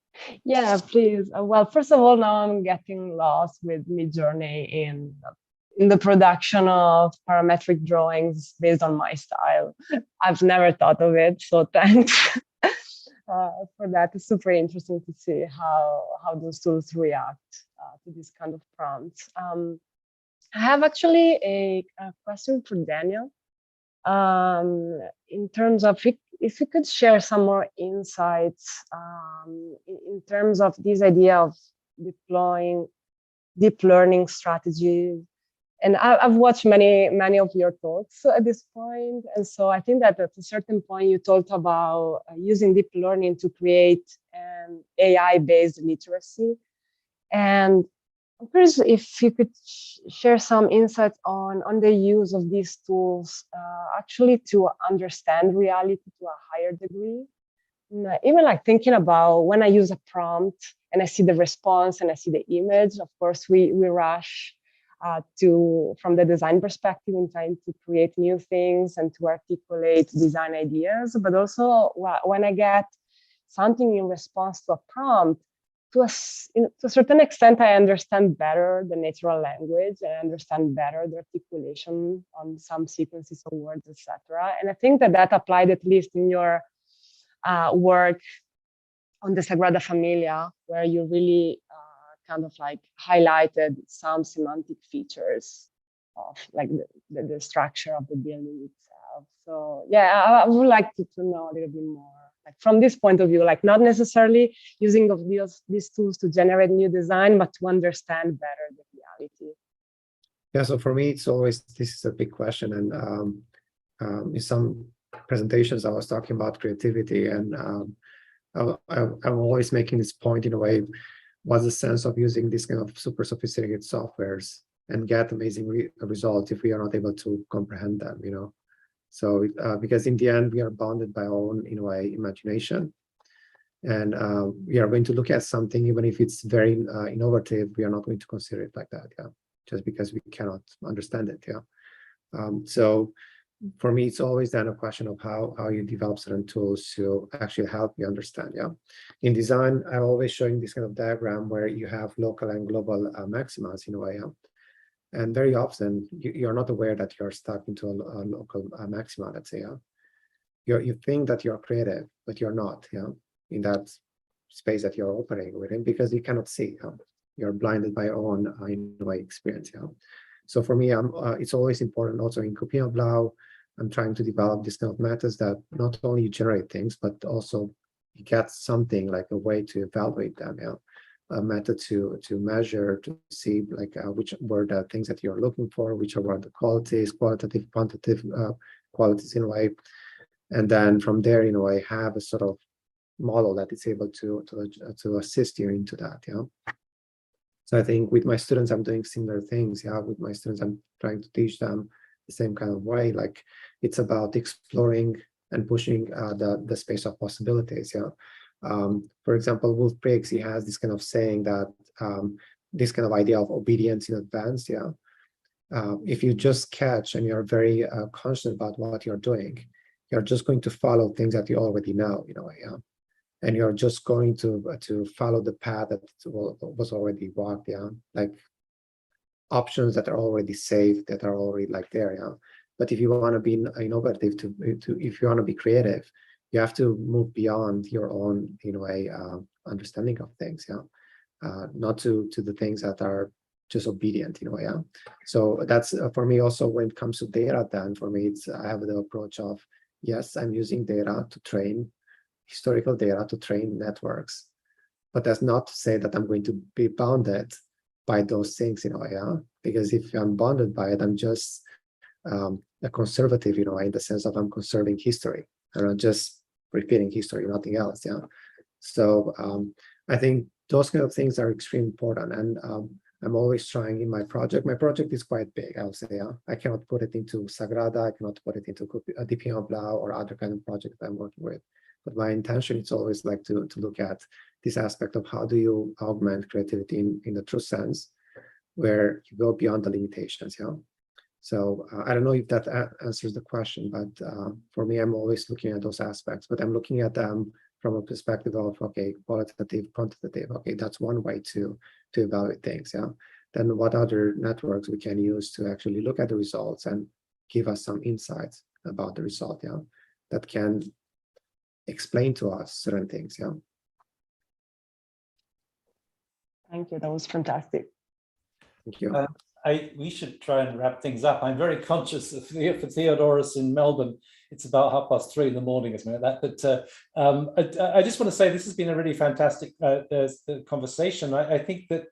Yeah, please. Well, first of all, now I'm getting lost with MidJourney in the production of parametric drawings based on my style. I've never thought of it, so thanks for that. It's super interesting to see how those tools react to this kind of prompts. I have actually a question for Daniel. In terms of if you could share some more insights in terms of this idea of deploying deep learning strategies. And I've watched many of your talks at this point. And so I think that at a certain point you talked about using deep learning to create an AI-based literacy. And I'm curious if you could share some insights on the use of these tools actually to understand reality to a higher degree. Even like thinking about when I use a prompt and I see the response and I see the image, of course, we rush from the design perspective in trying to create new things and to articulate design ideas. But also when I get something in response to a prompt, to a certain extent, I understand better the natural language and I understand better the articulation on some sequences of words, etc. And I think that applied at least in your work on the Sagrada Familia, where you really kind of like highlighted some semantic features of like the structure of the building itself. So yeah, I would like to know a little bit more. Like from this point of view, like not necessarily using of these tools to generate new design, but to understand better the reality. Yeah, so for me, it's always, this is a big question. And in some presentations, I was talking about creativity, and I'm always making this point in a way, what's the sense of using this kind of super sophisticated softwares and get amazing results if we are not able to comprehend them, you know? So because in the end, we are bounded by our own, in a way, imagination. And we are going to look at something, even if it's very innovative, we are not going to consider it like that, yeah, just because we cannot understand it, yeah. So for me, it's always then a question of how you develop certain tools to actually help you understand, yeah. In design, I'm always showing this kind of diagram where you have local and global maximas in a way, yeah. And very often, you're not aware that you're stuck into a local maxima, let's say, yeah. You think that you're creative, but you're not, yeah, in that space that you're operating within, because you cannot see, yeah. You're blinded by your own, in a way, experience, yeah. So for me, it's always important also in Copia Blau, I'm trying to develop this kind of methods that not only you generate things, but also you get something like a way to evaluate them, yeah. A method to measure, to see like which were the things that you're looking for, which were the qualities, qualitative, quantitative qualities in a way, and then from there, in a way, have a sort of model that is able to assist you into that, yeah. So I think with my students, I'm doing similar things, yeah. With my students, I'm trying to teach them the same kind of way, like it's about exploring and pushing the space of possibilities, yeah. For example, Wolf Briggs, he has this kind of saying that this kind of idea of obedience in advance, yeah. If you just catch and you're very conscious about what you're doing, you're just going to follow things that you already know, in a way, yeah. And you're just going to follow the path that was already walked, yeah. Like options that are already safe, that are already like there, yeah. But if you want to be innovative, if you want to be creative, you have to move beyond your own, in a way, understanding of things, yeah. Not to the things that are just obedient, in a way, yeah. So that's for me also when it comes to data. Then for me, I have the approach of, yes, I'm using data to train historical data to train networks, but that's not to say that I'm going to be bounded by those things, in a way, yeah. Because if I'm bounded by it, I'm just a conservative, in a way, in the sense of I'm conserving history. I'm not just repeating history, nothing else, yeah. So I think those kind of things are extremely important, and I'm always trying in my project. My project is quite big, I'll say, yeah. I cannot put it into Sagrada, I cannot put it into DPM Blau or other kind of project I'm working with. But my intention is always like to look at this aspect of how do you augment creativity in the true sense, where you go beyond the limitations, yeah. So I don't know if that answers the question, but for me, I'm always looking at those aspects, but I'm looking at them from a perspective of, okay, qualitative, quantitative. Okay, that's one way to evaluate things. Yeah. Then what other networks we can use to actually look at the results and give us some insights about the result. Yeah, that can explain to us certain things. Yeah. Thank you. That was fantastic. Thank you. We should try and wrap things up. I'm very conscious of for Theodorus in Melbourne, it's about 3:30 in the morning or something like that. But I just want to say this has been a really fantastic conversation. I think that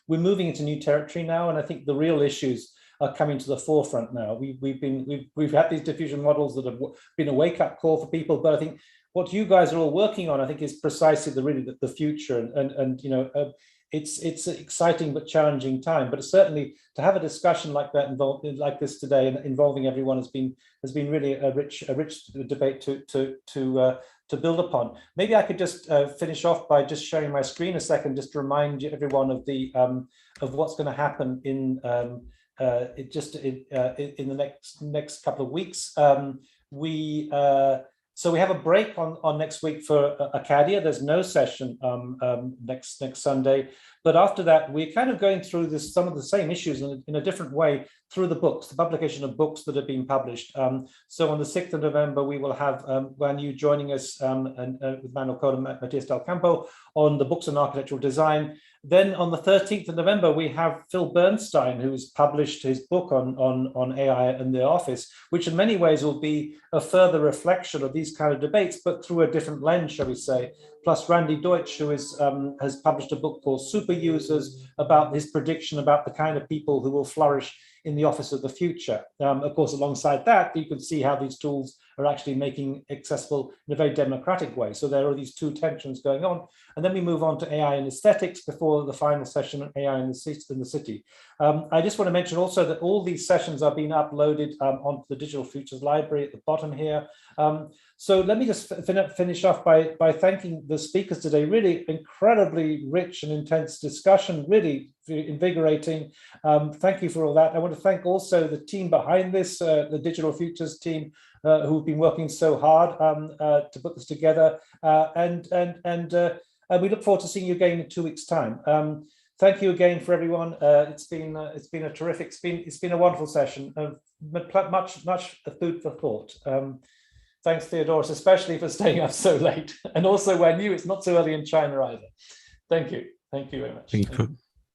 we're moving into new territory now, and I think the real issues are coming to the forefront now. We've had these diffusion models that have been a wake-up call for people, but I think what you guys are all working on, I think, is precisely the future, and you know. It's an exciting but challenging time, but certainly to have a discussion like that like this today and involving everyone has been really a rich debate to build upon. Maybe I could just finish off by just sharing my screen a second, just to remind everyone of the of what's going to happen in the next couple of weeks. So we have a break on next week for Acadia. There's no session next Sunday, but after that we're kind of going through some of the same issues in a different way through the books, the publication of books that have been published. So on the 6th of November we will have Wanyu joining us with Manuel Coda and Matias Del Campo on the books on architectural design. Then on the 13th of November, we have Phil Bernstein, who's published his book on AI in the office, which in many ways will be a further reflection of these kind of debates, but through a different lens, shall we say. Plus Randy Deutsch, who has published a book called Super Users, about his prediction about the kind of people who will flourish in the office of the future. Of course, alongside that, you can see how these tools are actually making accessible in a very democratic way. So there are these two tensions going on. And then we move on to AI and aesthetics before the final session on AI in the city. I just want to mention also that all these sessions are being uploaded onto the Digital Futures library at the bottom here. So let me just finish off by thanking the speakers today. Really incredibly rich and intense discussion, really invigorating. Thank you for all that. I want to thank also the team behind this, the Digital Futures team, who've been working so hard to put this together. And we look forward to seeing you again in 2 weeks' time. Thank you again for everyone. It's been a terrific. It's been a wonderful session. Much food for thought. Thanks, Theodorus, especially for staying up so late, and also Wanyu it's not so early in China either. Thank you. Thank you very much.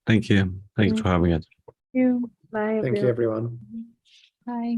Thank you. Thanks for having us. Thank you. Bye. Thank you, everyone. Bye.